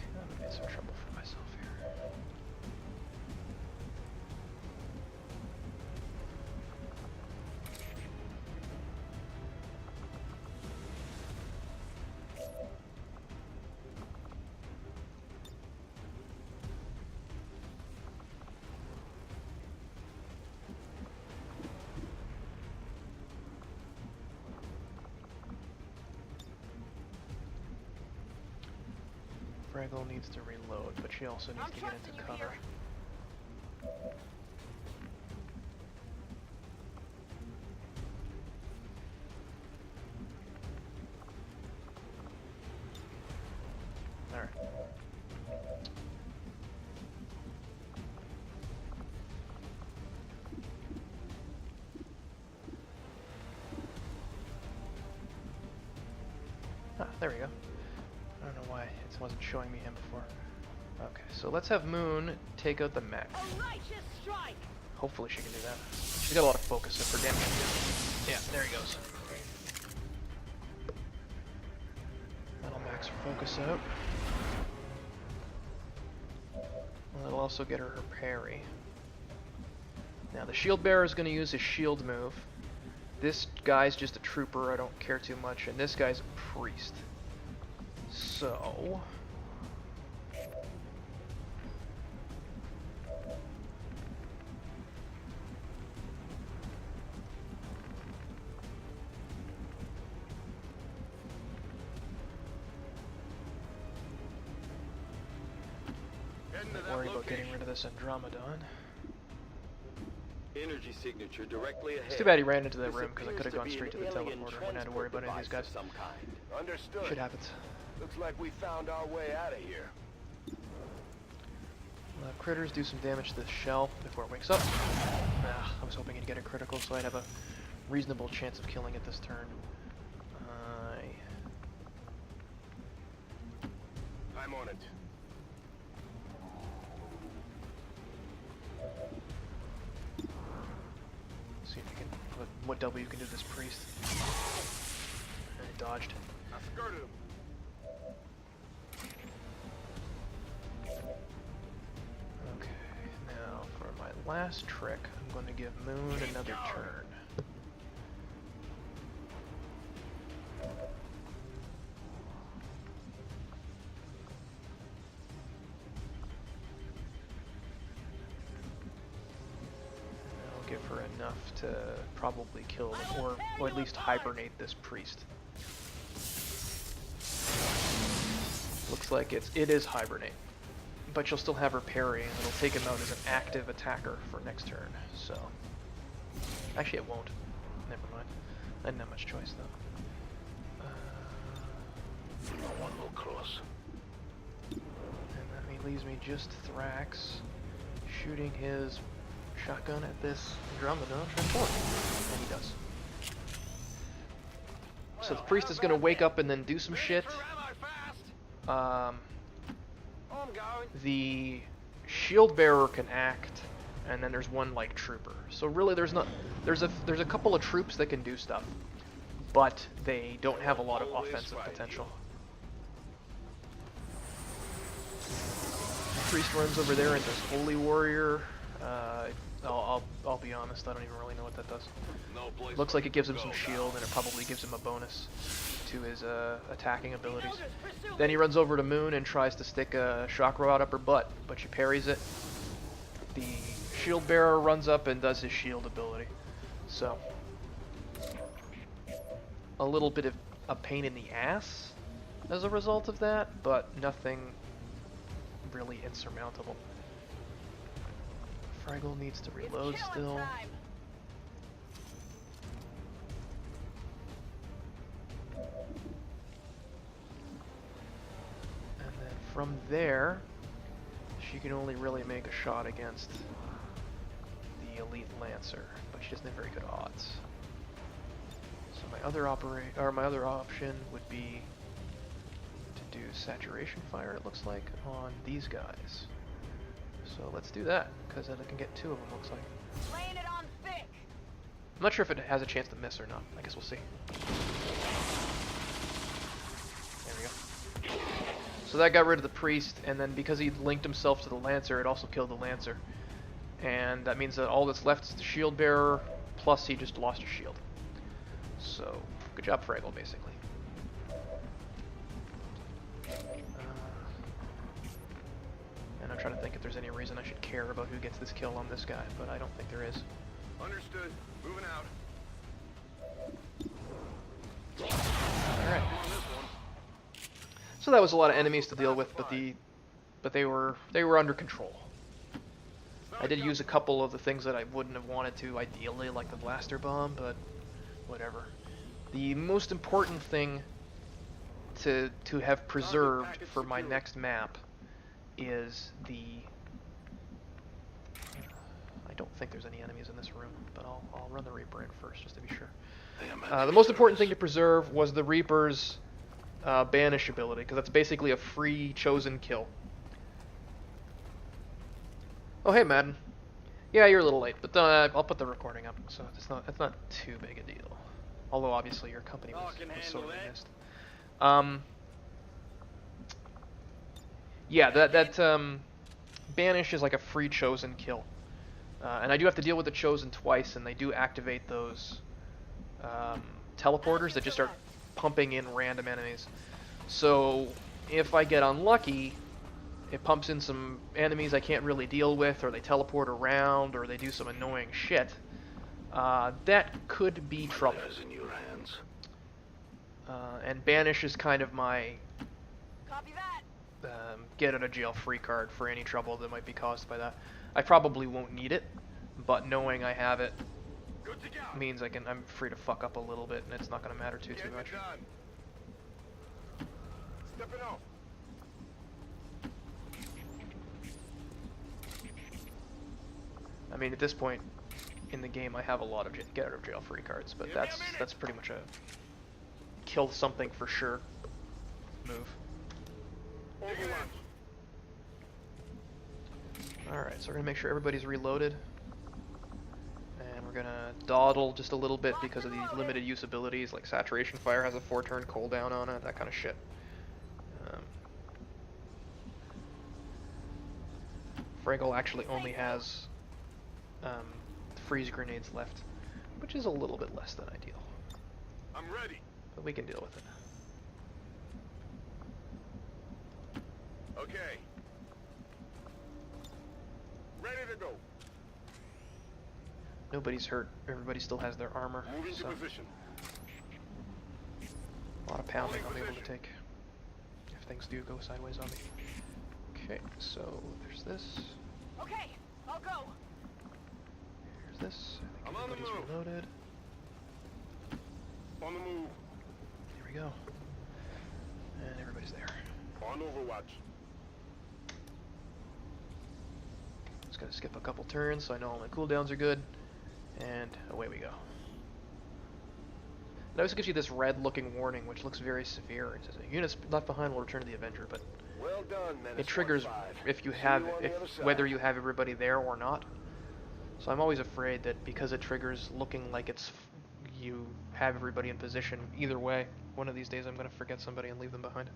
I'm gonna get some trouble for myself here. Fraggle needs to reload, but she also needs to get into cover. Alright. Ah, there we go. I don't know why it wasn't showing me him before. Okay, so let's have Moon take out the mech. Hopefully she can do that. She's got a lot of focus so for damage. Yeah, there he goes. That'll max her focus out. And that'll also get her her parry. Now the shield bearer is going to use his shield move. This guy's just a trooper, I don't care too much, and this guy's a priest. So don't worry about getting rid of this Andromedon. Energy signature directly ahead. It's too bad he ran into that room because I could have gone straight to the teleporter and wouldn't have to worry about any of these guys. Understood. Shit happens. Looks like we found our way out of here. Critters do some damage to this shell before it wakes up. I was hoping he'd get a critical so I'd have a reasonable chance of killing it this turn. I'm on it. See if you can what W you can do to this priest. And he dodged. I skirted him. Okay, now for my last trick, I'm going to give Moon another turn. I'll give her enough to probably kill them, or at least hibernate this priest. Looks like it is hibernate. But you'll still have her parry, and it'll take him out as an active attacker for next turn, so... Actually, it won't. Never mind. I didn't have much choice, though. No one will cross. And that leaves me just Thrax shooting his shotgun at this Andromeda transform. And he does. So the priest is going to wake up and then do some shit. The shield bearer can act, and then there's one like trooper. So really, there's a couple of troops that can do stuff, but they don't have a lot of offensive potential. The priest runs over there and does Holy Warrior. I'll be honest, I don't even really know what that does. Looks like it gives him some shield, and it probably gives him a bonus to his attacking abilities. Then he runs over to Moon and tries to stick a shock rod up her butt, but she parries it. The shield bearer runs up and does his shield ability. So, a little bit of a pain in the ass as a result of that, but nothing really insurmountable. Fraggle needs to reload still. And then from there, she can only really make a shot against the Elite Lancer, but she doesn't have very good odds. So my other option would be to do Saturation Fire, it looks like, on these guys. So let's do that, because then I can get two of them, looks like. Laying it on thick. I'm not sure if it has a chance to miss or not. I guess we'll see. There we go. So that got rid of the priest, and then because he linked himself to the Lancer, it also killed the Lancer. And that means that all that's left is the shield bearer, plus he just lost a shield. So, good job, Fraggle, basically. And I'm trying to think if there's any reason I should care about who gets this kill on this guy, but I don't think there is. Understood. Moving out. Alright. So that was a lot of enemies to deal with, but they were under control. I did use a couple of the things that I wouldn't have wanted to, ideally, like the blaster bomb, but whatever. The most important thing to have preserved for my next map is the... I don't think there's any enemies in this room, but I'll run the Reaper in first, just to be sure. The most important thing to preserve was the Reaper's Banish ability, because that's basically a free chosen kill. Oh hey Madden. Yeah, you're a little late, but I'll put the recording up, so it's not too big a deal. Although obviously your company was sorely missed. Yeah, that Banish is like a free chosen kill. And I do have to deal with the chosen twice, and they do activate those teleporters that just start pumping in random enemies. So if I get unlucky, it pumps in some enemies I can't really deal with, or they teleport around, or they do some annoying shit. That could be trouble. In your hands. And Banish is kind of my Copy that. get out of jail free card for any trouble that might be caused by that. I probably won't need it, but knowing I have it means I'm free to fuck up a little bit, and it's not going to matter too much. Stepping off. I mean, at this point in the game, I have a lot of get out of jail free cards, but that's pretty much a kill something for sure move. Alright, so we're going to make sure everybody's reloaded. And we're we're gonna dawdle just a little bit because of the limited use abilities, like Saturation Fire has a 4-turn cooldown on it, that kind of shit. Fraggle actually only has freeze grenades left, which is a little bit less than ideal. I'm ready. But we can deal with it. Okay. Ready to go. Nobody's hurt. Everybody still has their armor. Moving to So position. a lot of pounding I'm able to take if things do go sideways on me. Okay, so there's this. Okay, I'll go. Here's this. I I'm think on the everybody's move. reloaded. On the move. Here we go. And everybody's there. On Overwatch. Just gotta skip a couple turns so I know all my cooldowns are good. And away we go. It always gives you this red looking warning which looks very severe. It says units left behind will return to the Avenger, but Well done, Menace it triggers 1-5. if you See have you on the other side. whether you have everybody there or not. So I'm always afraid that because it triggers looking like it's you have everybody in position either way, one of these days I'm gonna forget somebody and leave them behind.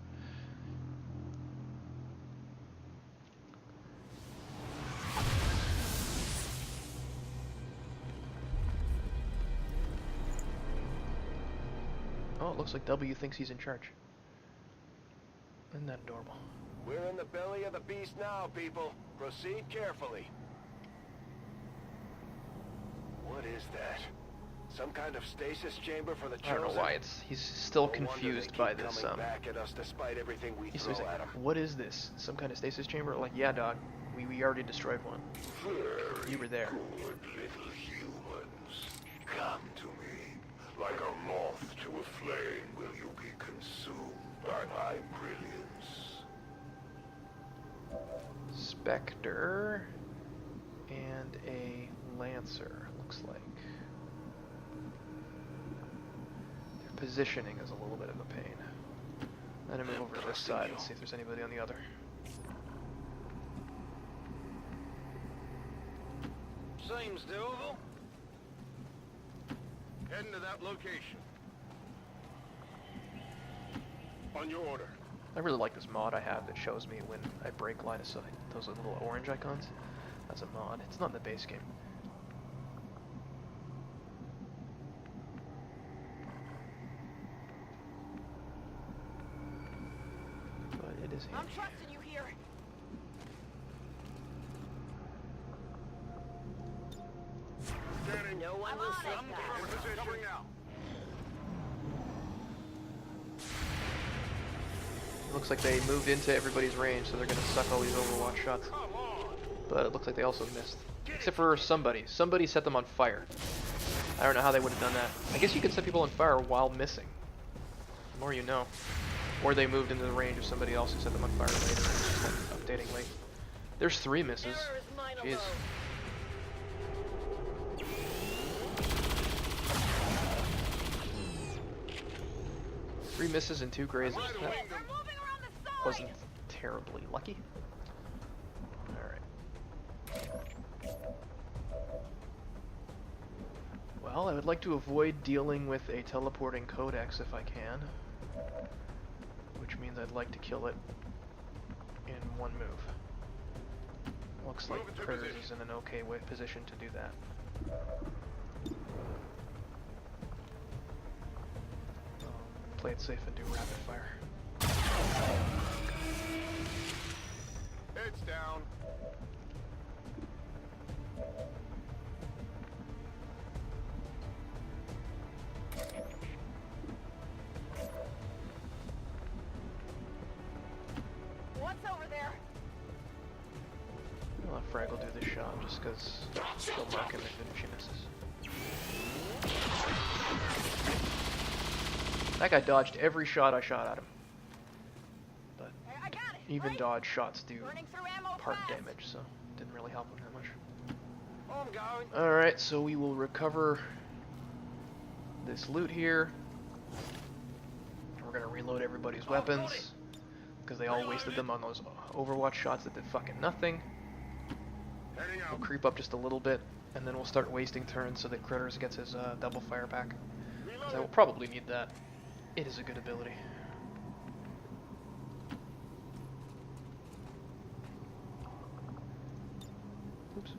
Oh, it looks like W thinks he's in charge. Isn't that adorable? We're in the belly of the beast now, people. Proceed carefully. What is that? Some kind of stasis chamber for the I don't chosen? know why he's still No wonder they confused keep by this. coming back at us despite everything we He's throw like, at them. what is this? Some kind of stasis chamber? Like, yeah, dog. We already destroyed one. You were there. Good little humans. Come to me. Like a moth to a flame will you be consumed by my brilliance. Spectre and a Lancer, looks like. Their positioning is a little bit of a pain. I'm gonna move over to this side and see if there's anybody on the other. Seems doable. Heading to that location. On your order. I really like this mod I have that shows me when I break line of sight. Those little orange icons. That's a mod. It's not in the base game. But it is I'm handy. trusting you here. Scanning. No one will save that. In position. Covering now. Looks like they moved into everybody's range, so they're gonna suck all these Overwatch shots. Come on. But it looks like they also missed. Except for somebody. Somebody set them on fire. I don't know how they would have done that. I guess you could set people on fire while missing. The more you know. Or they moved into the range of somebody else who set them on fire later. It's just like updating late. There's 3 misses. Error is mine Jeez. alone. 3 misses and 2 grazes. Right That away. They're moving around the side. wasn't terribly lucky. Alright. Well, I would like to avoid dealing with a teleporting codex if I can. Which means I'd like to kill it in one move. Looks like Move into Critters position. is in an okay position to do that. Play it safe and do rapid fire. Heads down. What's over there? I'll let Fraggle do this shot just because she'll mark him if she misses. That guy dodged every shot I shot at him. But Hey, I got it. even right? dodge shots do Burning through ammo part fast. damage, so didn't really help him that much. I'm going. Alright, so we will recover this loot here. We're gonna reload everybody's weapons because they all wasted them on those Overwatch shots that did fucking nothing. Heading We'll out. creep up just a little bit. And then we'll start wasting turns so that Critters gets his double fire back. Because I will probably need that. It is a good ability. Oops.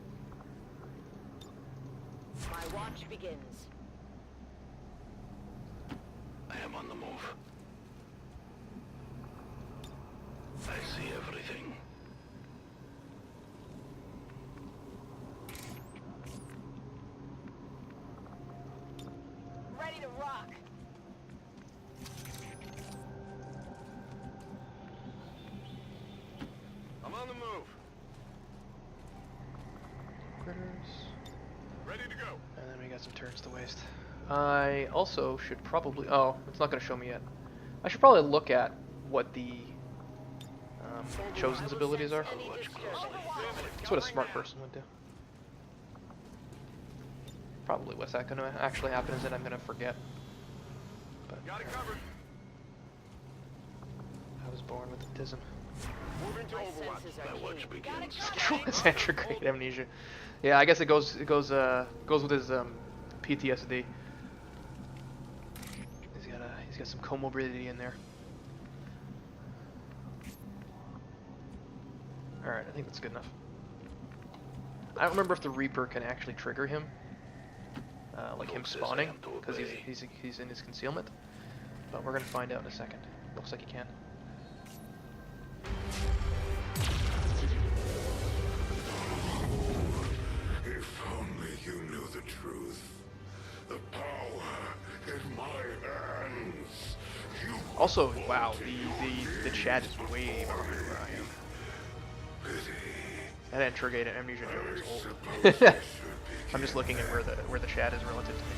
My watch begins. I am on the move. I see everything. Ready to rock. I'm on the move. Critters. Ready to go. And then we got some turns to waste. I also should probably... Oh, it's not going to show me yet. I should probably look at what the Chosen's abilities are. That's what a smart person would do. Probably what's that going to actually happen is that I'm going to forget. But Got it covered. I was born with autism. Moving to Overwatch. My watch begins. Retrograde amnesia. Yeah, I guess it goes with his PTSD. He's got some comorbidity in there. All right, I think that's good enough. I don't remember if the Reaper can actually trigger him, like him spawning, because he's in his concealment. But we're gonna find out in a second. Looks like he can. If only you knew the truth. The power in my hands. You Also, wow, the chat is way more than where I am. That retrograde amnesia joke is old. I'm just looking at where the chat is relative to me.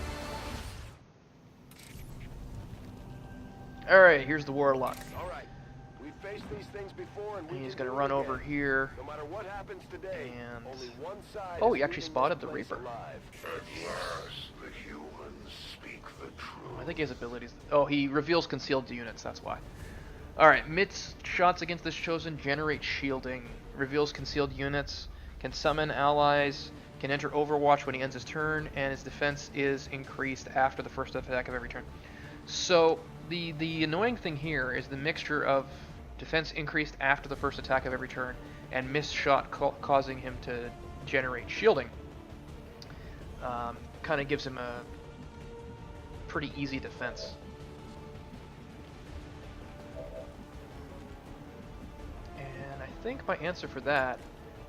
All right, here's the Warlock. All right. We've faced these things before, and He's gonna run over here. No matter what happens today, And only one side oh, is he actually leaving spotted this the place Reaper. alive. At last, the humans speak the truth. I think he has abilities. Oh, he reveals concealed units. That's why. All right, Mitt's shots against this Chosen generate shielding. Reveals concealed units. Can summon allies. Can enter Overwatch when he ends his turn, and his defense is increased after the first attack of every turn. So the annoying thing here is the mixture of defense increased after the first attack of every turn and missed shot causing him to generate shielding. Kind of gives him a pretty easy defense. And I think my answer for that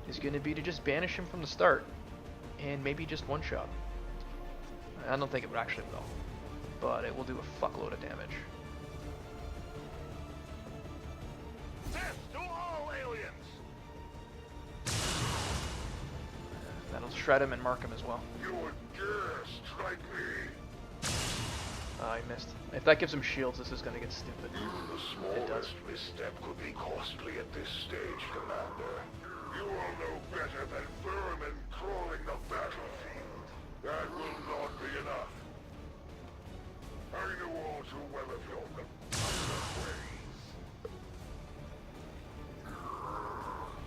is going to be to just banish him from the start and maybe just one shot. I don't think it would actually will, but it will do a fuckload of damage. Death to all aliens! That'll shred him and mark him as well. You would dare strike me. He missed. If that gives him shields, this is going to get stupid. Even the It does. smallest misstep could be costly at this stage, Commander. You all know better than vermin crawling the battlefield. That will not be enough. I know all too well of your ways.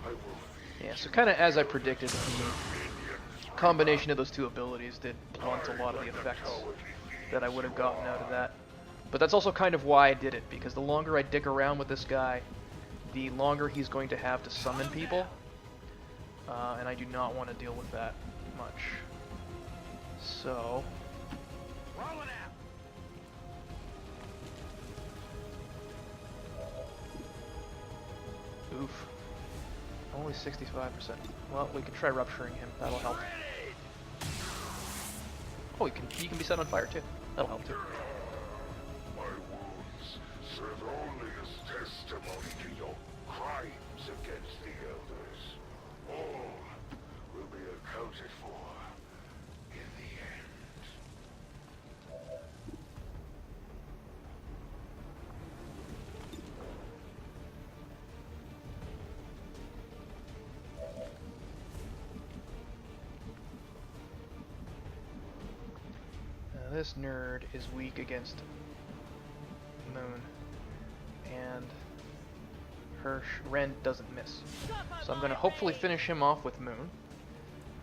I will feed Yeah, so kind of as I predicted, the combination of those two abilities did blunt a lot of the effects that I would have gotten out of that. But that's also kind of why I did it, because the longer I dick around with this guy, the longer he's going to have to summon people, and I do not want to deal with that much. So... Rolling out! Oof. Only 65%. Well, we can try rupturing him. That'll help. Oh, he can be set on fire too. That'll help too. my wounds serve only as testimony to your crimes against the Elders. All will be accounted for in the end. Now, this nerd is weak against Moon, and her Ren doesn't miss. So I'm going to hopefully finish him off with Moon.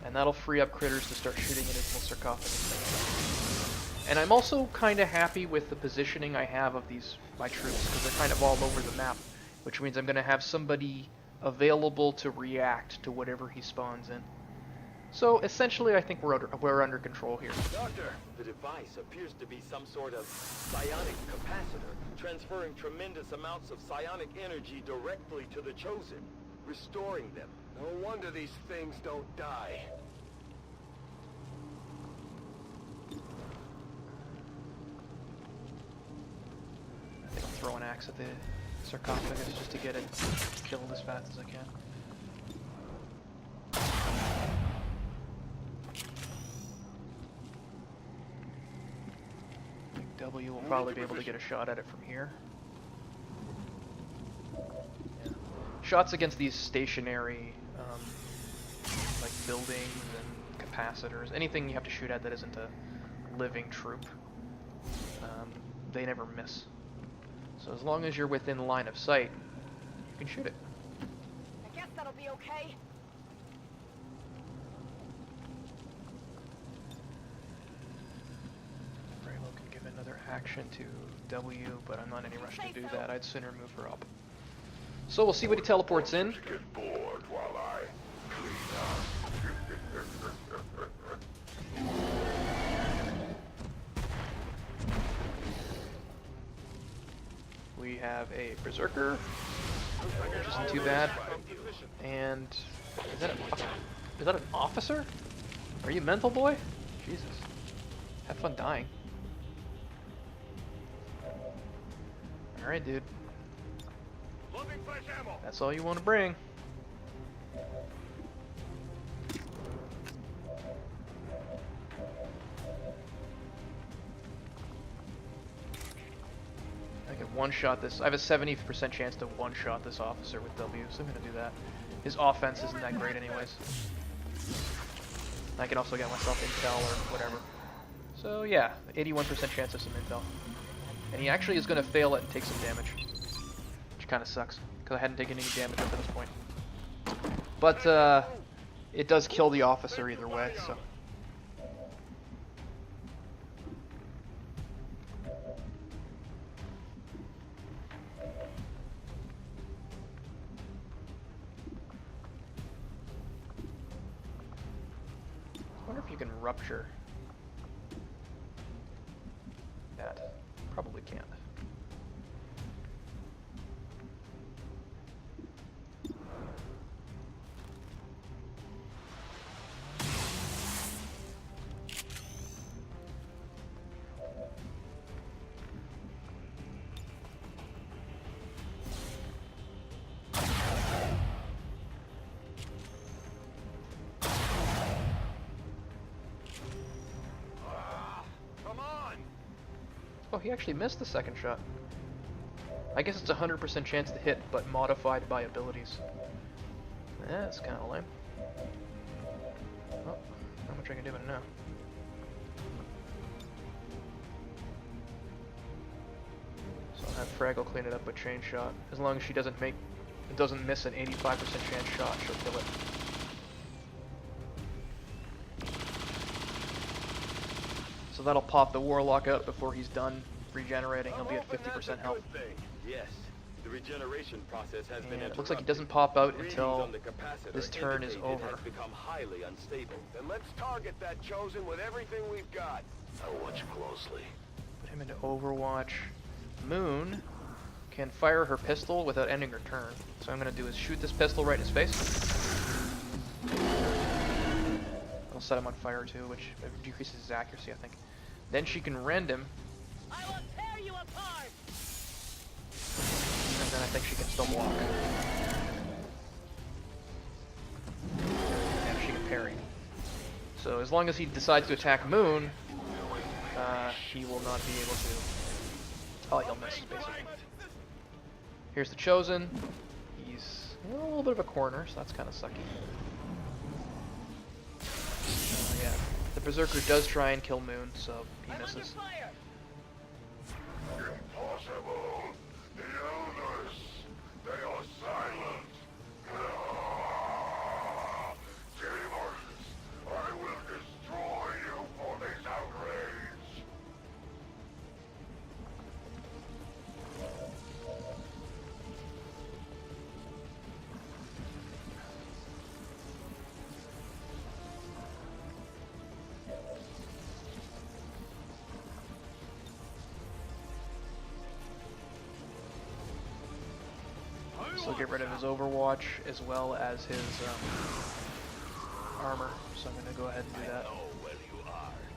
And that'll free up critters to start shooting at his little sarcophagus thing. And I'm also kind of happy with the positioning I have of my troops, because they're kind of all over the map, which means I'm going to have somebody available to react to whatever he spawns in. So essentially, I think we're under control here. Doctor, the device appears to be some sort of psionic capacitor, transferring tremendous amounts of psionic energy directly to the Chosen, restoring them. No wonder these things don't die. I think I'll throw an axe at the sarcophagus just to get it killed as fast as I can. I think W will probably be able to get a shot at it from here. Yeah. Shots against these stationary like buildings and capacitors, anything you have to shoot at that isn't a living troop, they never miss. So as long as you're within line of sight, you can shoot it. I guess that'll be okay. Raylo can give another action to W, but I'm not in any rush to do that. I'd sooner move her up. So we'll see what he teleports in. Get bored while I clean up. We have a Berserker, which isn't too bad. And is that an officer? Are you mental, boy? Jesus. Have fun dying. Alright, dude. That's all you want to bring. I can one-shot this. I have a 70% chance to one-shot this officer with W, so I'm going to do that. His offense isn't that great anyways. I can also get myself intel or whatever. So yeah, 81% chance of some intel. And he actually is going to fail it and take some damage. Which kind of sucks, because I hadn't taken any damage up to this point. But it does kill the officer either way, so... I wonder if you can rupture that. Probably can't. Oh, he actually missed the second shot. I guess it's a 100% chance to hit, but modified by abilities. That's kind of lame. Oh, not much I can do with it now. So I'll have Fraggle clean it up with chain shot. As long as she doesn't miss an 85% chance shot, she'll kill it. So that'll pop the Warlock out before he's done regenerating. He'll be at 50% health. Yes, the regeneration process has been And it looks like he doesn't pop out until on the capacitor this turn is over. has become highly unstable. Then let's target that Chosen with everything we've got. I'll watch closely. Put him into Overwatch. Moon can fire her pistol without ending her turn. So what I'm going to do is shoot this pistol right in his face. I'll set him on fire too, which decreases his accuracy, I think. Then she can rend him. I will tear you apart. And then I think she can still block. And she can parry. So as long as he decides to attack Moon, he will not be able to... Oh, he'll miss, basically. Here's the Chosen. He's in a little bit of a corner, so that's kind of sucky. Yeah, the Berserker does try and kill Moon, so he misses. Impossible! The elders! They are silent! Demons! This will get rid of his Overwatch as well as his armor, so I'm going to go ahead and do that.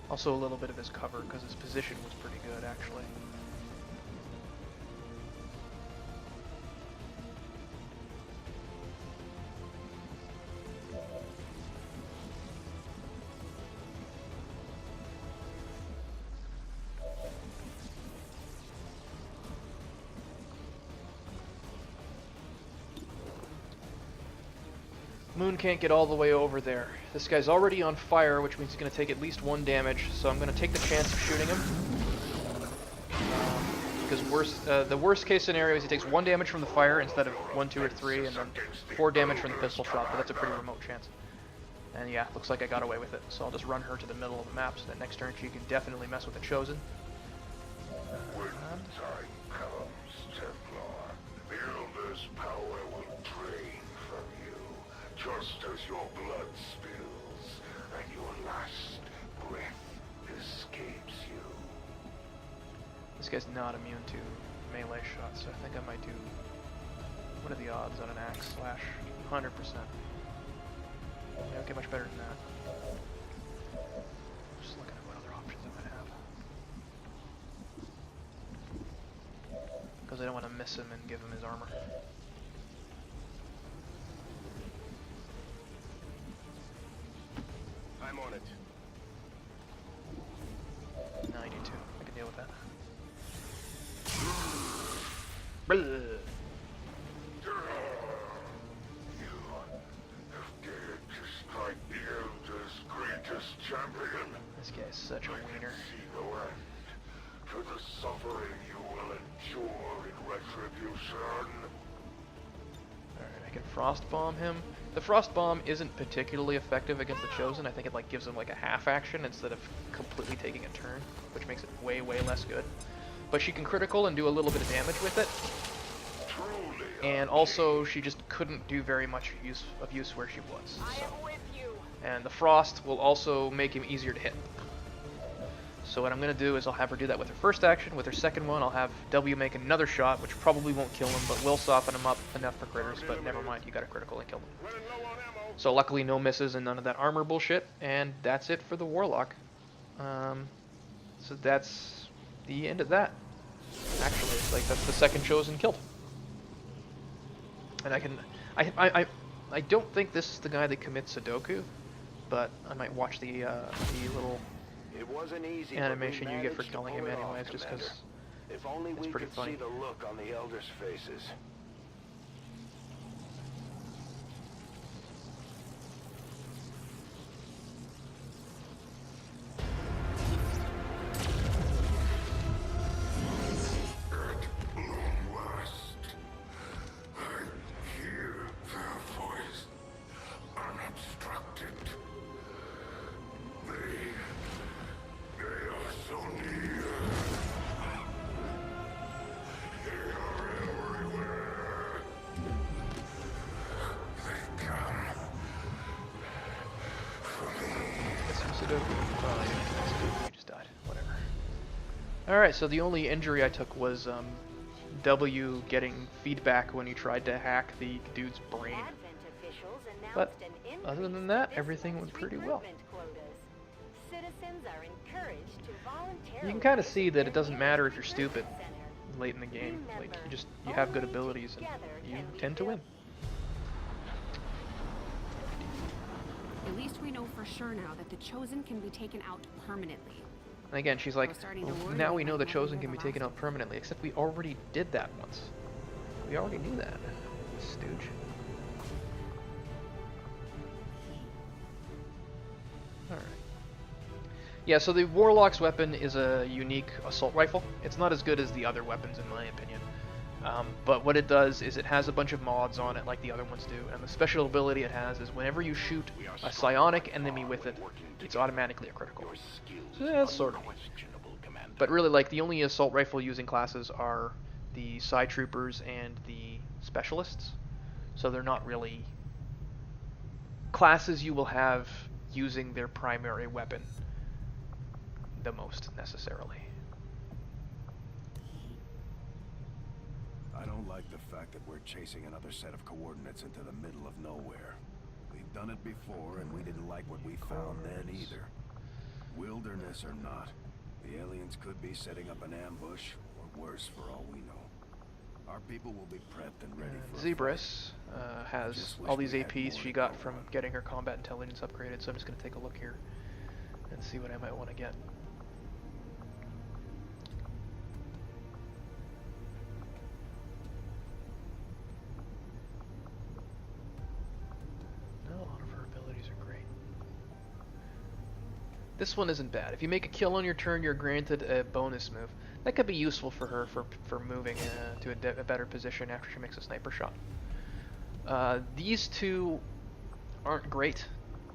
Also a little bit of his cover, because his position was pretty good, actually. Moon can't get all the way over there. This guy's already on fire, which means he's going to take at least 1 damage, so I'm going to take the chance of shooting him. Because the worst case scenario is he takes 1 damage from the fire instead of 1, 2, or 3, and then 4 damage from the pistol shot, but that's a pretty remote chance. And yeah, looks like I got away with it, so I'll just run her to the middle of the map so that next turn she can definitely mess with the Chosen. When time comes, Templar, the Elder's power will drain from you, just as your blood spills and your last breath escapes you. This guy's not immune to melee shots, so I think I might do... What are the odds on an axe slash? 100%. I don't get much better than that. Just looking at what other options I might have. Because I don't want to miss him and give him his armor. I'm on it. 92. I can deal with that. Blah. The Elder's greatest champion. This guy's such a wiener. See no end to the suffering you will endure in retribution. Alright, I can Frost Bomb him. The Frost Bomb isn't particularly effective against the Chosen. I think it like gives him like a half action instead of completely taking a turn, which makes it way, way less good. But she can critical and do a little bit of damage with it. And also, she just couldn't do very much use where she was. So. And the Frost will also make him easier to hit. So what I'm going to do is I'll have her do that with her first action. With her second one, I'll have W make another shot, which probably won't kill him, but will soften him up enough for critters. But never mind, you got a critical and kill him. So luckily, no misses and none of that armor bullshit. And that's it for the Warlock. So that's the end of that. Actually, it's like that's the second Chosen killed. And I don't think this is the guy that commits Sudoku, but I might watch the little animation you get for killing him anyways, just because it's pretty funny. See the look on the Elders' faces. Alright, so the only injury I took was W getting feedback when he tried to hack the dude's brain. But other than that, everything went pretty well. You can kind of see that it doesn't matter if you're stupid late in the game. Like you have good abilities and you tend to win. At least we know for sure now that the Chosen can be taken out permanently. And again, she's like, well, now we know the Chosen can be taken out permanently, except we already did that once. We already knew that, stooge. Alright. Yeah, so the Warlock's weapon is a unique assault rifle. It's not as good as the other weapons, in my opinion. But what it does is it has a bunch of mods on it like the other ones do, and the special ability it has is whenever you shoot a psionic enemy with it, it's automatically a critical. So yeah, sort of. But really, like, the only assault rifle using classes are the Psy Troopers and the Specialists, so they're not really classes you will have using their primary weapon the most, necessarily. I don't like the fact that we're chasing another set of coordinates into the middle of nowhere. We've done it before, and we didn't like what we found then either. Wilderness or not, the aliens could be setting up an ambush, or worse for all we know. Our people will be prepped and ready for Zebras has all these APs she got from getting her combat intelligence upgraded, so I'm just going to take a look here and see what I might want to get. No, a lot of her abilities are great. This one isn't bad. If you make a kill on your turn, you're granted a bonus move. That could be useful for her for moving to a better position after she makes a sniper shot. These two aren't great.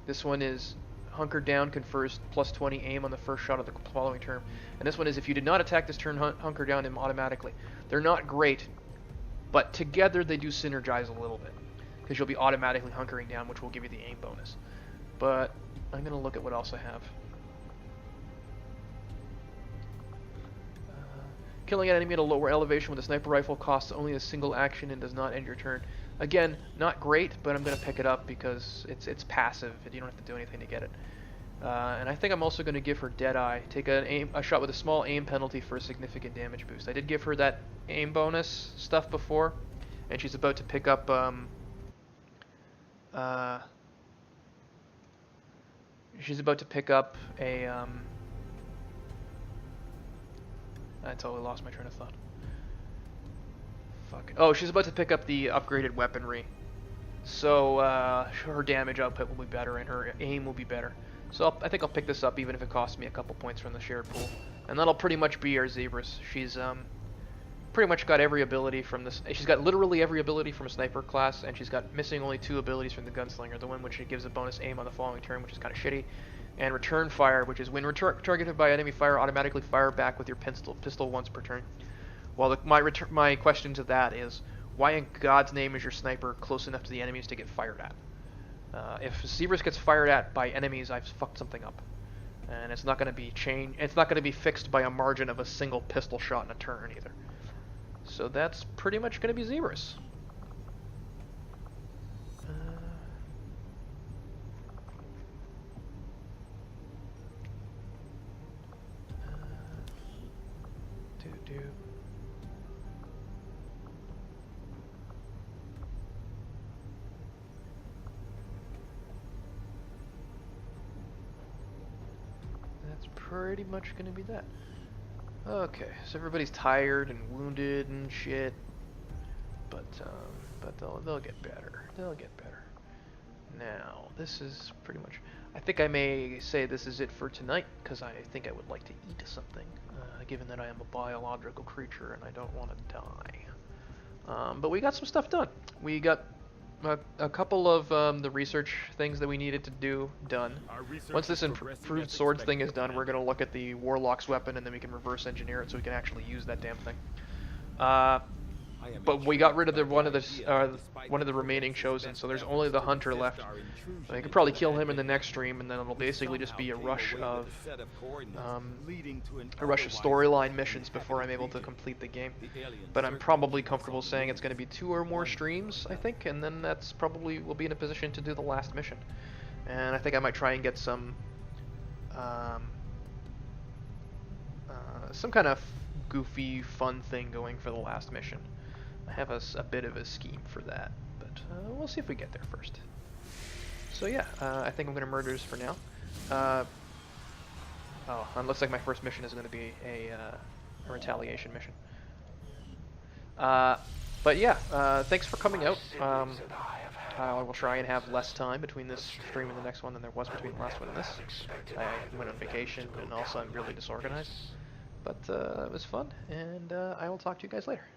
This one is hunker down, confers plus 20 aim on the first shot of the following turn. And this one is if you did not attack this turn, hunker down him automatically. They're not great, but together they do synergize a little bit. Because you'll be automatically hunkering down, which will give you the aim bonus. But I'm going to look at what else I have. Killing an enemy at a lower elevation with a sniper rifle costs only a single action and does not end your turn. Again, not great, but I'm going to pick it up because it's passive and you don't have to do anything to get it. And I think I'm also going to give her Deadeye. Take a shot with a small aim penalty for a significant damage boost. I did give her that aim bonus stuff before, and she's about to pick up a I totally lost my train of thought. Fuck. Oh, she's about to pick up the upgraded weaponry. So her damage output will be better and her aim will be better. So I think I'll pick this up even if it costs me a couple points from the shared pool. And that'll pretty much be our Zebras. She's pretty much got every ability from this. She's got literally every ability from a sniper class, and she's got missing only 2 abilities from the gunslinger. The one which gives a bonus aim on the following turn, which is kind of shitty. And return fire, which is when targeted by enemy fire, automatically fire back with your pistol once per turn. Well, my question to that is, why in God's name is your sniper close enough to the enemies to get fired at? If Zebras gets fired at by enemies, I've fucked something up, and it's not going to be It's not going to be fixed by a margin of a single pistol shot in a turn either. So that's pretty much going to be Zebras. That's pretty much going to be that. Okay, so everybody's tired and wounded and shit, but they'll get better. They'll get better. Now, this is pretty much. I think I may say this is it for tonight because I think I would like to eat something, given that I am a biological creature and I don't want to die. But we got some stuff done. We got a couple of the research things that we needed to do done. Once this improved swords thing is done, we're going to look at the Warlock's weapon and then we can reverse engineer it so we can actually use that damn thing. But we got rid of one of the remaining chosen, so there's only the hunter left. I could probably kill him in the next stream, and then it'll basically just be a rush of storyline missions before I'm able to complete the game. But I'm probably comfortable saying it's going to be 2 or more streams, I think, and then that's probably we'll be in a position to do the last mission. And I think I might try and get some kind of goofy, fun thing going for the last mission. I have a bit of a scheme for that, but we'll see if we get there first. So yeah, I think I'm going to murder this for now. Oh, it looks like my first mission is going to be a retaliation mission. But yeah, thanks for coming out. I will try and have less time between this stream and the next one than there was between the last one and this. I went on vacation, and also I'm really disorganized. But it was fun, and I will talk to you guys later.